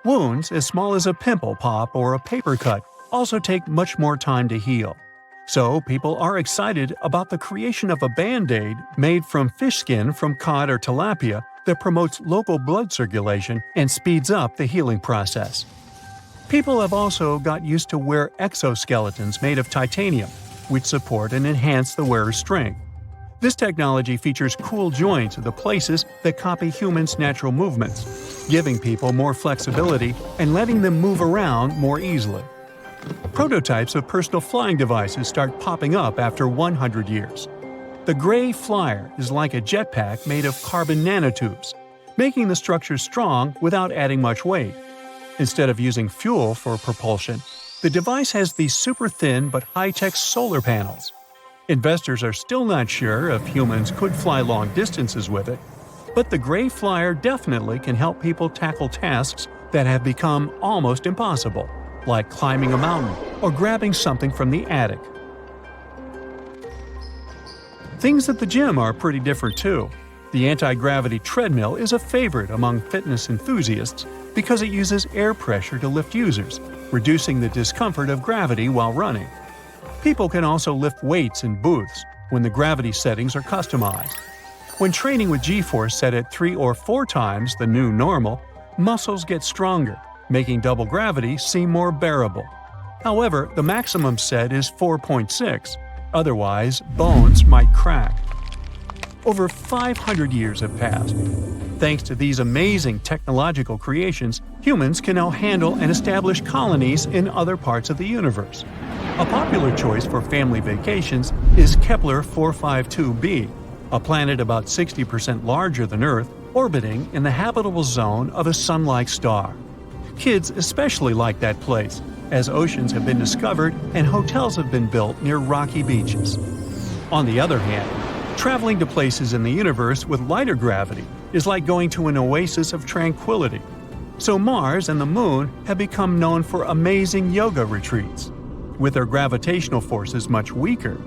Wounds as small as a pimple pop or a paper cut also take much more time to heal. So people are excited about the creation of a Band-Aid made from fish skin from cod or tilapia that promotes local blood circulation and speeds up the healing process. People have also got used to wear exoskeletons made of titanium, which support and enhance the wearer's strength. This technology features cool joints at the places that copy humans' natural movements, giving people more flexibility and letting them move around more easily. Prototypes of personal flying devices start popping up after 100 years. The Gray Flyer is like a jetpack made of carbon nanotubes, making the structure strong without adding much weight. Instead of using fuel for propulsion, the device has these super-thin but high-tech solar panels. Investors are still not sure if humans could fly long distances with it, but the Gray Flyer definitely can help people tackle tasks that have become almost impossible, like climbing a mountain or grabbing something from the attic. Things at the gym are pretty different too. The anti-gravity treadmill is a favorite among fitness enthusiasts because it uses air pressure to lift users, reducing the discomfort of gravity while running. People can also lift weights in booths when the gravity settings are customized. When training with G-force set at 3 or 4 times the new normal, muscles get stronger, making double gravity seem more bearable. However, the maximum set is 4.6, otherwise bones might crack. Over 500 years have passed. Thanks to these amazing technological creations, humans can now handle and establish colonies in other parts of the universe. A popular choice for family vacations is Kepler 452b, a planet about 60% larger than Earth, orbiting in the habitable zone of a sun-like star. Kids especially like that place, as oceans have been discovered and hotels have been built near rocky beaches. On the other hand, traveling to places in the universe with lighter gravity is like going to an oasis of tranquility. So Mars and the Moon have become known for amazing yoga retreats. With their gravitational forces much weaker,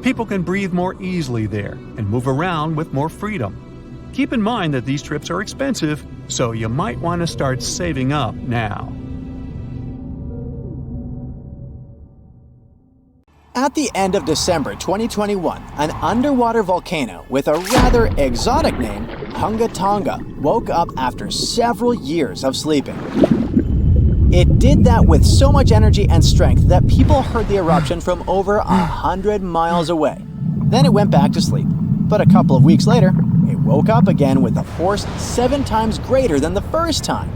people can breathe more easily there and move around with more freedom. Keep in mind that these trips are expensive, so you might want to start saving up now. At the end of December 2021, an underwater volcano with a rather exotic name, Hunga Tonga, woke up after several years of sleeping. It did that with so much energy and strength that people heard the eruption from over 100 miles away. Then it went back to sleep. But a couple of weeks later, it woke up again with a force 7 times greater than the first time.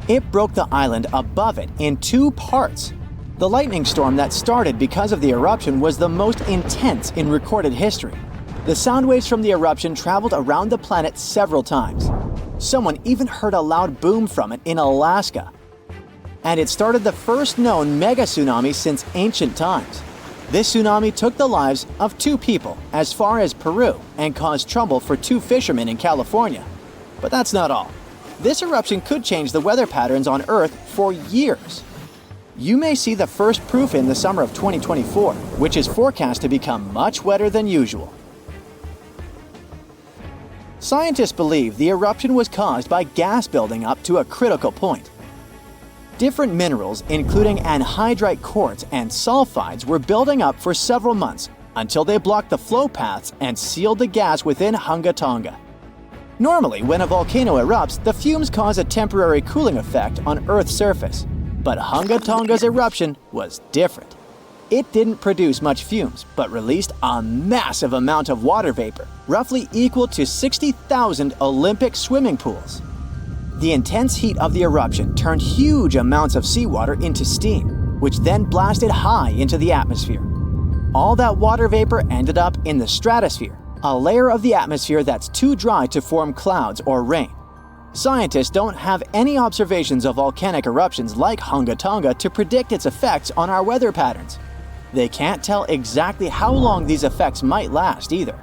It broke the island above it in 2 parts. The lightning storm that started because of the eruption was the most intense in recorded history. The sound waves from the eruption traveled around the planet several times. Someone even heard a loud boom from it in Alaska. And it started the first known mega tsunami since ancient times. This tsunami took the lives of 2 people as far as Peru and caused trouble for 2 fishermen in California. But that's not all. This eruption could change the weather patterns on Earth for years. You may see the first proof in the summer of 2024, which is forecast to become much wetter than usual. Scientists believe the eruption was caused by gas building up to a critical point. Different minerals, including anhydrite quartz and sulfides, were building up for several months until they blocked the flow paths and sealed the gas within Hunga Tonga. Normally, when a volcano erupts, the fumes cause a temporary cooling effect on Earth's surface. But Hunga Tonga's eruption was different. It didn't produce much fumes, but released a massive amount of water vapor, roughly equal to 60,000 Olympic swimming pools. The intense heat of the eruption turned huge amounts of seawater into steam, which then blasted high into the atmosphere. All that water vapor ended up in the stratosphere, a layer of the atmosphere that's too dry to form clouds or rain. Scientists don't have any observations of volcanic eruptions like Hunga Tonga to predict its effects on our weather patterns. They can't tell exactly how long these effects might last either.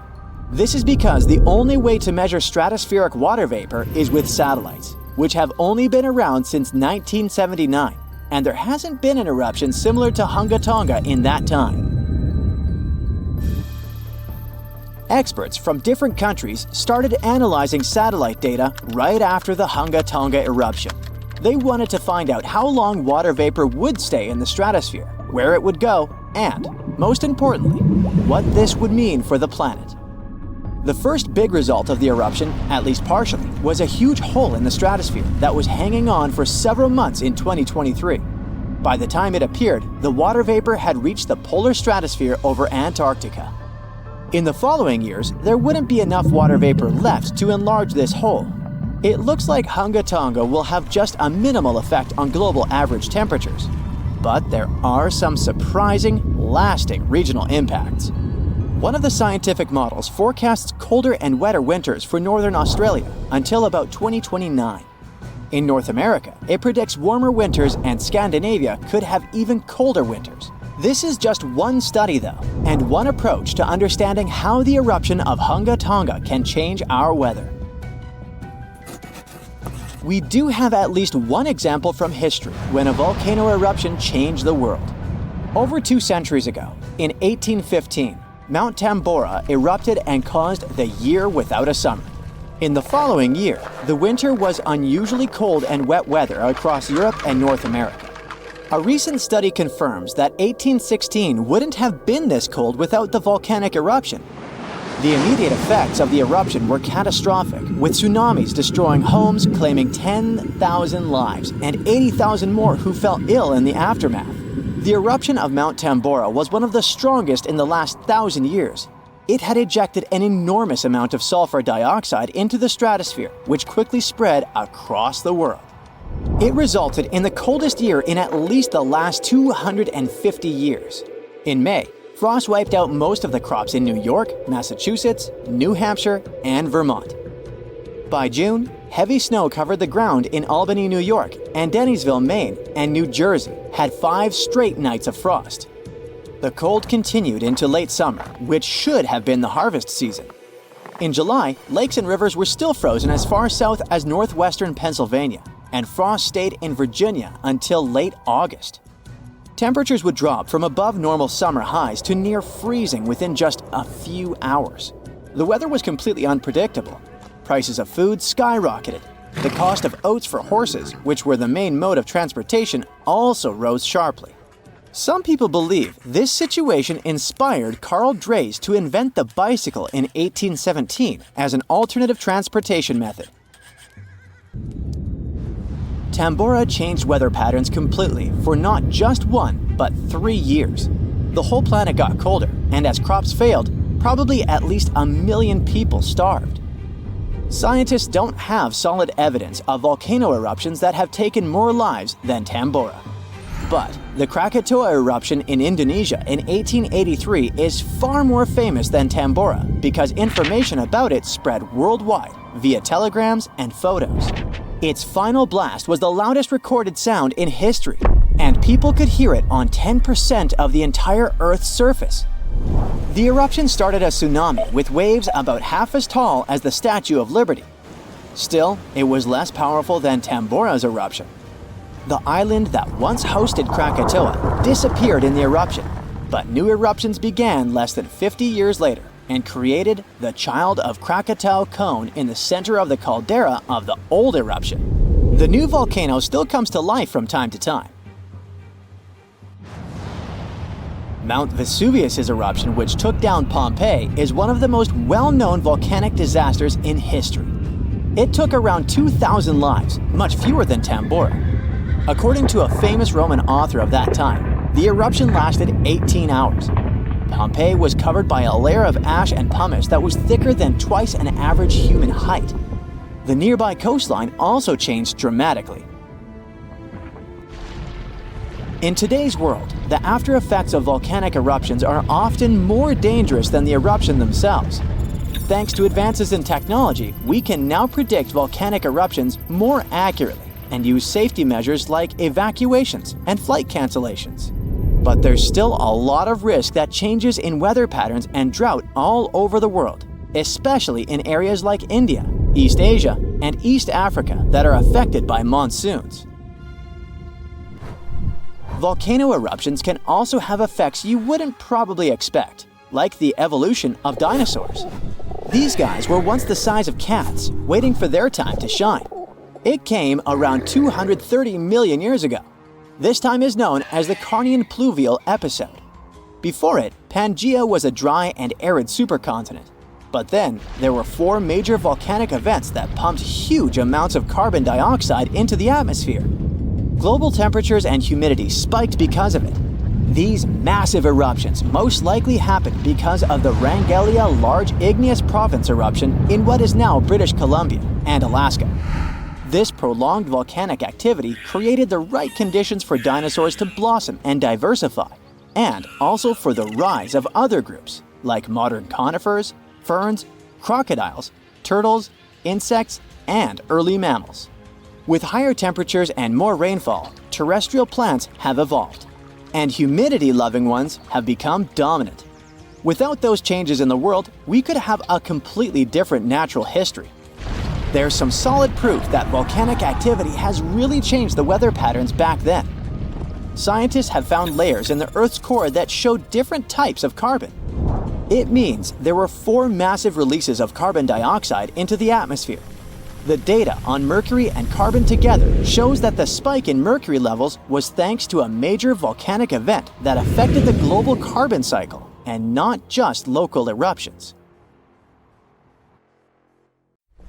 This is because the only way to measure stratospheric water vapor is with satellites, which have only been around since 1979, and there hasn't been an eruption similar to Hunga Tonga in that time. Experts from different countries started analyzing satellite data right after the Hunga Tonga eruption. They wanted to find out how long water vapor would stay in the stratosphere, where it would go, and, most importantly, what this would mean for the planet. The first big result of the eruption, at least partially, was a huge hole in the stratosphere that was hanging on for several months in 2023. By the time it appeared, the water vapor had reached the polar stratosphere over Antarctica. In the following years, there wouldn't be enough water vapor left to enlarge this hole. It looks like Hunga Tonga will have just a minimal effect on global average temperatures. But there are some surprising, lasting regional impacts. One of the scientific models forecasts colder and wetter winters for northern Australia until about 2029. In North America, it predicts warmer winters, and Scandinavia could have even colder winters. This is just one study though, and one approach to understanding how the eruption of Hunga Tonga can change our weather. We do have at least one example from history when a volcano eruption changed the world. Over 2 centuries ago, in 1815, Mount Tambora erupted and caused the year without a summer. In the following year, the winter was unusually cold and wet weather across Europe and North America. A recent study confirms that 1816 wouldn't have been this cold without the volcanic eruption. The immediate effects of the eruption were catastrophic, with tsunamis destroying homes, claiming 10,000 lives, and 80,000 more who fell ill in the aftermath. The eruption of Mount Tambora was one of the strongest in the last 1,000 years. It had ejected an enormous amount of sulfur dioxide into the stratosphere, which quickly spread across the world. It resulted in the coldest year in at least the last 250 years. In May, frost wiped out most of the crops in New York, Massachusetts, New Hampshire, and Vermont. By June, heavy snow covered the ground in Albany, New York, and Dennisville, Maine, and New Jersey had 5 straight nights of frost. The cold continued into late summer, which should have been the harvest season. In July, lakes and rivers were still frozen as far south as northwestern Pennsylvania, and frost stayed in Virginia until late August. Temperatures would drop from above normal summer highs to near freezing within just a few hours. The weather was completely unpredictable. Prices of food skyrocketed. The cost of oats for horses, which were the main mode of transportation, also rose sharply. Some people believe this situation inspired Carl Drees to invent the bicycle in 1817 as an alternative transportation method. Tambora changed weather patterns completely for not just 1, but 3 years. The whole planet got colder, and as crops failed, probably at least 1 million people starved. Scientists don't have solid evidence of volcano eruptions that have taken more lives than Tambora. But the Krakatoa eruption in Indonesia in 1883 is far more famous than Tambora because information about it spread worldwide via telegrams and photos. Its final blast was the loudest recorded sound in history, and people could hear it on 10% of the entire Earth's surface. The eruption started a tsunami with waves about half as tall as the Statue of Liberty. Still, it was less powerful than Tambora's eruption. The island that once hosted Krakatoa disappeared in the eruption, but new eruptions began less than 50 years later and created the Child of Krakatau cone in the center of the caldera of the old eruption. The new volcano still comes to life from time to time. Mount Vesuvius's eruption, which took down Pompeii, is one of the most well-known volcanic disasters in history. It took around 2,000 lives, much fewer than Tambora. According to a famous Roman author of that time, the eruption lasted 18 hours. Pompeii was covered by a layer of ash and pumice that was thicker than twice an average human height. The nearby coastline also changed dramatically. In today's world, the after effects of volcanic eruptions are often more dangerous than the eruption themselves. Thanks to advances in technology, we can now predict volcanic eruptions more accurately and use safety measures like evacuations and flight cancellations. But there's still a lot of risk that changes in weather patterns and drought all over the world, especially in areas like India, East Asia, and East Africa that are affected by monsoons. Volcano eruptions can also have effects you wouldn't probably expect. like the evolution of dinosaurs. These guys were once the size of cats, waiting for their time to shine. It came around 230 million years ago. This time is known as the Carnian pluvial episode. Before it, Pangaea was a dry and arid supercontinent. But then, there were 4 major volcanic events that pumped huge amounts of carbon dioxide into the atmosphere. Global temperatures and humidity spiked because of it. These massive eruptions most likely happened because of the Wrangellia Large Igneous Province eruption in what is now British Columbia and Alaska. This prolonged volcanic activity created the right conditions for dinosaurs to blossom and diversify, and also for the rise of other groups, like modern conifers, ferns, crocodiles, turtles, insects, and early mammals. With higher temperatures and more rainfall, terrestrial plants have evolved, and humidity-loving ones have become dominant. Without those changes in the world, we could have a completely different natural history. There's some solid proof that volcanic activity has really changed the weather patterns back then. Scientists have found layers in the Earth's core that show different types of carbon. It means there were 4 massive releases of carbon dioxide into the atmosphere. The data on mercury and carbon together shows that the spike in mercury levels was thanks to a major volcanic event that affected the global carbon cycle, and not just local eruptions.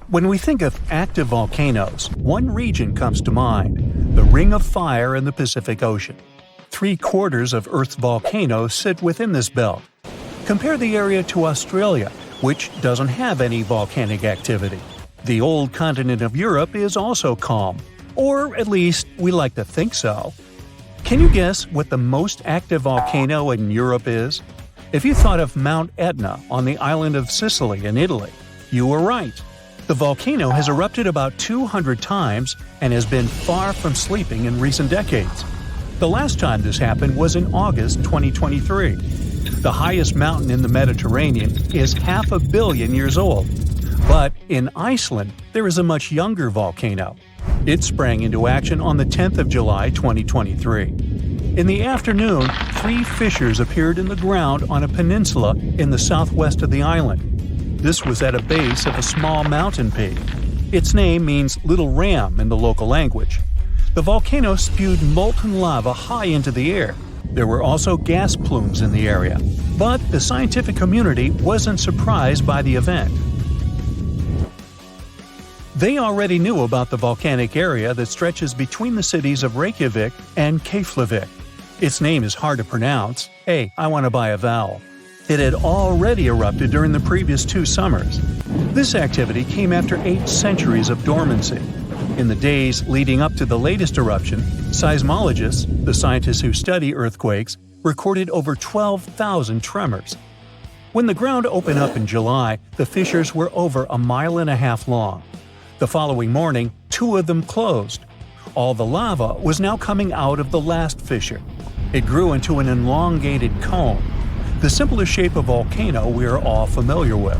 When we think of active volcanoes, one region comes to mind: the Ring of Fire in the Pacific Ocean. 3/4 of Earth's volcanoes sit within this belt. Compare the area to Australia, which doesn't have any volcanic activity. The old continent of Europe is also calm, or at least we like to think so. Can you guess what the most active volcano in Europe is? If you thought of Mount Etna on the island of Sicily in Italy, you were right. The volcano has erupted about 200 times and has been far from sleeping in recent decades. The last time this happened was in August 2023. The highest mountain in the Mediterranean is 500 million years old. But in Iceland, there is a much younger volcano. It sprang into action on the 10th of July 2023. In the afternoon, 3 fissures appeared in the ground on a peninsula in the southwest of the island. This was at a base of a small mountain peak. Its name means Little Ram in the local language. The volcano spewed molten lava high into the air. There were also gas plumes in the area. But the scientific community wasn't surprised by the event. They already knew about the volcanic area that stretches between the cities of Reykjavik and Keflavik. Its name is hard to pronounce. Hey, I want to buy a vowel. It had already erupted during the previous 2 summers. This activity came after 8 centuries of dormancy. In the days leading up to the latest eruption, seismologists, the scientists who study earthquakes, recorded over 12,000 tremors. When the ground opened up in July, the fissures were over 1.5 miles long. The following morning, 2 of them closed. All the lava was now coming out of the last fissure. It grew into an elongated cone, the simplest shape of volcano we are all familiar with.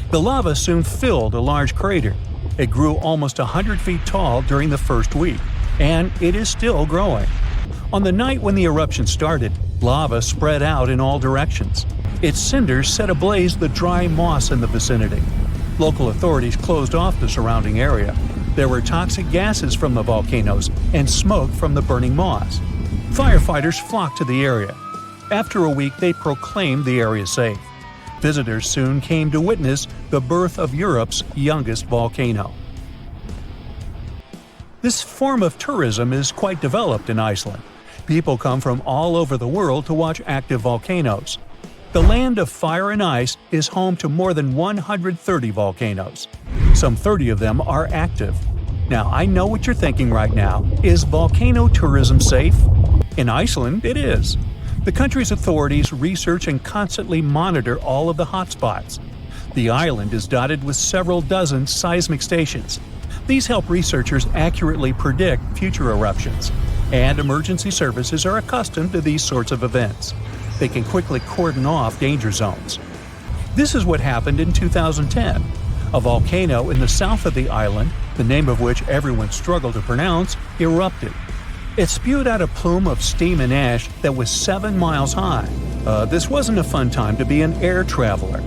The lava soon filled a large crater. It grew almost 100 feet tall during the first week, and it is still growing. On the night when the eruption started, lava spread out in all directions. Its cinders set ablaze the dry moss in the vicinity. Local authorities closed off the surrounding area. There were toxic gases from the volcanoes and smoke from the burning moss. Firefighters flocked to the area. After a week, they proclaimed the area safe. Visitors soon came to witness the birth of Europe's youngest volcano. This form of tourism is quite developed in Iceland. People come from all over the world to watch active volcanoes. The land of fire and ice is home to more than 130 volcanoes. Some 30 of them are active. Now, I know what you're thinking right now. Is volcano tourism safe? In Iceland, it is. The country's authorities research and constantly monitor all of the hotspots. The island is dotted with several dozen seismic stations. These help researchers accurately predict future eruptions, and emergency services are accustomed to these sorts of events. They can quickly cordon off danger zones. This is what happened in 2010. A volcano in the south of the island, the name of which everyone struggled to pronounce, erupted. It spewed out a plume of steam and ash that was 7 miles high. This wasn't a fun time to be an air traveler.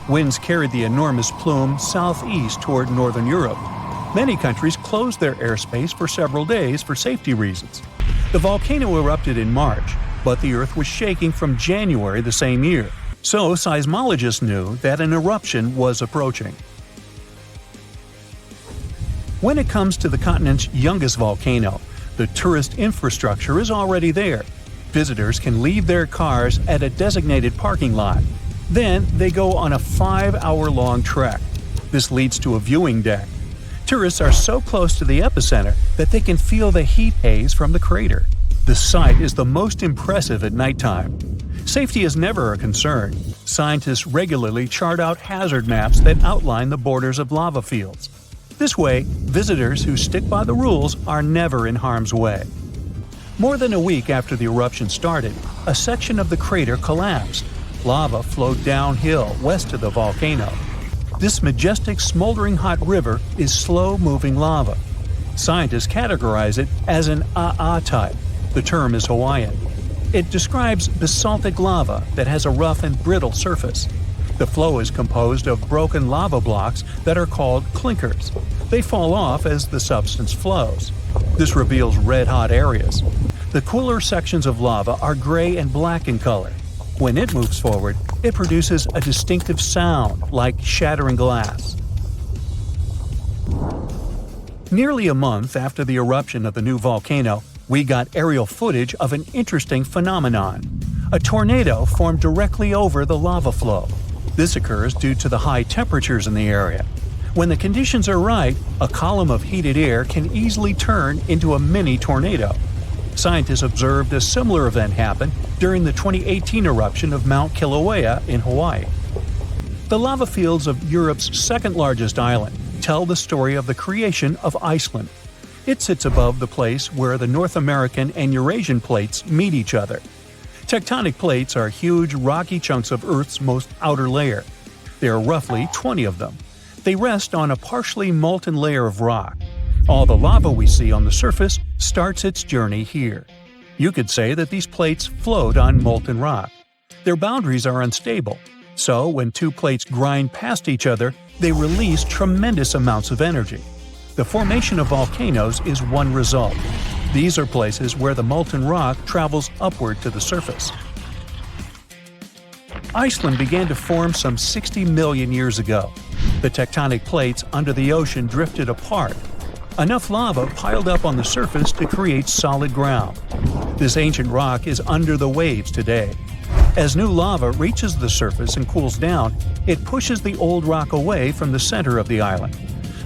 Winds carried the enormous plume southeast toward northern Europe. Many countries closed their airspace for several days for safety reasons. The volcano erupted in March, but the Earth was shaking from January the same year, so seismologists knew that an eruption was approaching. When it comes to the continent's youngest volcano, the tourist infrastructure is already there. Visitors can leave their cars at a designated parking lot. Then they go on a 5-hour-long trek. This leads to a viewing deck. Tourists are so close to the epicenter that they can feel the heat haze from the crater. The sight is the most impressive at nighttime. Safety is never a concern. Scientists regularly chart out hazard maps that outline the borders of lava fields. This way, visitors who stick by the rules are never in harm's way. More than a week after the eruption started, a section of the crater collapsed. Lava flowed downhill west of the volcano. This majestic smoldering hot river is slow-moving lava. Scientists categorize it as an AA type. The term is Hawaiian. It describes basaltic lava that has a rough and brittle surface. The flow is composed of broken lava blocks that are called clinkers. They fall off as the substance flows. This reveals red-hot areas. The cooler sections of lava are gray and black in color. When it moves forward, it produces a distinctive sound like shattering glass. Nearly a month after the eruption of the new volcano, we got aerial footage of an interesting phenomenon. A tornado formed directly over the lava flow. This occurs due to the high temperatures in the area. When the conditions are right, a column of heated air can easily turn into a mini tornado. Scientists observed a similar event happen during the 2018 eruption of Mount Kilauea in Hawaii. The lava fields of Europe's second-largest island tell the story of the creation of Iceland. It sits above the place where the North American and Eurasian plates meet each other. Tectonic plates are huge, rocky chunks of Earth's most outer layer. There are roughly 20 of them. They rest on a partially molten layer of rock. All the lava we see on the surface starts its journey here. You could say that these plates float on molten rock. Their boundaries are unstable, so when two plates grind past each other, they release tremendous amounts of energy. The formation of volcanoes is one result. These are places where the molten rock travels upward to the surface. Iceland began to form some 60 million years ago. The tectonic plates under the ocean drifted apart. Enough lava piled up on the surface to create solid ground. This ancient rock is under the waves today. As new lava reaches the surface and cools down, it pushes the old rock away from the center of the island.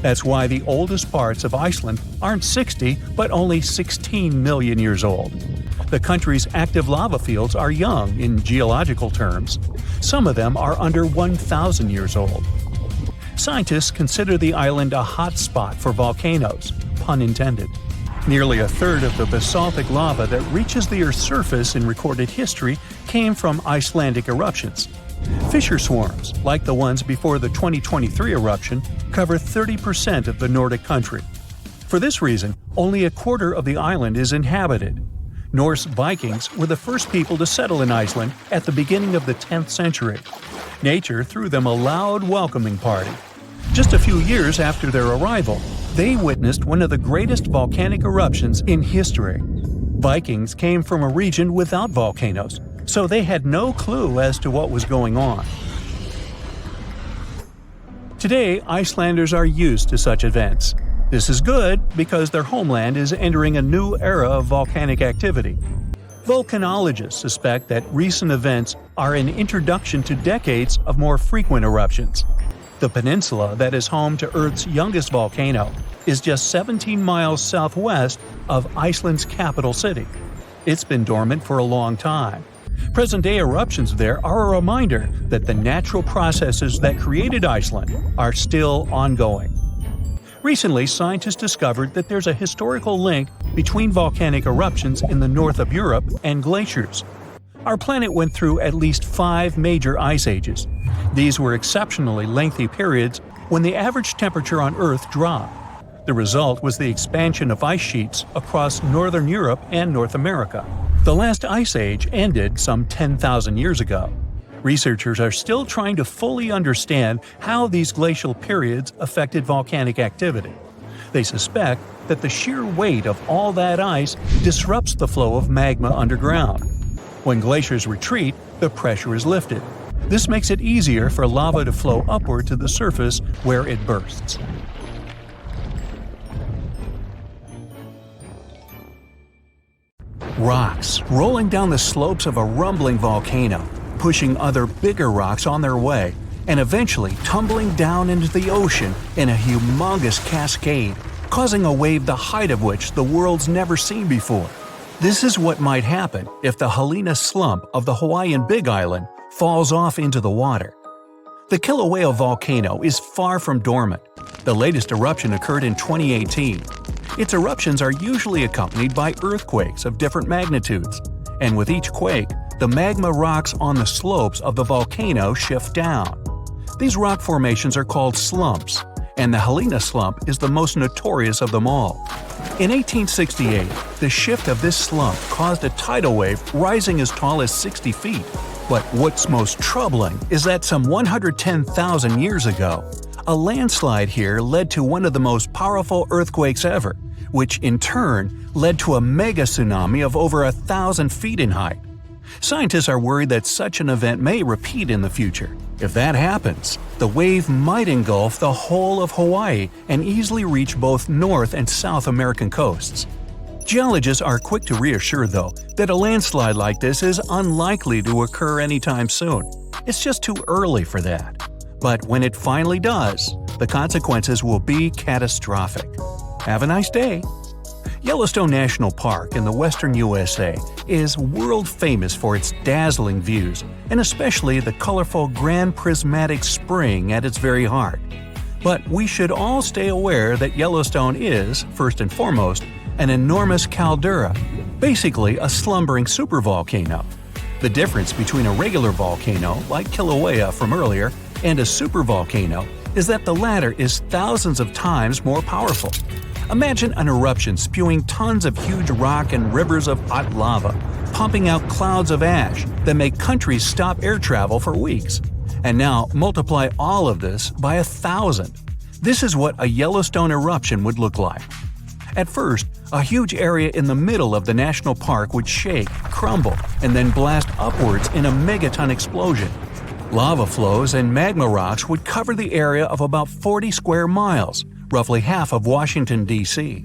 That's why the oldest parts of Iceland aren't 60, but only 16 million years old. The country's active lava fields are young in geological terms. Some of them are under 1,000 years old. Scientists consider the island a hot spot for volcanoes, pun intended. Nearly a third of the basaltic lava that reaches the Earth's surface in recorded history came from Icelandic eruptions. Fissure swarms, like the ones before the 2023 eruption, cover 30% of the Nordic country. For this reason, only a quarter of the island is inhabited. Norse Vikings were the first people to settle in Iceland at the beginning of the 10th century. Nature threw them a loud welcoming party. Just a few years after their arrival, they witnessed one of the greatest volcanic eruptions in history. Vikings came from a region without volcanoes, so they had no clue as to what was going on. Today, Icelanders are used to such events. This is good because their homeland is entering a new era of volcanic activity. Volcanologists suspect that recent events are an introduction to decades of more frequent eruptions. The peninsula that is home to Earth's youngest volcano is just 17 miles southwest of Iceland's capital city. It's been dormant for a long time. Present-day eruptions there are a reminder that the natural processes that created Iceland are still ongoing. Recently, scientists discovered that there's a historical link between volcanic eruptions in the north of Europe and glaciers. Our planet went through at least 5 major ice ages. These were exceptionally lengthy periods when the average temperature on Earth dropped. The result was the expansion of ice sheets across northern Europe and North America. The last ice age ended some 10,000 years ago. Researchers are still trying to fully understand how these glacial periods affected volcanic activity. They suspect that the sheer weight of all that ice disrupts the flow of magma underground. When glaciers retreat, the pressure is lifted. This makes it easier for lava to flow upward to the surface where it bursts. Rocks rolling down the slopes of a rumbling volcano, pushing other bigger rocks on their way, and eventually tumbling down into the ocean in a humongous cascade, causing a wave the height of which the world's never seen before. This is what might happen if the Helena slump of the Hawaiian Big Island falls off into the water. The Kilauea volcano is far from dormant. The latest eruption occurred in 2018. Its eruptions are usually accompanied by earthquakes of different magnitudes, and with each quake, the magma rocks on the slopes of the volcano shift down. These rock formations are called slumps, and the Helena slump is the most notorious of them all. In 1868, the shift of this slump caused a tidal wave rising as tall as 60 feet. But what's most troubling is that some 110,000 years ago, a landslide here led to one of the most powerful earthquakes ever, which in turn led to a mega tsunami of over 1,000 feet in height. Scientists are worried that such an event may repeat in the future. If that happens, the wave might engulf the whole of Hawaii and easily reach both North and South American coasts. Geologists are quick to reassure, though, that a landslide like this is unlikely to occur anytime soon. It's just too early for that. But when it finally does, the consequences will be catastrophic. Have a nice day! Yellowstone National Park in the western USA is world famous for its dazzling views, and especially the colorful Grand Prismatic Spring at its very heart. But we should all stay aware that Yellowstone is, first and foremost, an enormous caldera, basically a slumbering supervolcano. The difference between a regular volcano, like Kilauea from earlier, and a supervolcano is that the latter is thousands of times more powerful. Imagine an eruption spewing tons of huge rock and rivers of hot lava, pumping out clouds of ash that make countries stop air travel for weeks. And now multiply all of this by 1,000. This is what a Yellowstone eruption would look like. At first, a huge area in the middle of the national park would shake, crumble, and then blast upwards in a megaton explosion. Lava flows and magma rocks would cover the area of about 40 square miles, roughly half of Washington, D.C.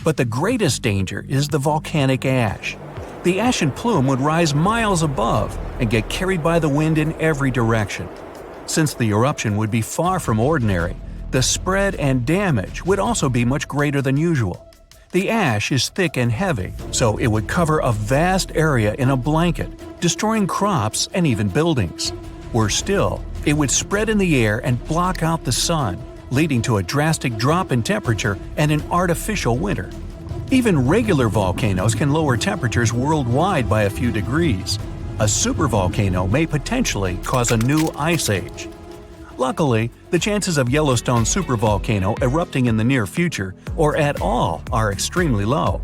But the greatest danger is the volcanic ash. The ashen plume would rise miles above and get carried by the wind in every direction. Since the eruption would be far from ordinary, the spread and damage would also be much greater than usual. The ash is thick and heavy, so it would cover a vast area in a blanket, destroying crops and even buildings. Worse still, it would spread in the air and block out the sun, leading to a drastic drop in temperature and an artificial winter. Even regular volcanoes can lower temperatures worldwide by a few degrees. A supervolcano may potentially cause a new ice age. Luckily, the chances of Yellowstone supervolcano erupting in the near future, or at all, are extremely low.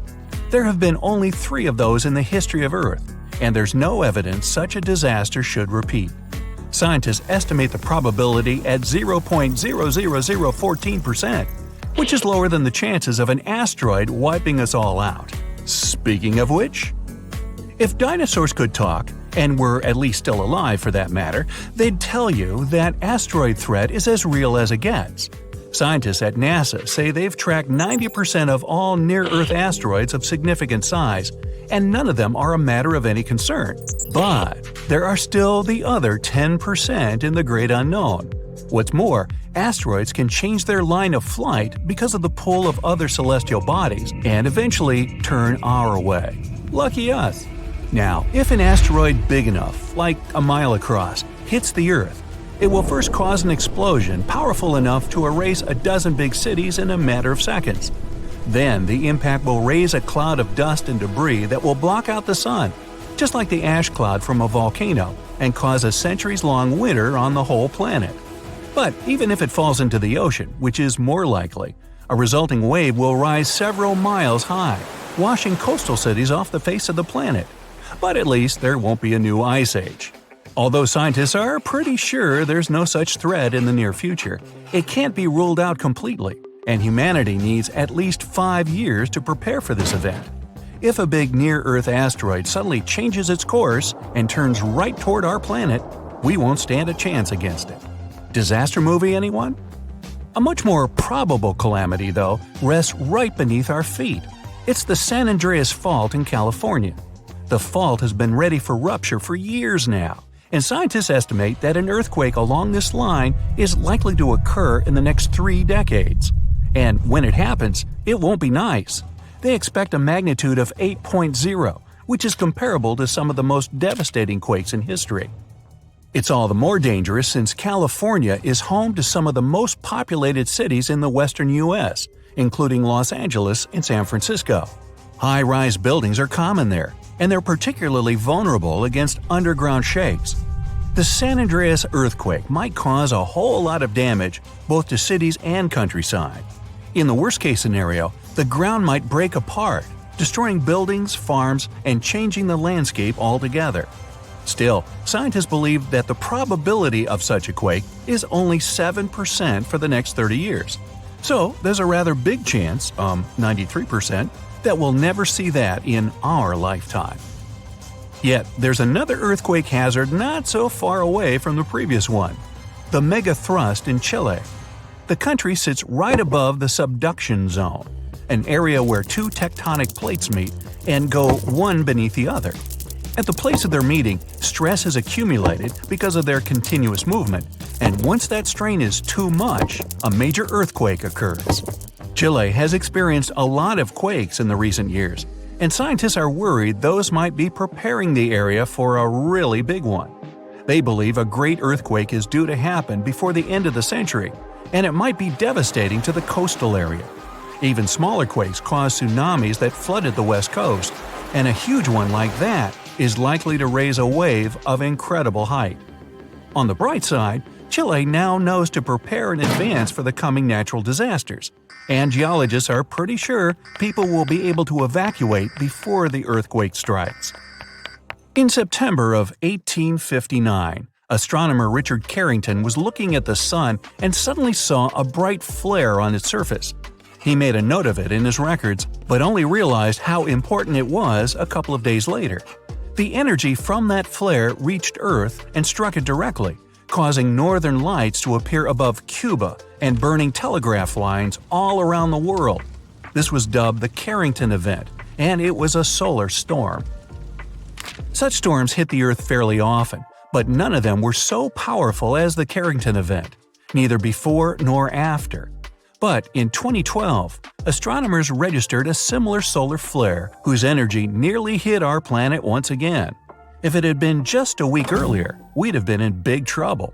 There have been only 3 of those in the history of Earth, and there's no evidence such a disaster should repeat. Scientists estimate the probability at 0.00014%, which is lower than the chances of an asteroid wiping us all out. Speaking of which, if dinosaurs could talk, and were at least still alive for that matter, they'd tell you that asteroid threat is as real as it gets. Scientists at NASA say they've tracked 90% of all near-Earth asteroids of significant size, and none of them are a matter of any concern. But there are still the other 10% in the great unknown. What's more, asteroids can change their line of flight because of the pull of other celestial bodies and eventually turn our way. Lucky us! Now, if an asteroid big enough, like a mile across, hits the Earth, it will first cause an explosion powerful enough to erase a dozen big cities in a matter of seconds. Then the impact will raise a cloud of dust and debris that will block out the sun, just like the ash cloud from a volcano, and cause a centuries-long winter on the whole planet. But even if it falls into the ocean, which is more likely, a resulting wave will rise several miles high, washing coastal cities off the face of the planet. but at least there won't be a new ice age. Although scientists are pretty sure there's no such threat in the near future, it can't be ruled out completely, and humanity needs at least 5 years to prepare for this event. If a big near-Earth asteroid suddenly changes its course and turns right toward our planet, we won't stand a chance against it. Disaster movie, anyone? A much more probable calamity, though, rests right beneath our feet. It's the San Andreas Fault in California. The fault has been ready for rupture for years now, and scientists estimate that an earthquake along this line is likely to occur in the next 3 decades. And when it happens, it won't be nice. They expect a magnitude of 8.0, which is comparable to some of the most devastating quakes in history. It's all the more dangerous since California is home to some of the most populated cities in the western U.S., including Los Angeles and San Francisco. High-rise buildings are common there, and they're particularly vulnerable against underground shakes. The San Andreas earthquake might cause a whole lot of damage both to cities and countryside. In the worst-case scenario, the ground might break apart, destroying buildings, farms, and changing the landscape altogether. Still, scientists believe that the probability of such a quake is only 7% for the next 30 years. So, there's a rather big chance, 93%, that we'll never see that in our lifetime. Yet, there's another earthquake hazard not so far away from the previous one: the megathrust in Chile. The country sits right above the subduction zone, an area where 2 tectonic plates meet and go one beneath the other. At the place of their meeting, stress has accumulated because of their continuous movement, and once that strain is too much, a major earthquake occurs. Chile has experienced a lot of quakes in the recent years, and scientists are worried those might be preparing the area for a really big one. They believe a great earthquake is due to happen before the end of the century, and it might be devastating to the coastal area. Even smaller quakes caused tsunamis that flooded the west coast, and a huge one like that is likely to raise a wave of incredible height. On the bright side, Chile now knows to prepare in advance for the coming natural disasters, and geologists are pretty sure people will be able to evacuate before the earthquake strikes. In September of 1859, astronomer Richard Carrington was looking at the sun and suddenly saw a bright flare on its surface. He made a note of it in his records, but only realized how important it was a couple of days later. The energy from that flare reached Earth and struck it directly, causing northern lights to appear above Cuba and burning telegraph lines all around the world. This was dubbed the Carrington event, and it was a solar storm. Such storms hit the Earth fairly often, but none of them were so powerful as the Carrington event, neither before nor after. But in 2012, astronomers registered a similar solar flare whose energy nearly hit our planet once again. If it had been just a week earlier, we'd have been in big trouble.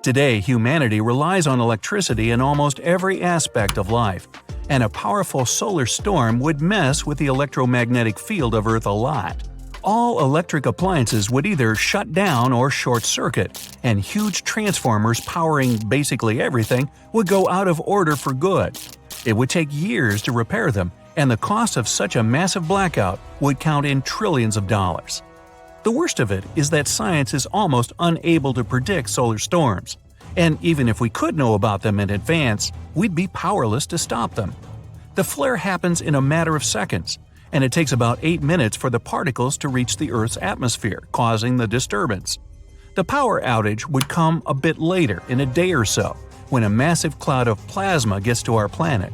Today, humanity relies on electricity in almost every aspect of life, and a powerful solar storm would mess with the electromagnetic field of Earth a lot. All electric appliances would either shut down or short-circuit, and huge transformers powering basically everything would go out of order for good. It would take years to repair them, and the cost of such a massive blackout would count in trillions of dollars. The worst of it is that science is almost unable to predict solar storms, and even if we could know about them in advance, we'd be powerless to stop them. The flare happens in a matter of seconds, and it takes about 8 minutes for the particles to reach the Earth's atmosphere, causing the disturbance. The power outage would come a bit later, in a day or so, when a massive cloud of plasma gets to our planet.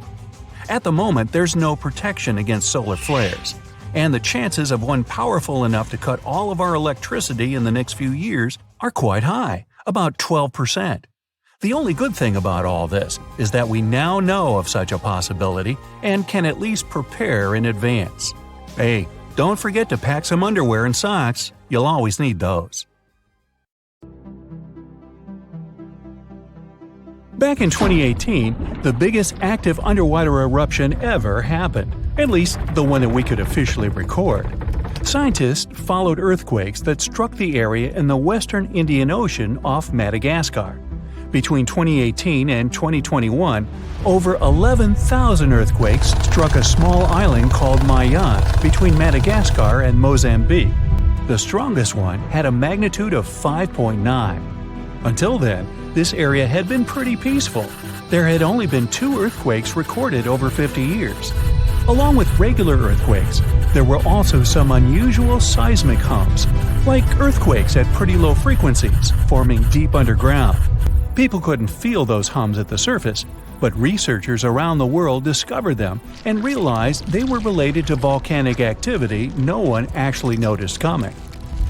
At the moment, there's no protection against solar flares, and the chances of one powerful enough to cut all of our electricity in the next few years are quite high, about 12%. The only good thing about all this is that we now know of such a possibility and can at least prepare in advance. Hey, don't forget to pack some underwear and socks. You'll always need those. Back in 2018, the biggest active underwater eruption ever happened, at least the one that we could officially record. Scientists followed earthquakes that struck the area in the western Indian Ocean off Madagascar. Between 2018 and 2021, over 11,000 earthquakes struck a small island called Mayan between Madagascar and Mozambique. The strongest one had a magnitude of 5.9. Until then, this area had been pretty peaceful. There had only been 2 earthquakes recorded over 50 years. Along with regular earthquakes, there were also some unusual seismic hums, like earthquakes at pretty low frequencies, forming deep underground. People couldn't feel those hums at the surface, but researchers around the world discovered them and realized they were related to volcanic activity no one actually noticed coming.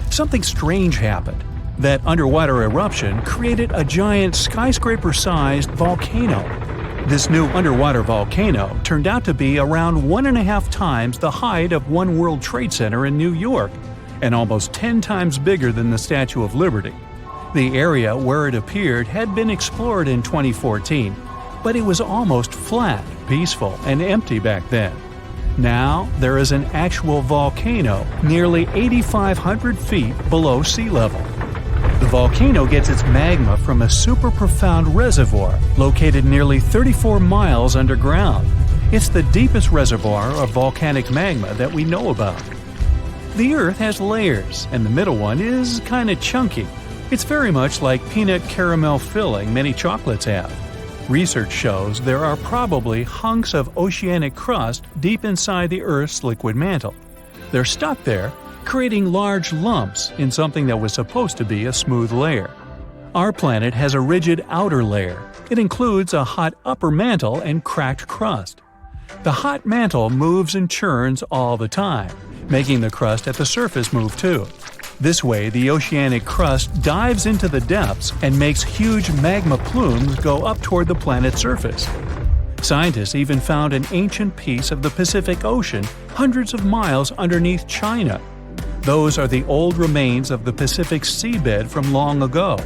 Something strange happened. That underwater eruption created a giant skyscraper-sized volcano. This new underwater volcano turned out to be around 1.5 times the height of One World Trade Center in New York, and almost 10 times bigger than the Statue of Liberty. The area where it appeared had been explored in 2014, but it was almost flat, peaceful, and empty back then. Now, there is an actual volcano nearly 8,500 feet below sea level. The volcano gets its magma from a super profound reservoir located nearly 34 miles underground. It's the deepest reservoir of volcanic magma that we know about. The Earth has layers, and the middle one is kinda chunky. It's very much like peanut caramel filling many chocolates have. Research shows there are probably hunks of oceanic crust deep inside the Earth's liquid mantle. They're stuck there, creating large lumps in something that was supposed to be a smooth layer. Our planet has a rigid outer layer. It includes a hot upper mantle and cracked crust. The hot mantle moves and churns all the time, making the crust at the surface move too. This way, the oceanic crust dives into the depths and makes huge magma plumes go up toward the planet's surface. Scientists even found an ancient piece of the Pacific Ocean hundreds of miles underneath China. Those are the old remains of the Pacific seabed from long ago,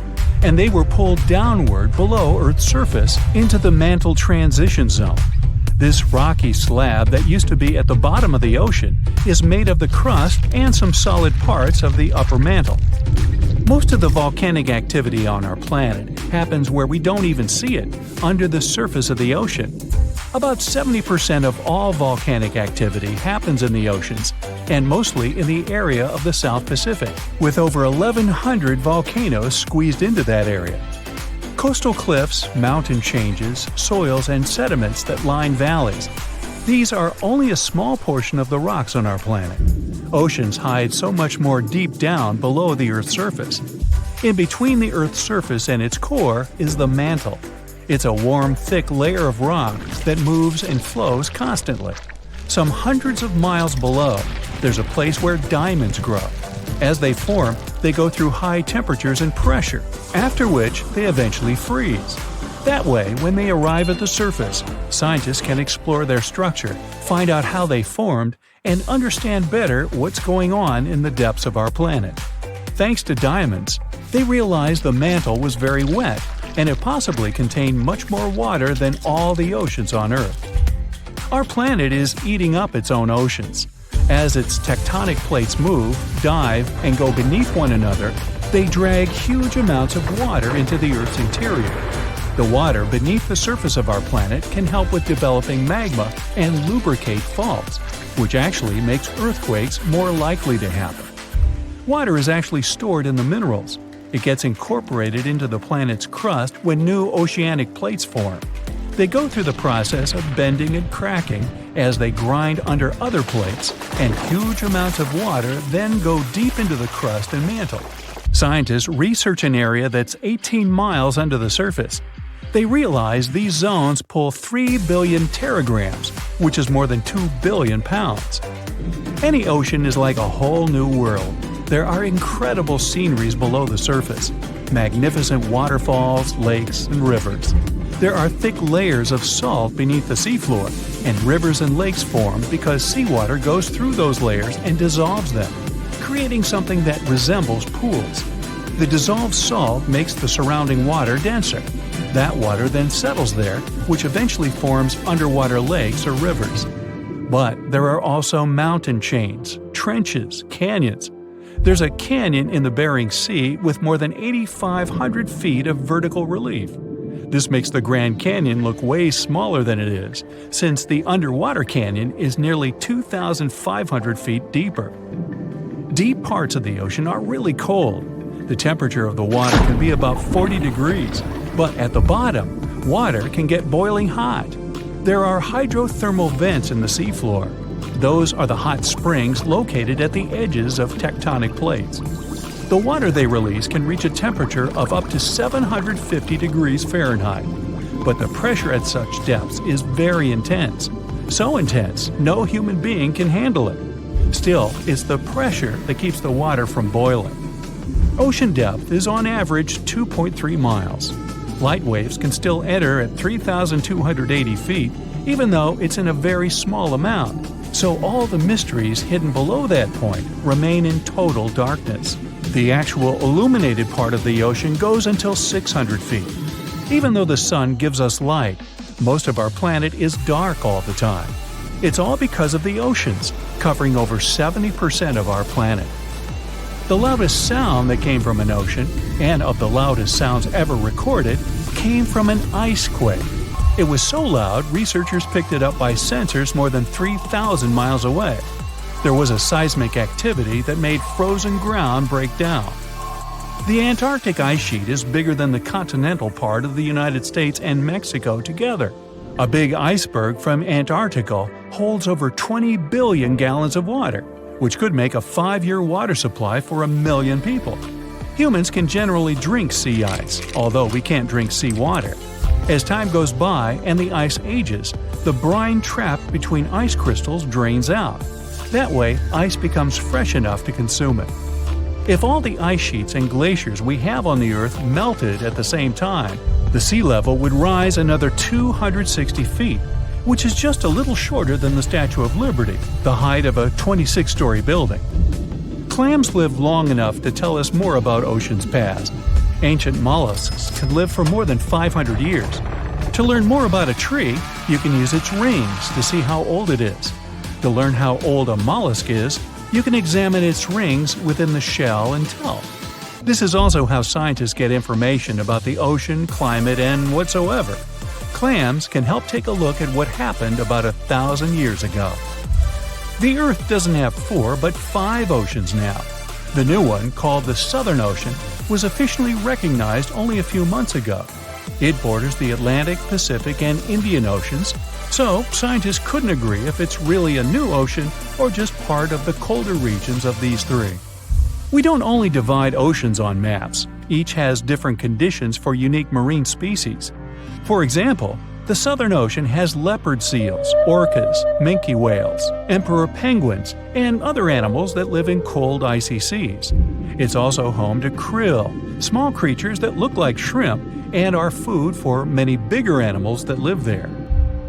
and they were pulled downward below Earth's surface into the mantle transition zone. This rocky slab that used to be at the bottom of the ocean is made of the crust and some solid parts of the upper mantle. Most of the volcanic activity on our planet happens where we don't even see it, under the surface of the ocean. About 70% of all volcanic activity happens in the oceans, and mostly in the area of the South Pacific, with over 1,100 volcanoes squeezed into that area. Coastal cliffs, mountain changes, soils, and sediments that line valleys. These are only a small portion of the rocks on our planet. Oceans hide so much more deep down below the Earth's surface. In between the Earth's surface and its core is the mantle. It's a warm, thick layer of rock that moves and flows constantly. Some hundreds of miles below, there's a place where diamonds grow. As they form, they go through high temperatures and pressure, after which they eventually freeze. That way, when they arrive at the surface, scientists can explore their structure, find out how they formed, and understand better what's going on in the depths of our planet. Thanks to diamonds, they realized the mantle was very wet, and it possibly contained much more water than all the oceans on Earth. Our planet is eating up its own oceans. As its tectonic plates move, dive, and go beneath one another, they drag huge amounts of water into the Earth's interior. The water beneath the surface of our planet can help with developing magma and lubricate faults, which actually makes earthquakes more likely to happen. Water is actually stored in the minerals. It gets incorporated into the planet's crust when new oceanic plates form. They go through the process of bending and cracking as they grind under other plates, and huge amounts of water then go deep into the crust and mantle. Scientists research an area that's 18 miles under the surface. They realize these zones pull 3 billion teragrams, which is more than 2 billion pounds. Any ocean is like a whole new world. There are incredible sceneries below the surface, magnificent waterfalls, lakes, and rivers. There are thick layers of salt beneath the seafloor, and rivers and lakes form because seawater goes through those layers and dissolves them, creating something that resembles pools. The dissolved salt makes the surrounding water denser. That water then settles there, which eventually forms underwater lakes or rivers. But there are also mountain chains, trenches, canyons. There's a canyon in the Bering Sea with more than 8,500 feet of vertical relief. This makes the Grand Canyon look way smaller than it is, since the underwater canyon is nearly 2,500 feet deeper. Deep parts of the ocean are really cold. The temperature of the water can be about 40 degrees, but at the bottom, water can get boiling hot. There are hydrothermal vents in the seafloor. Those are the hot springs located at the edges of tectonic plates. The water they release can reach a temperature of up to 750 degrees Fahrenheit, but the pressure at such depths is very intense. So intense, no human being can handle it. Still, it's the pressure that keeps the water from boiling. Ocean depth is on average 2.3 miles. Light waves can still enter at 3,280 feet, even though it's in a very small amount, so all the mysteries hidden below that point remain in total darkness. The actual illuminated part of the ocean goes until 600 feet. Even though the sun gives us light, most of our planet is dark all the time. It's all because of the oceans, covering over 70% of our planet. The loudest sound that came from an ocean, and of the loudest sounds ever recorded, came from an ice quake. It was so loud, researchers picked it up by sensors more than 3,000 miles away. There was a seismic activity that made frozen ground break down. The Antarctic ice sheet is bigger than the continental part of the United States and Mexico together. A big iceberg from Antarctica holds over 20 billion gallons of water, which could make a 5-year water supply for 1 million people. Humans can generally drink sea ice, although we can't drink seawater. As time goes by and the ice ages, the brine trapped between ice crystals drains out. That way, ice becomes fresh enough to consume it. If all the ice sheets and glaciers we have on the Earth melted at the same time, the sea level would rise another 260 feet, which is just a little shorter than the Statue of Liberty, the height of a 26-story building. Clams live long enough to tell us more about oceans past. Ancient mollusks can live for more than 500 years. To learn more about a tree, you can use its rings to see how old it is. To learn how old a mollusk is, you can examine its rings within the shell and tell. This is also how scientists get information about the ocean, climate, and whatsoever. Clams can help take a look at what happened about 1,000 years ago. The Earth doesn't have 4 but 5 oceans now. The new one, called the Southern Ocean, was officially recognized only a few months ago. It borders the Atlantic, Pacific, and Indian Oceans, so scientists couldn't agree if it's really a new ocean or just part of the colder regions of these 3. We don't only divide oceans on maps, each has different conditions for unique marine species. For example, the Southern Ocean has leopard seals, orcas, minke whales, emperor penguins, and other animals that live in cold icy seas. It's also home to krill, small creatures that look like shrimp and are food for many bigger animals that live there.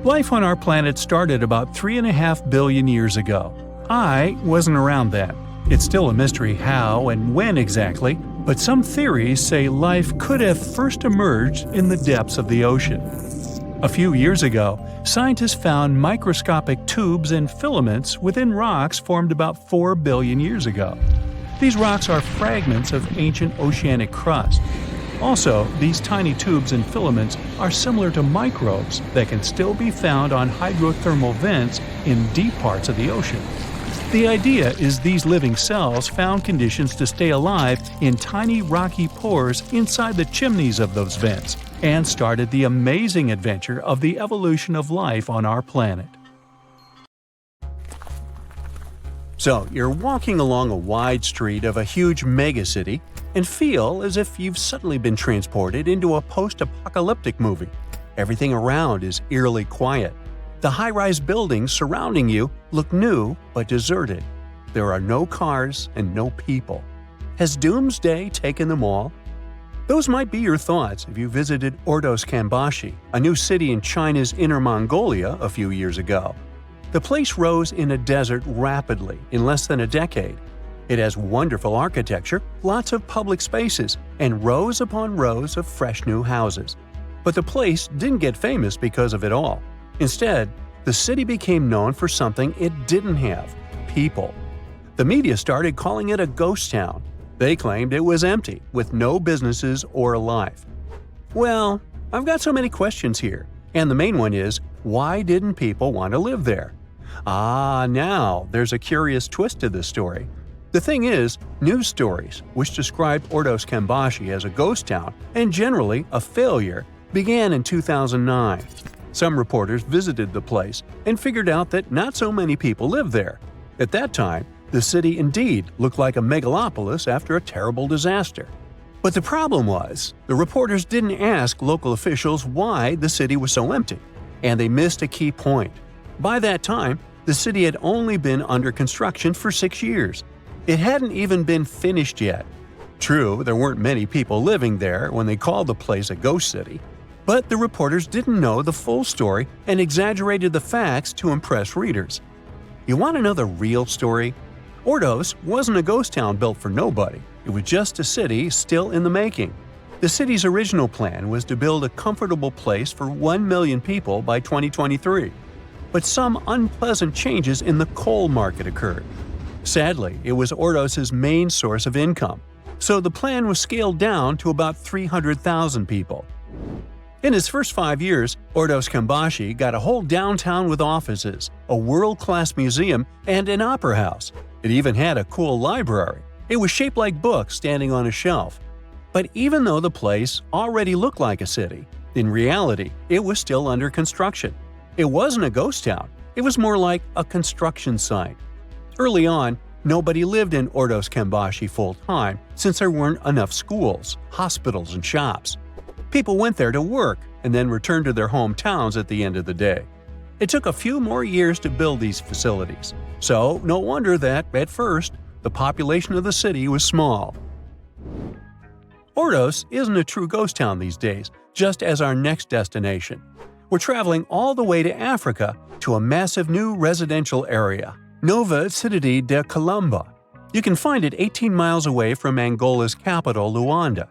Life on our planet started about 3.5 billion years ago. I wasn't around then. It's still a mystery how and when exactly, but some theories say life could have first emerged in the depths of the ocean. A few years ago, scientists found microscopic tubes and filaments within rocks formed about 4 billion years ago. These rocks are fragments of ancient oceanic crust. Also, these tiny tubes and filaments are similar to microbes that can still be found on hydrothermal vents in deep parts of the ocean. The idea is these living cells found conditions to stay alive in tiny rocky pores inside the chimneys of those vents, and started the amazing adventure of the evolution of life on our planet. So, you're walking along a wide street of a huge megacity and feel as if you've suddenly been transported into a post-apocalyptic movie. Everything around is eerily quiet. The high-rise buildings surrounding you look new but deserted. There are no cars and no people. Has doomsday taken them all? Those might be your thoughts if you visited Ordos Kambashi, a new city in China's Inner Mongolia, a few years ago. The place rose in a desert rapidly in less than a decade. It has wonderful architecture, lots of public spaces, and rows upon rows of fresh new houses. But the place didn't get famous because of it all. Instead, the city became known for something it didn't have: people. The media started calling it a ghost town. They claimed it was empty, with no businesses or life. Well, I've got so many questions here, and the main one is, why didn't people want to live there? Now there's a curious twist to this story. The thing is, news stories, which described Ordos Kembashi as a ghost town and generally a failure, began in 2009. Some reporters visited the place and figured out that not so many people lived there. At that time, the city indeed looked like a megalopolis after a terrible disaster. But the problem was, the reporters didn't ask local officials why the city was so empty, and they missed a key point. By that time, the city had only been under construction for 6 years. It hadn't even been finished yet. True, there weren't many people living there when they called the place a ghost city, but the reporters didn't know the full story and exaggerated the facts to impress readers. You want to know the real story? Ordos wasn't a ghost town built for nobody. It was just a city still in the making. The city's original plan was to build a comfortable place for 1 million people by 2023. But some unpleasant changes in the coal market occurred. Sadly, it was Ordos's main source of income, so the plan was scaled down to about 300,000 people. In its first 5 years, Ordos Kembashi got a whole downtown with offices, a world-class museum, and an opera house. It even had a cool library. It was shaped like books standing on a shelf. But even though the place already looked like a city, in reality, it was still under construction. It wasn't a ghost town. It was more like a construction site. Early on, nobody lived in Ordos Kembashi full-time since there weren't enough schools, hospitals, and shops. People went there to work and then returned to their hometowns at the end of the day. It took a few more years to build these facilities, so no wonder that, at first, the population of the city was small. Ordos isn't a true ghost town these days, just as our next destination. We're traveling all the way to Africa to a massive new residential area, Nova Cidade de Colomba. You can find it 18 miles away from Angola's capital, Luanda.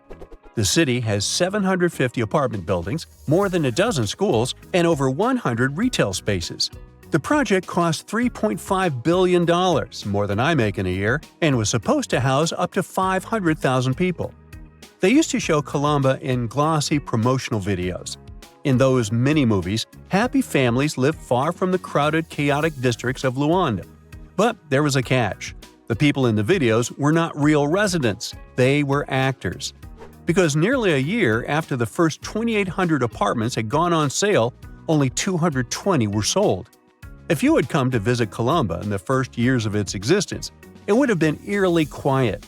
The city has 750 apartment buildings, more than a dozen schools, and over 100 retail spaces. The project cost $3.5 billion, more than I make in a year, and was supposed to house up to 500,000 people. They used to show Colomba in glossy promotional videos. In those mini-movies, happy families lived far from the crowded, chaotic districts of Luanda. But there was a catch. The people in the videos were not real residents, they were actors. Because nearly a year after the first 2,800 apartments had gone on sale, only 220 were sold. If you had come to visit Colomba in the first years of its existence, it would have been eerily quiet.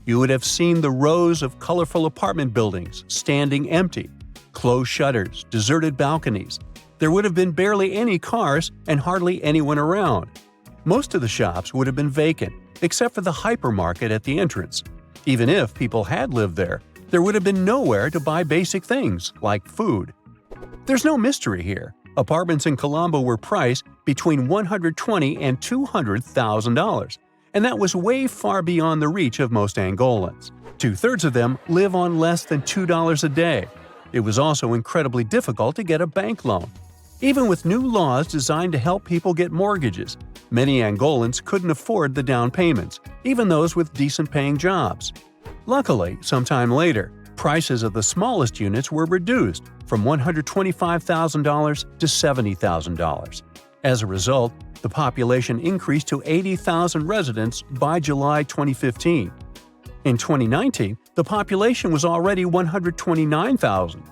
You would have seen the rows of colorful apartment buildings standing empty, closed shutters, deserted balconies. There would have been barely any cars and hardly anyone around. Most of the shops would have been vacant, except for the hypermarket at the entrance. Even if people had lived there would have been nowhere to buy basic things, like food. There's no mystery here. Apartments in Colombo were priced between $120,000 and $200,000, and that was way far beyond the reach of most Angolans. 2/3 of them live on less than $2 a day. It was also incredibly difficult to get a bank loan. Even with new laws designed to help people get mortgages, many Angolans couldn't afford the down payments, even those with decent-paying jobs. Luckily, sometime later, prices of the smallest units were reduced from $125,000 to $70,000. As a result, the population increased to 80,000 residents by July 2015. In 2019, the population was already 129,000.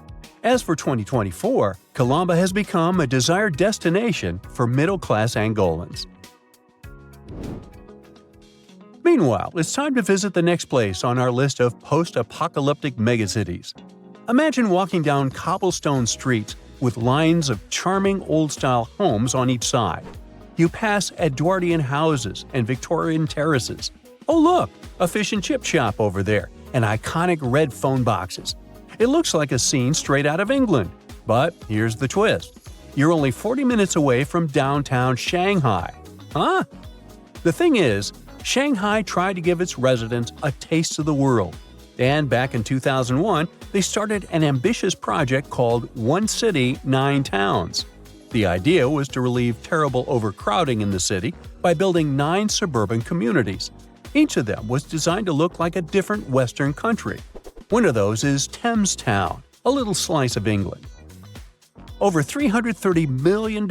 As for 2024, Colomba has become a desired destination for middle-class Angolans. Meanwhile, it's time to visit the next place on our list of post-apocalyptic megacities. Imagine walking down cobblestone streets with lines of charming old-style homes on each side. You pass Edwardian houses and Victorian terraces. Oh look, a fish and chip shop over there, and iconic red phone boxes. It looks like a scene straight out of England. But here's the twist. You're only 40 minutes away from downtown Shanghai. Huh? The thing is, Shanghai tried to give its residents a taste of the world. And back in 2001, they started an ambitious project called One City, 9 Towns. The idea was to relieve terrible overcrowding in the city by building 9 suburban communities. Each of them was designed to look like a different Western country. One of those is Thames Town, a little slice of England. Over $330 million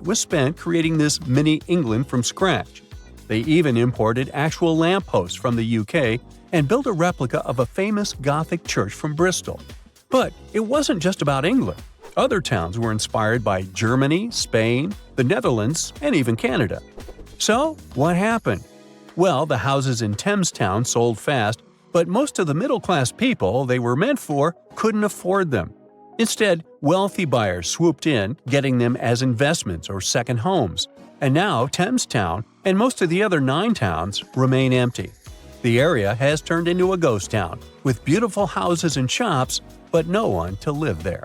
was spent creating this mini England from scratch. They even imported actual lampposts from the UK and built a replica of a famous Gothic church from Bristol. But it wasn't just about England. Other towns were inspired by Germany, Spain, the Netherlands, and even Canada. So, what happened? Well, the houses in Thamestown sold fast, but most of the middle-class people they were meant for couldn't afford them. Instead, wealthy buyers swooped in, getting them as investments or second homes. And now Thamestown and most of the other 9 towns remain empty. The area has turned into a ghost town, with beautiful houses and shops, but no one to live there.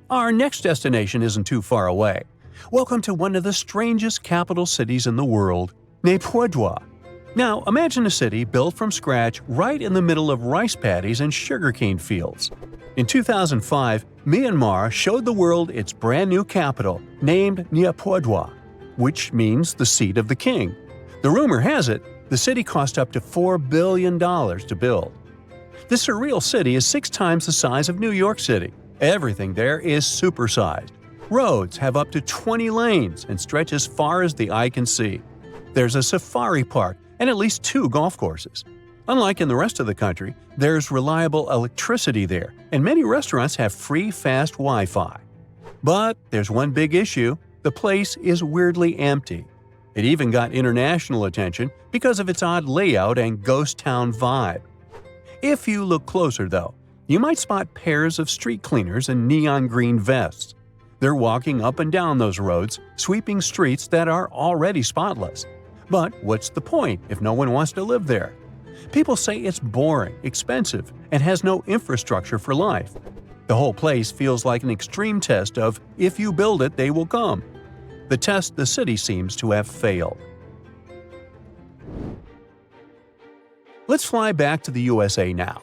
Our next destination isn't too far away. Welcome to one of the strangest capital cities in the world, Naypyidaw. Now, imagine a city built from scratch right in the middle of rice paddies and sugarcane fields. In 2005, Myanmar showed the world its brand new capital, named Naypyidaw, which means the seat of the king. The rumor has it, the city cost up to $4 billion to build. This surreal city is 6 times the size of New York City. Everything there is supersized. Roads have up to 20 lanes and stretch as far as the eye can see. There's a safari park and at least 2 golf courses. Unlike in the rest of the country, there's reliable electricity there, and many restaurants have free fast Wi-Fi. But there's one big issue: the place is weirdly empty. It even got international attention because of its odd layout and ghost town vibe. If you look closer, though, you might spot pairs of street cleaners in neon green vests. They're walking up and down those roads, sweeping streets that are already spotless. But what's the point if no one wants to live there? People say it's boring, expensive, and has no infrastructure for life. The whole place feels like an extreme test of if you build it, they will come. The test the city seems to have failed. Let's fly back to the USA now.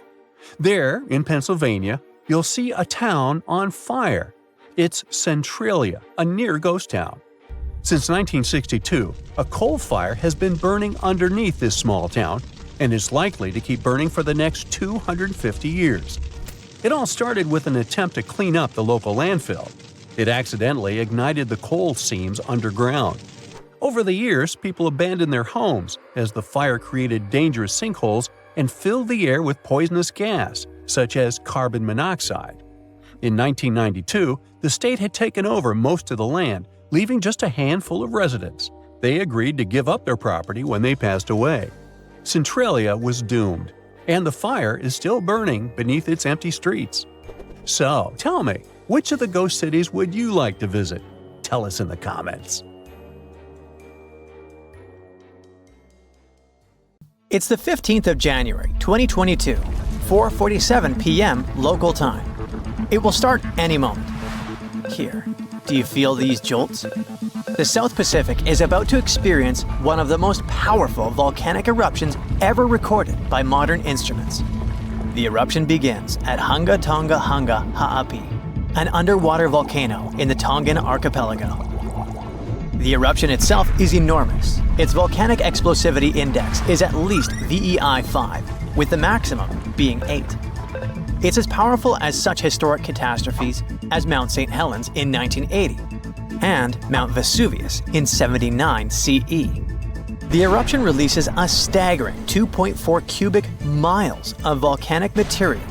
There, in Pennsylvania, you'll see a town on fire. It's Centralia, a near ghost town. Since 1962, a coal fire has been burning underneath this small town and is likely to keep burning for the next 250 years. It all started with an attempt to clean up the local landfill. It accidentally ignited the coal seams underground. Over the years, people abandoned their homes as the fire created dangerous sinkholes and filled the air with poisonous gas, such as carbon monoxide. In 1992, the state had taken over most of the land, leaving just a handful of residents. They agreed to give up their property when they passed away. Centralia was doomed, and the fire is still burning beneath its empty streets. So, tell me, which of the ghost cities would you like to visit? Tell us in the comments. It's the 15th of January, 2022, 4:47 p.m. local time. It will start any moment. Here, do you feel these jolts? The South Pacific is about to experience one of the most powerful volcanic eruptions ever recorded by modern instruments. The eruption begins at Hunga Tonga Hunga Ha'api, an underwater volcano in the Tongan archipelago. The eruption itself is enormous. Its volcanic explosivity index is at least VEI 5, with the maximum being 8. It's as powerful as such historic catastrophes as Mount St. Helens in 1980 and Mount Vesuvius in 79 CE. The eruption releases a staggering 2.4 cubic miles of volcanic material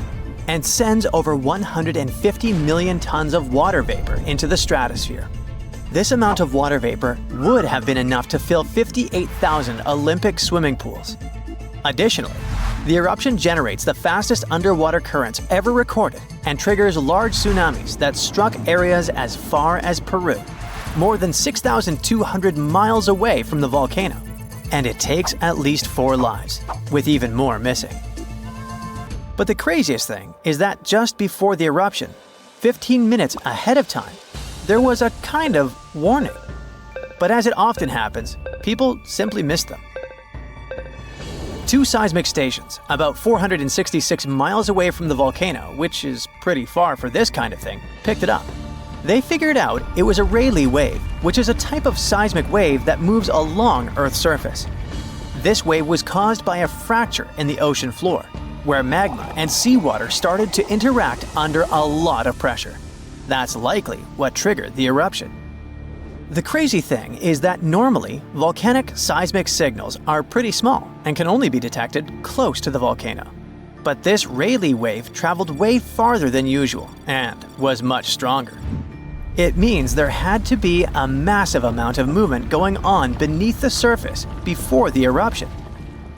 and sends over 150 million tons of water vapor into the stratosphere. This amount of water vapor would have been enough to fill 58,000 Olympic swimming pools. Additionally, the eruption generates the fastest underwater currents ever recorded and triggers large tsunamis that struck areas as far as Peru, more than 6,200 miles away from the volcano. And it takes at least 4 lives, with even more missing. But the craziest thing is that just before the eruption, 15 minutes ahead of time, there was a kind of warning. But as it often happens, people simply missed them. 2 seismic stations, about 466 miles away from the volcano, which is pretty far for this kind of thing, picked it up. They figured out it was a Rayleigh wave, which is a type of seismic wave that moves along Earth's surface. This wave was caused by a fracture in the ocean floor, where magma and seawater started to interact under a lot of pressure. That's likely what triggered the eruption. The crazy thing is that normally, volcanic seismic signals are pretty small and can only be detected close to the volcano. But this Rayleigh wave traveled way farther than usual and was much stronger. It means there had to be a massive amount of movement going on beneath the surface before the eruption.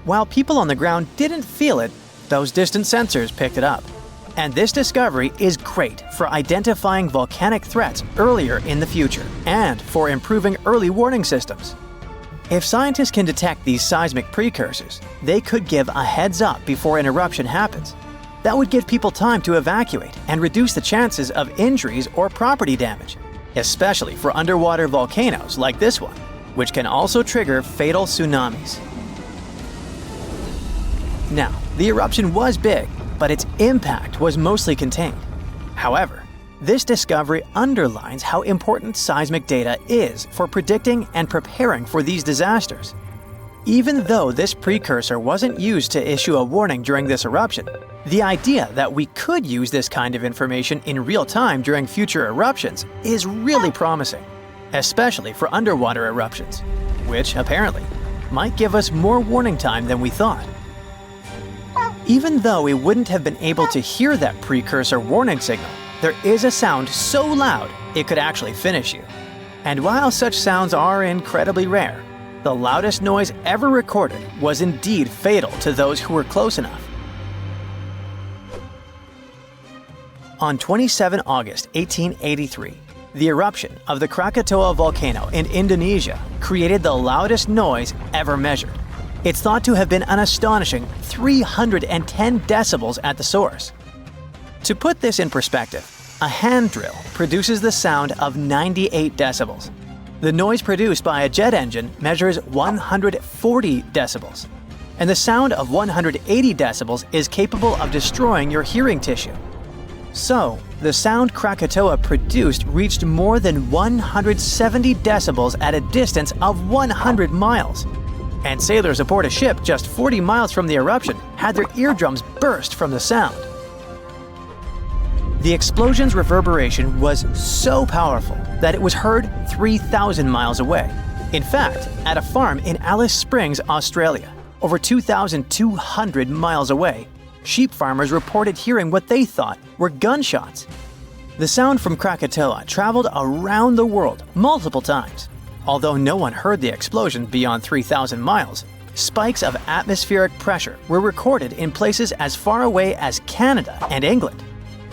While people on the ground didn't feel it, those distant sensors picked it up. And this discovery is great for identifying volcanic threats earlier in the future and for improving early warning systems. If scientists can detect these seismic precursors, they could give a heads up before an eruption happens. That would give people time to evacuate and reduce the chances of injuries or property damage, especially for underwater volcanoes like this one, which can also trigger fatal tsunamis. Now, the eruption was big, but its impact was mostly contained. However, this discovery underlines how important seismic data is for predicting and preparing for these disasters. Even though this precursor wasn't used to issue a warning during this eruption, the idea that we could use this kind of information in real time during future eruptions is really promising, especially for underwater eruptions, which apparently might give us more warning time than we thought. Even though we wouldn't have been able to hear that precursor warning signal, there is a sound so loud it could actually finish you. And while such sounds are incredibly rare, the loudest noise ever recorded was indeed fatal to those who were close enough. On 27 August 1883, the eruption of the Krakatoa volcano in Indonesia created the loudest noise ever measured. It's thought to have been an astonishing 310 decibels at the source. To put this in perspective, a hand drill produces the sound of 98 decibels. The noise produced by a jet engine measures 140 decibels. And the sound of 180 decibels is capable of destroying your hearing tissue. So, the sound Krakatoa produced reached more than 170 decibels at a distance of 100 miles. And sailors aboard a ship just 40 miles from the eruption had their eardrums burst from the sound. The explosion's reverberation was so powerful that it was heard 3,000 miles away. In fact, at a farm in Alice Springs, Australia, over 2,200 miles away, sheep farmers reported hearing what they thought were gunshots. The sound from Krakatoa traveled around the world multiple times. Although no one heard the explosion beyond 3,000 miles, spikes of atmospheric pressure were recorded in places as far away as Canada and England.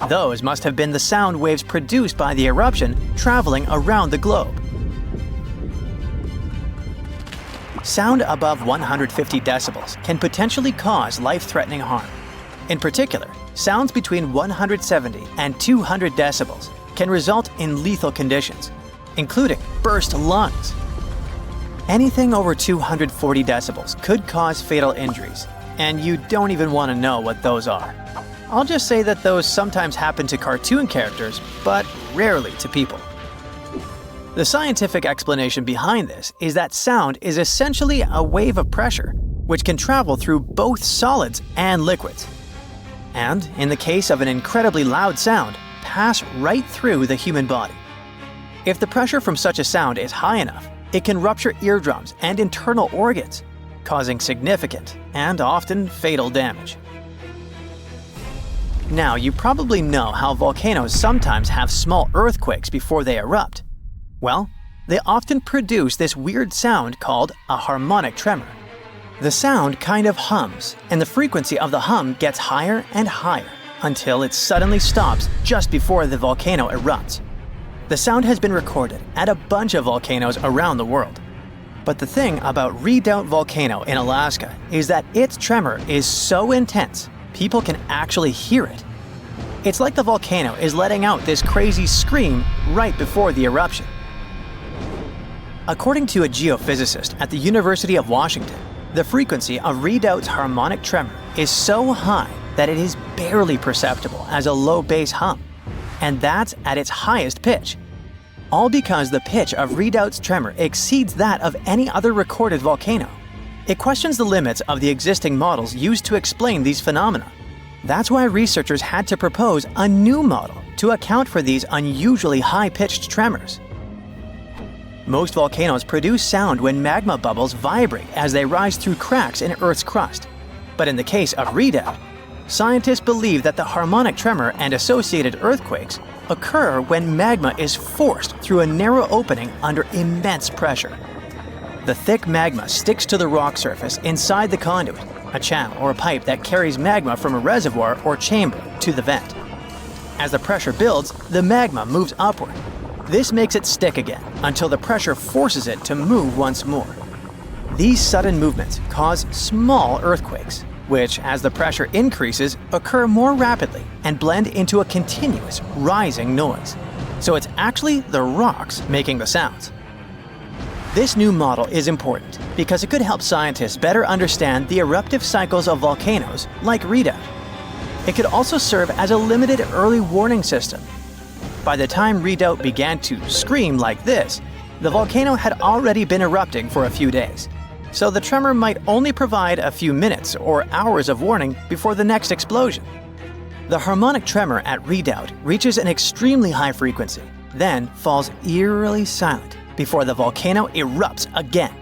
Those must have been the sound waves produced by the eruption traveling around the globe. Sound above 150 decibels can potentially cause life-threatening harm. In particular, sounds between 170 and 200 decibels can result in lethal conditions, including burst lungs. Anything over 240 decibels could cause fatal injuries, and you don't even want to know what those are. I'll just say that those sometimes happen to cartoon characters, but rarely to people. The scientific explanation behind this is that sound is essentially a wave of pressure, which can travel through both solids and liquids. And, in the case of an incredibly loud sound, pass right through the human body. If the pressure from such a sound is high enough, it can rupture eardrums and internal organs, causing significant and often fatal damage. Now, you probably know how volcanoes sometimes have small earthquakes before they erupt. Well, they often produce this weird sound called a harmonic tremor. The sound kind of hums, and the frequency of the hum gets higher and higher until it suddenly stops just before the volcano erupts. The sound has been recorded at a bunch of volcanoes around the world. But the thing about Redoubt Volcano in Alaska is that its tremor is so intense, people can actually hear it. It's like the volcano is letting out this crazy scream right before the eruption. According to a geophysicist at the University of Washington, the frequency of Redoubt's harmonic tremor is so high that it is barely perceptible as a low bass hum, and that's at its highest pitch. All because the pitch of Redoubt's tremor exceeds that of any other recorded volcano. It questions the limits of the existing models used to explain these phenomena. That's why researchers had to propose a new model to account for these unusually high-pitched tremors. Most volcanoes produce sound when magma bubbles vibrate as they rise through cracks in Earth's crust. But in the case of redoubt, scientists believe that the harmonic tremor and associated earthquakes occur when magma is forced through a narrow opening under immense pressure. The thick magma sticks to the rock surface inside the conduit, a channel or a pipe that carries magma from a reservoir or chamber to the vent. As the pressure builds, the magma moves upward. This makes it stick again until the pressure forces it to move once more. These sudden movements cause small earthquakes, which, as the pressure increases, occur more rapidly and blend into a continuous rising noise. So it's actually the rocks making the sounds. This new model is important because it could help scientists better understand the eruptive cycles of volcanoes like redoubt. It could also serve as a limited early warning system. By the time redoubt began to scream like this, the volcano had already been erupting for a few days. So the tremor might only provide a few minutes or hours of warning before the next explosion. The harmonic tremor at redoubt reaches an extremely high frequency, then falls eerily silent before the volcano erupts again.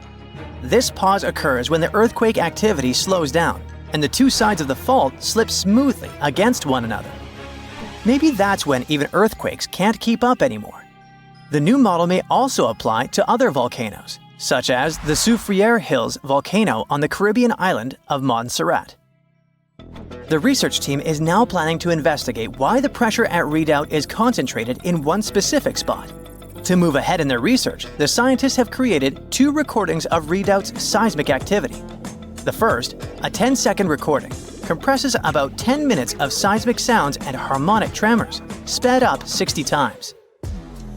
This pause occurs when the earthquake activity slows down and the two sides of the fault slip smoothly against one another. Maybe that's when even earthquakes can't keep up anymore. The new model may also apply to other volcanoes, such as the Soufriere Hills volcano on the Caribbean island of Montserrat. The research team is now planning to investigate why the pressure at redoubt is concentrated in one specific spot. To move ahead in their research, the scientists have created 2 recordings of redoubt's seismic activity. The first, a 10-second recording, compresses about 10 minutes of seismic sounds and harmonic tremors, sped up 60 times.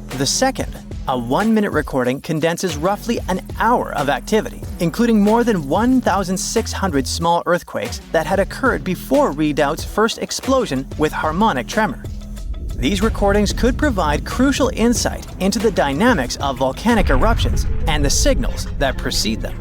The second, a 1-minute recording, condenses roughly an hour of activity, including more than 1,600 small earthquakes that had occurred before redoubt's first explosion with harmonic tremor. These recordings could provide crucial insight into the dynamics of volcanic eruptions and the signals that precede them.